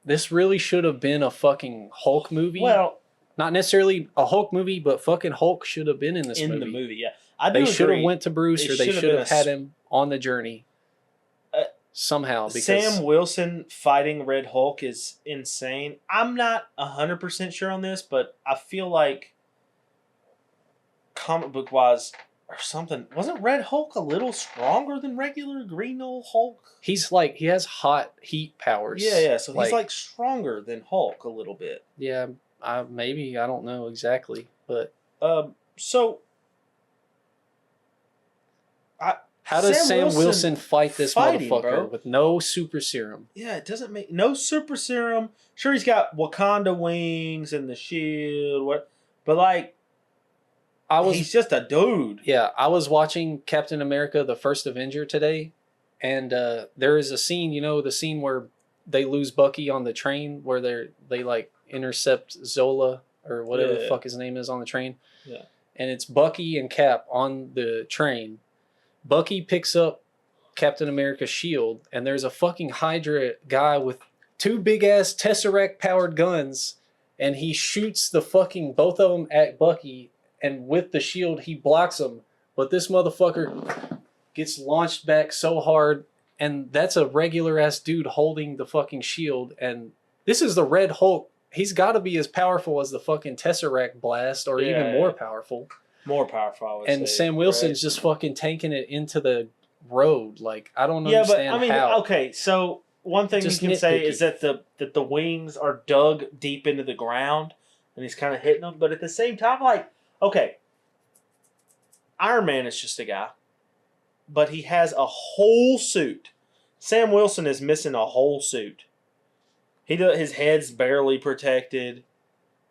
This really should have been a fucking Hulk movie. Well, not necessarily a Hulk movie, but fucking Hulk should have been in this movie. In the movie, yeah. They should have went to Bruce, or they should have had him on the journey somehow. Because Sam Wilson fighting Red Hulk is insane. I'm not 100% sure on this, but I feel like comic book wise or something, wasn't Red Hulk a little stronger than regular green old Hulk? He's like, he has hot heat powers. Yeah. So he's like stronger than Hulk a little bit. Yeah, maybe, I don't know exactly, but how does Sam Wilson fiit this motherfucker, bro, with no super serum? Yeah, it doesn't make no super serum. Sure, he's got Wakanda wings and the shield, but like, he's just a dude. Yeah, I was watching Captain America: The First Avenger today, and there is a scene, the scene where they lose Bucky on the train, where they like intercept Zola or whatever the fuck his name is on the train. Yeah, and it's Bucky and Cap on the train. Bucky picks up Captain America's shield, and there's a fucking Hydra guy with 2 big ass Tesseract powered guns, and he shoots the fucking both of them at Bucky, and with the shield he blocks them, but this motherfucker gets launched back so hard, and that's a regular ass dude holding the fucking shield, and this is the Red Hulk. He's got to be as powerful as the fucking Tesseract blast, or even more powerful. More powerful, I would say. And Sam Wilson's just fucking tanking it into the road. Like, I don't understand but I mean, how. okay, so one thing Just you can say nitpicky. is that the wings are dug deep into the ground, and he's kind of hitting them. But at the same time, like, okay, Iron Man is just a guy, but he has a whole suit. Sam Wilson is missing a whole suit. His head's barely protected,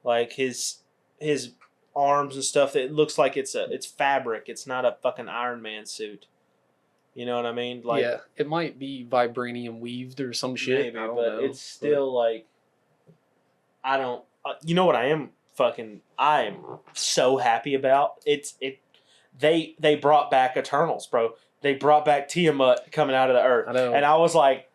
like his arms and stuff. It looks like it's fabric. It's not a fucking Iron Man suit. You know what I mean? Like, yeah, it might be vibranium weaved or some shit. maybe, I don't but know. it's still like, I don't. You know what I am so happy about? They brought back Eternals, bro. They brought back Tiamat coming out of the earth. I know. And I was like,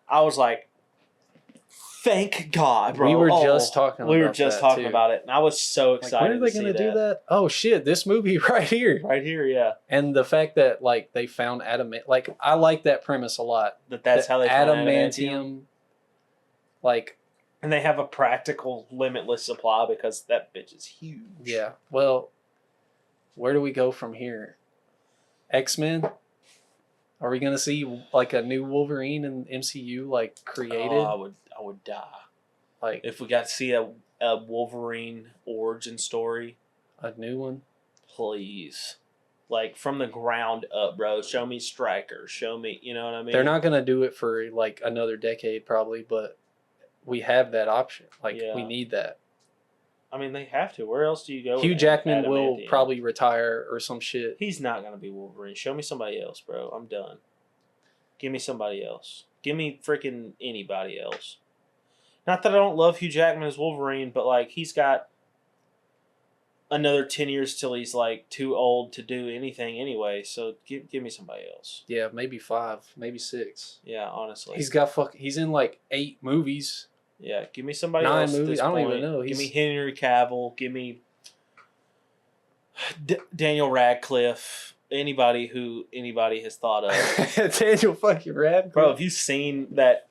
thank God, bro. We were just talking about it, and I was so Like, excited. when are they going to do that? Oh shit, this movie right here. Right here, yeah. And the fact that like they found adamant, like I like that premise a lot. That's how they found adamantium. Like, and they have a practical limitless supply because that bitch is huge. yeah. Well, where do we go from here? X-Men? Are we going to see like a new Wolverine in MCU like created? Oh, I would die. Like, if we got to see a Wolverine origin story, a new one, please, like from the ground up, bro. Show me Stryker. Show me, you know what I mean? they're not going to do it for like another decade probably, but we have that option. Like, we need that. I mean, they have to. Where else do you go? Hugh Jackman will probably retire or some shit. He's not going to be Wolverine. Show me somebody else, bro. I'm done. Give me somebody else. Give me freaking anybody else. Not that I don't love Hugh Jackman as Wolverine, but like he's got another 10 years till he's like too old to do anything anyway. So give me somebody else. Yeah, maybe 5, maybe 6. Yeah, honestly. He's in like 8 movies. Yeah, give me somebody 9 else. movies. I don't even know. Give me Henry Cavill. Give me Daniel Radcliffe. Anybody has thought of. Daniel fucking Radcliffe. Bro, have you seen that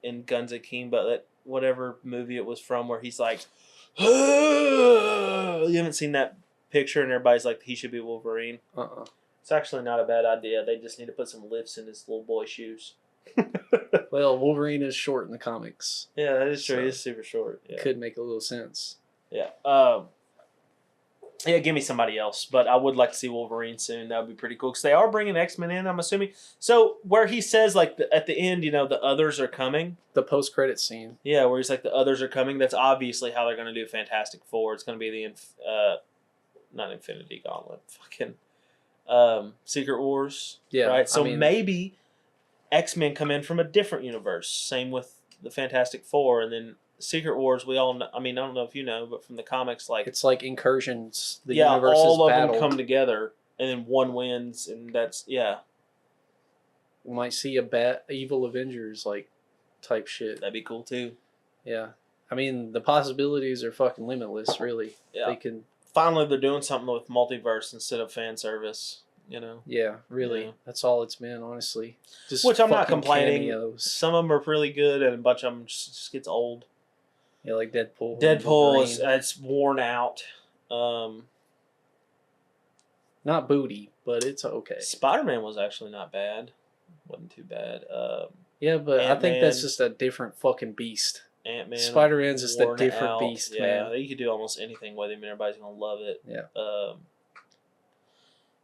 in Guns Akimbo, that whatever movie it was from, where he's like, you haven't seen that picture and everybody's like, he should be Wolverine? It's actually not a bad idea. They just need to put some lifts in his little boy shoes. Well, Wolverine is short in the comics. Yeah, that is true. So He's super short. Yeah. Could make a little sense. Yeah. Yeah, give me somebody else. But I would like to see Wolverine soon. That would be pretty cool. Because they are bringing X-Men in, I'm assuming. So, where he says, like, at the end, you know, the others are coming. The post-credit scene. Yeah, where he's like, the others are coming. That's obviously how they're going to do Fantastic Four. It's going to be the, not Infinity Gauntlet. Fucking, Secret Wars. Yeah. Right? So, maybe X-Men come in from a different universe. Same with the Fantastic Four. And then Secret Wars, we all know, I mean, I don't know if you know, but from the comics, like, it's like incursions. The universes all of battled. them come together, and then one wins, and that's, yeah. We might see a evil Avengers, like, type shit. That'd be cool, too. Yeah. I mean, the possibilities are fucking limitless, really. Yeah. They can... Finally, they're doing something with multiverse instead of fan service, you know? Yeah, really. Yeah. That's all it's been, honestly. Just which I'm not complaining. Cameos. Some of them are really good, and a bunch of them just gets old. Yeah, like Deadpool. Deadpool is it's worn out. Not booty, but it's okay. Spider-Man was actually not bad. Wasn't too bad. Yeah, but Ant-Man, I think that's just a different fucking beast. Ant-Man. Spider-Man's just a different beast, yeah, man. you could do almost anything with him, and everybody's gonna love it.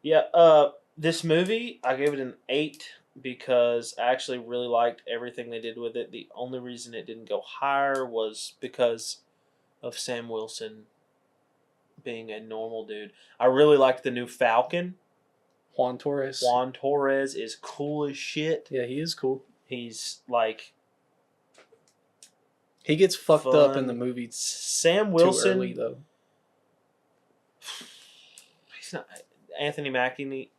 Yeah. This movie, I gave it an 8 because I actually really liked everything they did with it. The only reason it didn't go higher was because of Sam Wilson being a normal dude. I really liked the new Falcon. Juan Torres. Juan Torres is cool as shit. Yeah, he is cool. He's like... He gets fucked fun. up in the movie. Sam Wilson... Too early, though. He's not... Anthony Mackie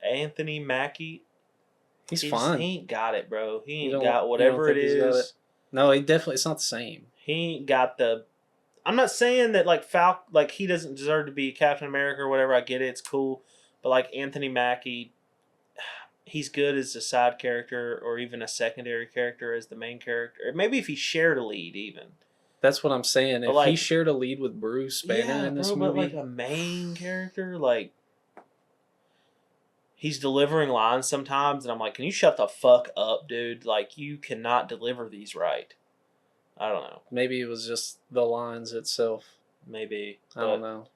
He's fine. He ain't got it, bro. He You ain't don't- got you whatever don't it think he's got is. it? No, it's not the same. He ain't got the. I'm not saying that like like he doesn't deserve to be Captain America or whatever. I get it, it's cool, but like Anthony Mackie, he's good as a side character or even a secondary character as the main character. Maybe if he shared a lead, even. That's what I'm saying. But If like, he shared a lead with Bruce Banner in this bro, movie, but like a main character, like he's delivering lines sometimes, and I'm like, can you shut the fuck up, dude? Like you cannot deliver these right. I don't know. maybe it was just the lines itself. Maybe I don't know.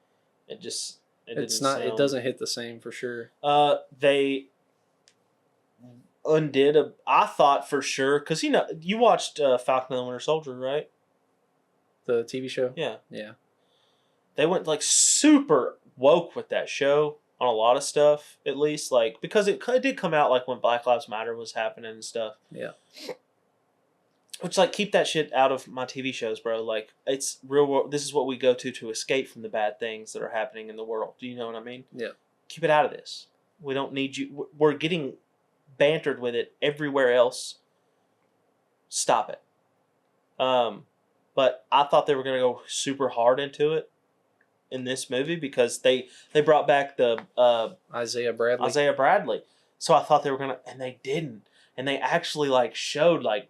It just It's didn't not. It sound- doesn't hit the same for sure. They undid a. I thought for sure because you watched Falcon and the Winter Soldier, right? The TV show. Yeah. Yeah. They went like super woke with that show on a lot of stuff, at least like because it did come out like when Black Lives Matter was happening and stuff. Yeah. Which like keep that shit out of my TV shows, bro. Like it's real world. This is what we go to escape from the bad things that are happening in the world. Do you know what I mean? Yeah. Keep it out of this. We don't need you. We're getting bantered with it everywhere else. Stop it. But I thought they were gonna go super hard into it in this movie because they brought back the Isaiah Bradley. So I thought they were gonna, and they didn't. And they actually like showed like,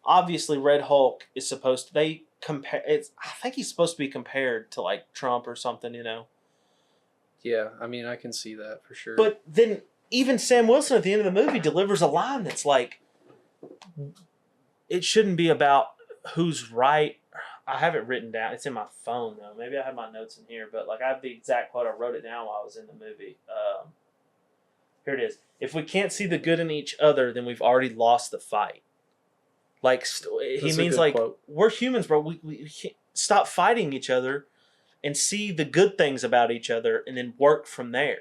obviously Red Hulk is supposed to. They compare. I think he's supposed to be compared to like Trump or something, you know. Yeah, I mean, I can see that for sure. But then even Sam Wilson at the end of the movie delivers a line that's like, it shouldn't be about who's right. I have it written down. It's in my phone though. Maybe I have my notes in here, but like I have the exact quote. I wrote it down while I was in the movie. Here it is. If we can't see the good in each other, then we've already lost the fight. Like he means like quote. We're humans, bro. We can't stop fighting each other and see the good things about each other and then work from there.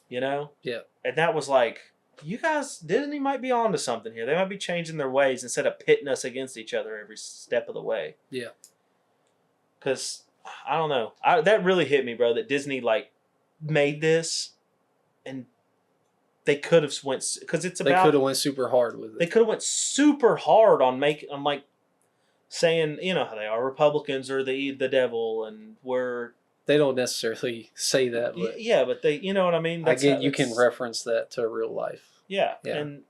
You know? Yeah. And that was like, you guys, Disney might be onto something here. They might be changing their ways instead of pitting us against each other every step of the way. Yeah. Because, I don't know. That really hit me, bro, that Disney, like, made this and they could have went, because it's about. They could have went super hard with it. They could have went super hard on like, saying, you know how they are, Republicans are the devil and we're. They don't necessarily say that, but yeah, but they, you know what I mean. I get you can reference that to real life. Yeah, and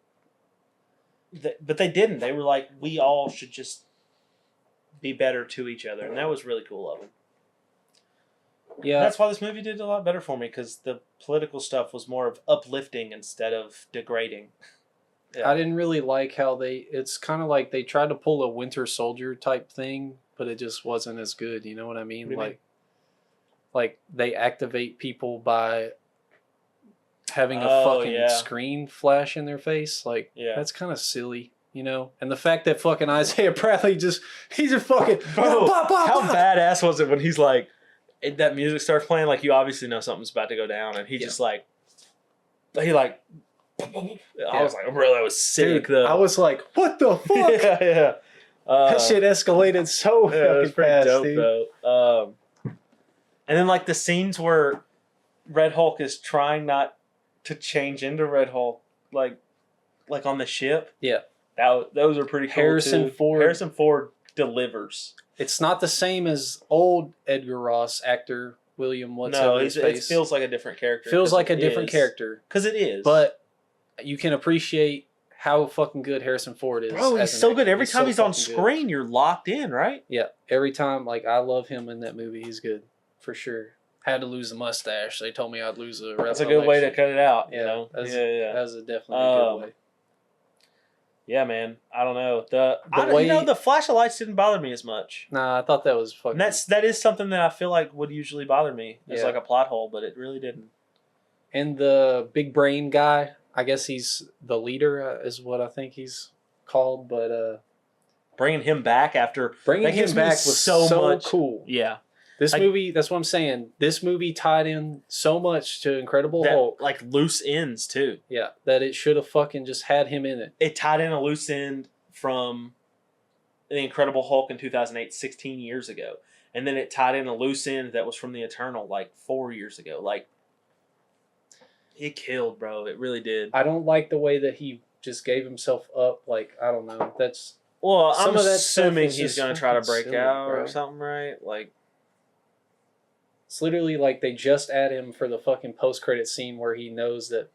but they didn't. They were like, we all should just be better to each other, and that was really cool of them. Yeah, and that's why this movie did a lot better for me because the political stuff was more of uplifting instead of degrading. Yeah. I didn't really like how it's kind of like they tried to pull a Winter Soldier type thing, but it just wasn't as good. You know what I mean? What do you mean? Like they activate people by having a fucking screen flash in their face. Like, that's kind of silly, you know? And the fact that fucking Isaiah Bradley he's a fucking... Bro, how badass was it when he's like, that music starts playing, like you obviously know something's about to go down, and he just like, I was like, bro, that was sick. Dude, I was like, what the fuck? yeah. That shit escalated so fucking fast, dope, dude. Though. And then like the scenes where Red Hulk is trying not to change into Red Hulk, like on the ship. Yeah, those are pretty cool. Harrison Ford delivers. It's not the same as old Edgar Ross actor William. It feels like a different character. Feels like a different character because it is. But you can appreciate how fucking good Harrison Ford is. Bro, he's so good. Every time he's on screen, you're locked in, right? Yeah, every time. Like I love him in that movie. He's good. For sure. Had to lose the mustache. They told me I'd lose a That's a good way to cut it out, you know? That was a definitely a good way. Yeah, man. I don't know. The flash of lights didn't bother me as much. Nah, I thought that was fucking... And that is something that I feel like would usually bother me. It's like a plot hole, but it really didn't. And the big brain guy, I guess he's the leader is what I think he's called, but... Bringing him back after... Bringing him back was so much cool. Yeah. This movie, that's what I'm saying. This movie tied in so much to Incredible Hulk. Like loose ends, too. Yeah, that it should have fucking just had him in it. It tied in a loose end from The Incredible Hulk in 2008, 16 years ago. And then it tied in a loose end that was from The Eternal, like 4 years ago. Like, It killed, bro. It really did. I don't like the way that he just gave himself up. Like, I don't know. That's Well, some I'm of that stuff assuming is he's just going to try to fucking break silly, out bro. or something, right? Like, It's literally like they just add him for the fucking post-credit scene where he knows that,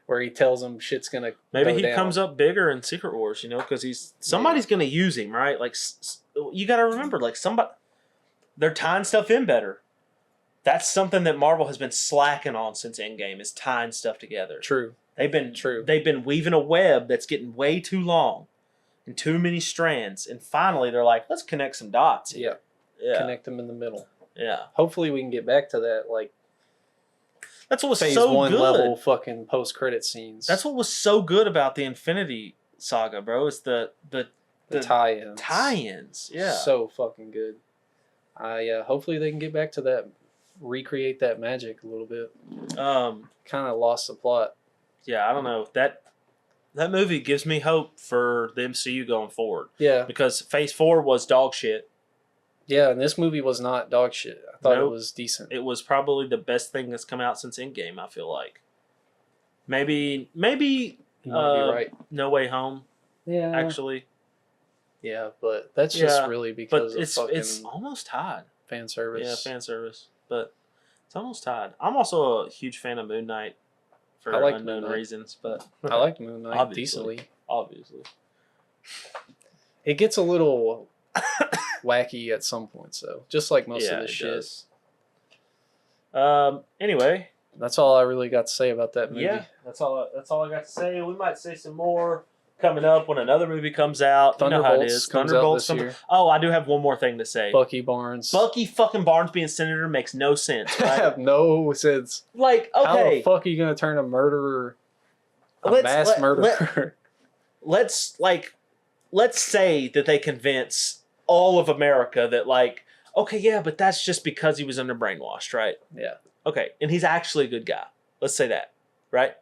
where he tells him shit's gonna maybe go he down. comes up bigger in Secret Wars, because somebody's going to use him, right? Like, you got to remember, like, they're tying stuff in better. That's something that Marvel has been slacking on since Endgame, is tying stuff together. True. They've been weaving a web that's getting way too long and too many strands, and finally they're like, let's connect some dots here. Yeah. Connect them in the middle. Yeah. Hopefully we can get back to that, like, that's what was phase so 1 good. level fucking post-credit scenes. That's what was so good about the Infinity Saga, bro. It's the tie-ins. Tie-ins. Yeah. So fucking good. Hopefully they can get back to that, recreate that magic a little bit. Kind of lost the plot. Yeah, I don't know. That movie gives me hope for the MCU going forward. Yeah. Because Phase 4 was dog shit. Yeah, and this movie was not dog shit. I thought it was decent. It was probably the best thing that's come out since Endgame, I feel like. Maybe You might be right. No Way Home, Yeah. actually. Yeah, but that's just really because but of fucking it's almost tied. fan service. Yeah, fan service. But it's almost tied. I'm also a huge fan of Moon Knight for unknown reasons, but I like Moon Knight decently. Obviously. It gets a little wacky at some points, though. Just like most of this shit. Does. Anyway, that's all I really got to say about that movie. Yeah, that's all I got to say. We might say some more coming up when another movie comes out. You know how it is. Thunderbolts comes out this year. Oh, I do have one more thing to say. Bucky Barnes. Bucky fucking Barnes being senator makes no sense, right? have no sense. Like, okay. How the fuck are you going to turn a murderer, mass murderer? Let's say that they convince all of America that, like, okay, yeah, but that's just because he was under brainwashed, right? Yeah. Okay, and he's actually a good guy. Let's say that, right?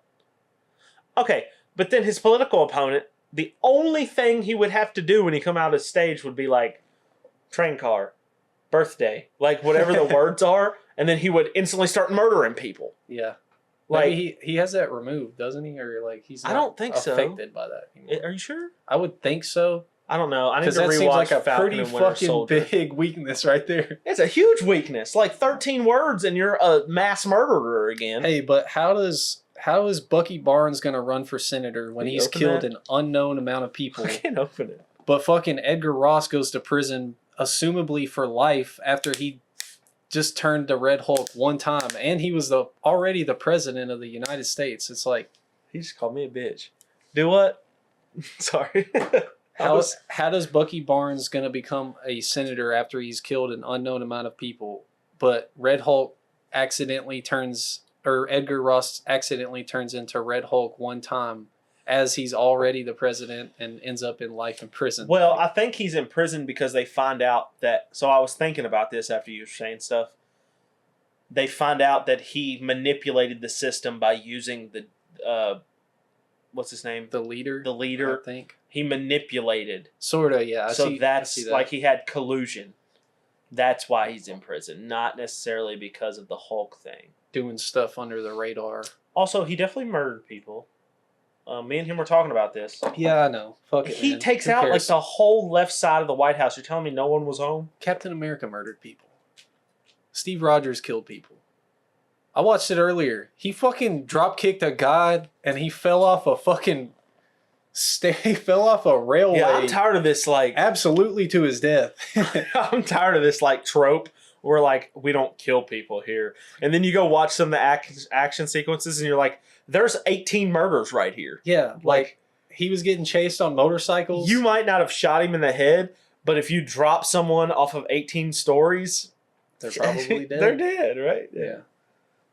Okay, but then his political opponent, the only thing he would have to do when he come out of stage would be like, train car, birthday, like whatever the words are, and then he would instantly start murdering people. Yeah. Like, maybe he has that removed, doesn't he? Or like he's not I don't think affected by that anymore. Are you sure? I would think so. I don't know. I need to that rewatch seems like a Falcon pretty and Winter fucking Soldier. big weakness right there. It's a huge weakness. Like 13 words and you're a mass murderer again. Hey, but how is Bucky Barnes gonna run for senator when he's killed an unknown amount of people? I can't open it. But fucking Edgar Ross goes to prison, assumably for life, after he just turned the Red Hulk one time, and he was already the president of the United States. It's like, he just called me a bitch. Do what? Sorry. How does Bucky Barnes gonna become a senator after he's killed an unknown amount of people? But Red Hulk Edgar Ross accidentally turns into Red Hulk one time, as he's already the president and ends up in life in prison. Well, I think he's in prison because they find out that. So I was thinking about this after you were saying stuff. They find out that he manipulated the system by using the what's his name? The leader. I think he manipulated. Sorta, yeah. I see that. Like he had collusion. That's why he's in prison, not necessarily because of the Hulk thing. Doing stuff under the radar. Also, he definitely murdered people. Me and him were talking about this. Yeah, I know. Fuck it, he man. takes out like the whole left side of the White House. You're telling me no one was home? Captain America murdered people. Steve Rogers killed people. I watched it earlier. He fucking drop kicked a guy and he fell off a fucking he fell off a railway. Yeah, I'm tired of this. Like, absolutely to his death. I'm tired of this like trope where like we don't kill people here, and then you go watch some of the action sequences and you're like, there's 18 murders right here. Yeah, like he was getting chased on motorcycles. You might not have shot him in the head, but if you drop someone off of 18 stories, they're probably dead. They're dead, right? Yeah.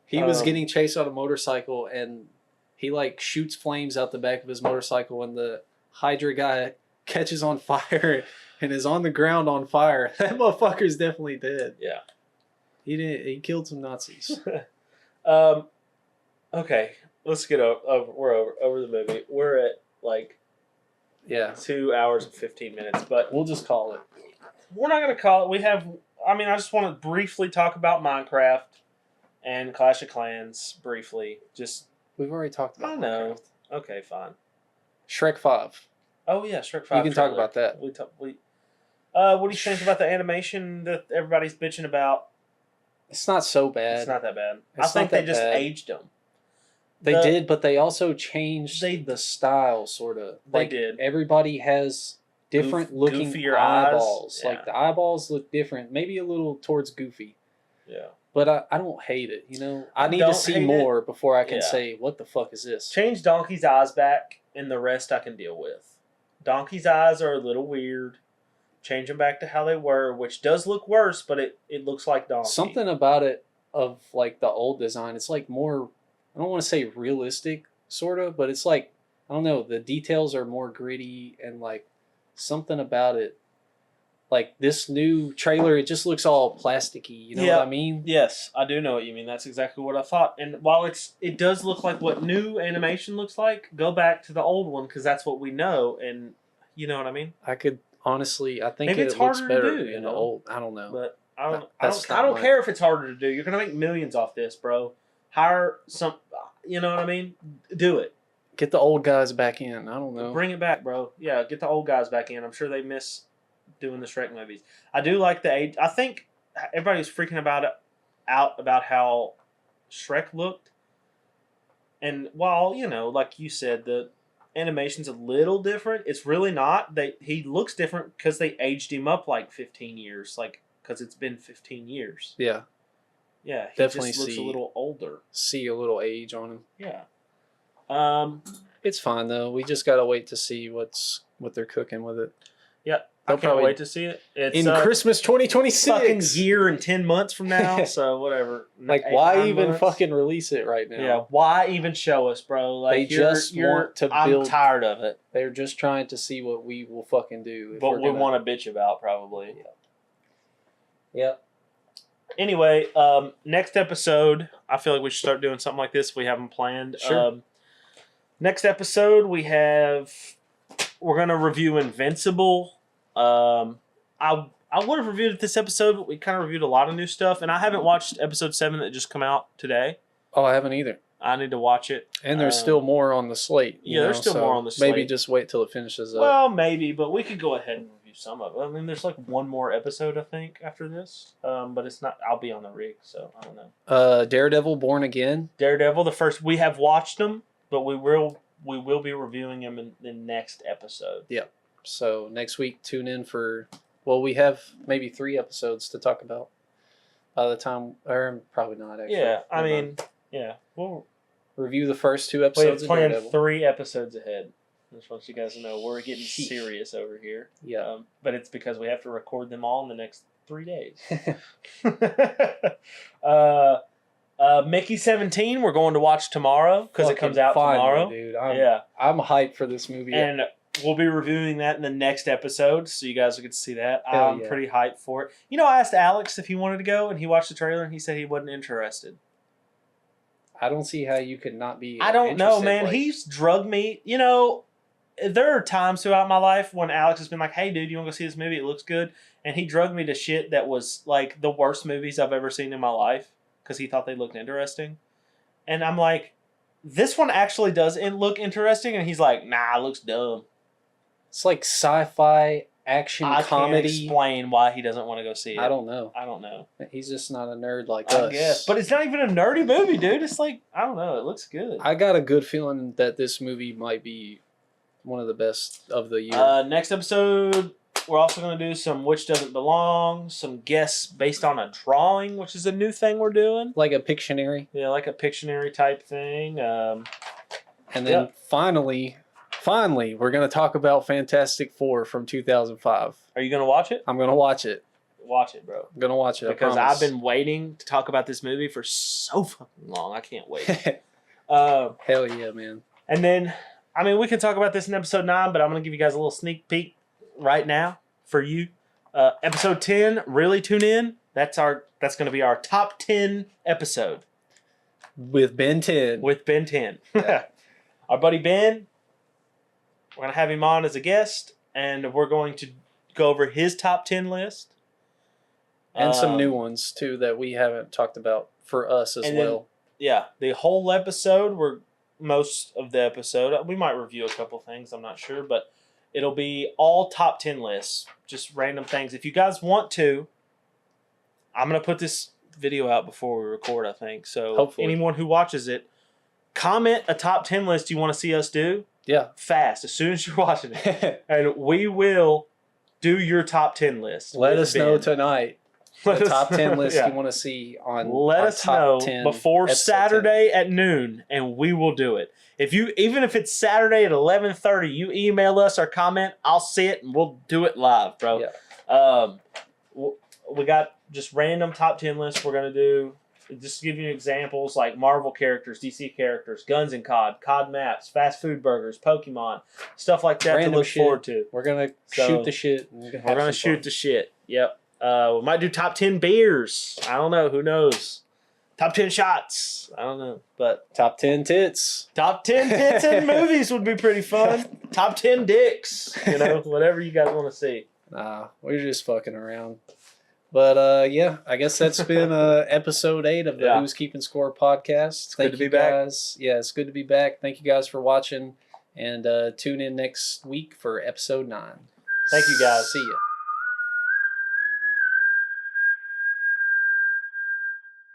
He was getting chased on a motorcycle and he like shoots flames out the back of his motorcycle and the Hydra guy catches on fire and is on the ground on fire. That motherfucker's definitely dead. Yeah. He killed some Nazis. Okay. Let's get over. We're over the movie. We're at like 2 hours and 15 minutes, but we'll just call it. We're not going to call it. I just want to briefly talk about Minecraft and Clash of Clans briefly. Just We've already talked about I know. Minecraft. Okay, fine. Shrek 5. Oh yeah, Shrek 5. You can talk about that. What do you think about the animation that everybody's bitching about? It's not so bad. It's not that bad. It's I think not they that just bad. aged them. They did, but they also changed They- the style, sort of. They Like, did. everybody has different looking goofier eyeballs. eyes. Yeah. Like, the eyeballs look different. Maybe a little towards goofy. Yeah. But I don't hate it, you know? I need don't to see hate more before I can Yeah. say, what the fuck is this? Change Donkey's eyes back, and the rest I can deal with. Donkey's eyes are a little weird. Change them back to how they were, which does look worse, but it looks like Donkey. Something about it, of, like, the old design, it's, like, more, I don't want to say realistic, sort of, but it's, like, I don't know, the details are more gritty, and, like, something about it. Like, this new trailer, it just looks all plasticky, you know what I mean? Yes, I do know what you mean. That's exactly what I thought. And while it does look like what new animation looks like, go back to the old one because that's what we know, and you know what I mean. I could honestly, I think Maybe it's it looks harder to better do, in the old. I don't know. But I don't. That's I not don't my- care if it's harder to do. You're gonna make millions off this, bro. Hire some. You know what I mean? Do it. Get the old guys back in. I don't know. Bring it back, bro. Yeah, get the old guys back in. I'm sure they miss doing the Shrek movies. I do like the age. I think everybody was freaking out about how Shrek looked. And while, like you said, the animation's a little different, it's really not. He looks different because they aged him up like 15 years. Like, because it's been 15 years. Yeah. Yeah, he Definitely just looks a little older. See a little age on him. Yeah. It's fine though. We just gotta wait to see what they're cooking with it. Yeah. I They'll can't probably- wait to see it. It's In Christmas fucking 2026. year and 10 months from now, so whatever. Like, 8, why 9 even months. fucking release it right now? Yeah, why even show us, bro? Like, They just want to I'm build- tired of it. They're just trying to see what we will fucking do. if But we're we gonna- want to bitch about, probably. Yeah. Anyway, next episode, I feel like we should start doing something like this if we haven't planned. Sure. Next episode, we're going to review Invincible. I would have reviewed it this episode, but we kind of reviewed a lot of new stuff, and I haven't watched episode 7 that just come out today. Oh, I haven't either. I need to watch it. And there's still more on the slate. yeah, there's still more on the Maybe slate. just wait till it finishes up. Well, maybe, but we could go ahead and review some of it. I mean, there's like one more episode, I think, after this. But it's not. I'll be on the rig, so I don't know. Daredevil Born Again. Daredevil, the first. We have watched them, but we will be reviewing them in the next episode. So next week, tune in for. Well, we have maybe 3 episodes to talk about. By the time, or probably not actually. Yeah, I Never mean, mind. yeah, we'll Review the first 2 we have episodes of planned Daredevil. 3 episodes ahead. I just want you guys to know we're getting Sheesh. serious over here. Yeah. But it's because we have to record them all in the next 3 days. Mickey 17, we're going to watch tomorrow because it comes out tomorrow. dude. Yeah, I'm hyped for this movie. and we'll be reviewing that in the next episode, so you guys will get to see that. Hell I'm yeah. pretty hyped for it. I asked Alex if he wanted to go, and he watched the trailer, and he said he wasn't interested. I don't see how you could not be. I don't know, interested, man. like- He's drugged me. There are times throughout my life when Alex has been like, "Hey, dude, you want to go see this movie? It looks good," and he drugged me to shit that was like the worst movies I've ever seen in my life because he thought they looked interesting, and I'm like, "This one actually doesn't look interesting," and he's like, "Nah, it looks dumb." It's like sci-fi action I can't comedy. explain why he doesn't want to go see it. I don't know. I don't know. He's just not a nerd like I us. guess, but it's not even a nerdy movie, dude. It's like I don't know. It looks good. I got a good feeling that this movie might be one of the best of the year. Next episode, we're also going to do some Which Doesn't Belong, some guests based on a drawing, which is a new thing we're doing. Like a Pictionary. Yeah, like a Pictionary type thing. And then finally, we're going to talk about Fantastic Four from 2005. Are you going to watch it? I'm going to watch it. Watch it, bro. I'm going to watch it. Because I I've promise. been waiting to talk about this movie for so fucking long. I can't wait. Hell yeah, man. And then, I mean, we can talk about this in episode 9, but I'm going to give you guys a little sneak peek right now for you. Episode 10, really tune in. That's going to be our top 10 episode With Ben 10. with Ben 10. Yeah. Our buddy Ben, we're going to have him on as a guest, and we're going to go over his top 10 list. And some new ones, too, that we haven't talked about for us as And well. Yeah, the whole episode, most of the episode, we might review a couple things, I'm not sure, but it'll be all top 10 lists, just random things. If you guys want to, I'm going to put this video out before we record, I think. So Hopefully. Anyone who watches it, comment a top 10 list you want to see us do. Yeah. Fast, as soon as you're watching it. And we will do your top 10 list. Let us know tonight. The top 10 list yeah. you want to see on Let our us top know 10 before episode Saturday at noon, and we will do it. Even if it's Saturday at 11:30, you email us or comment, I'll see it and we'll do it live, bro. Yeah. We got just random top 10 lists we're gonna do. Just to give you examples like Marvel characters, DC characters, guns and COD maps, fast food burgers, Pokemon, stuff like that Random to look shit. forward to. We're going to shoot the shit. We're gonna shoot the shit. Yep. We might do top 10 beers. I don't know. Who knows? Top 10 shots. I don't know. But top 10 tits. Top 10 tits in movies would be pretty fun. Top 10 dicks. Whatever you guys want to see. Nah, we're just fucking around. But yeah, I guess that's been episode 8 of the Who's Keeping Score podcast. Thank you guys. Yeah, it's good to be back. Thank you guys for watching. And tune in next week for episode 9. Thank you guys. See ya.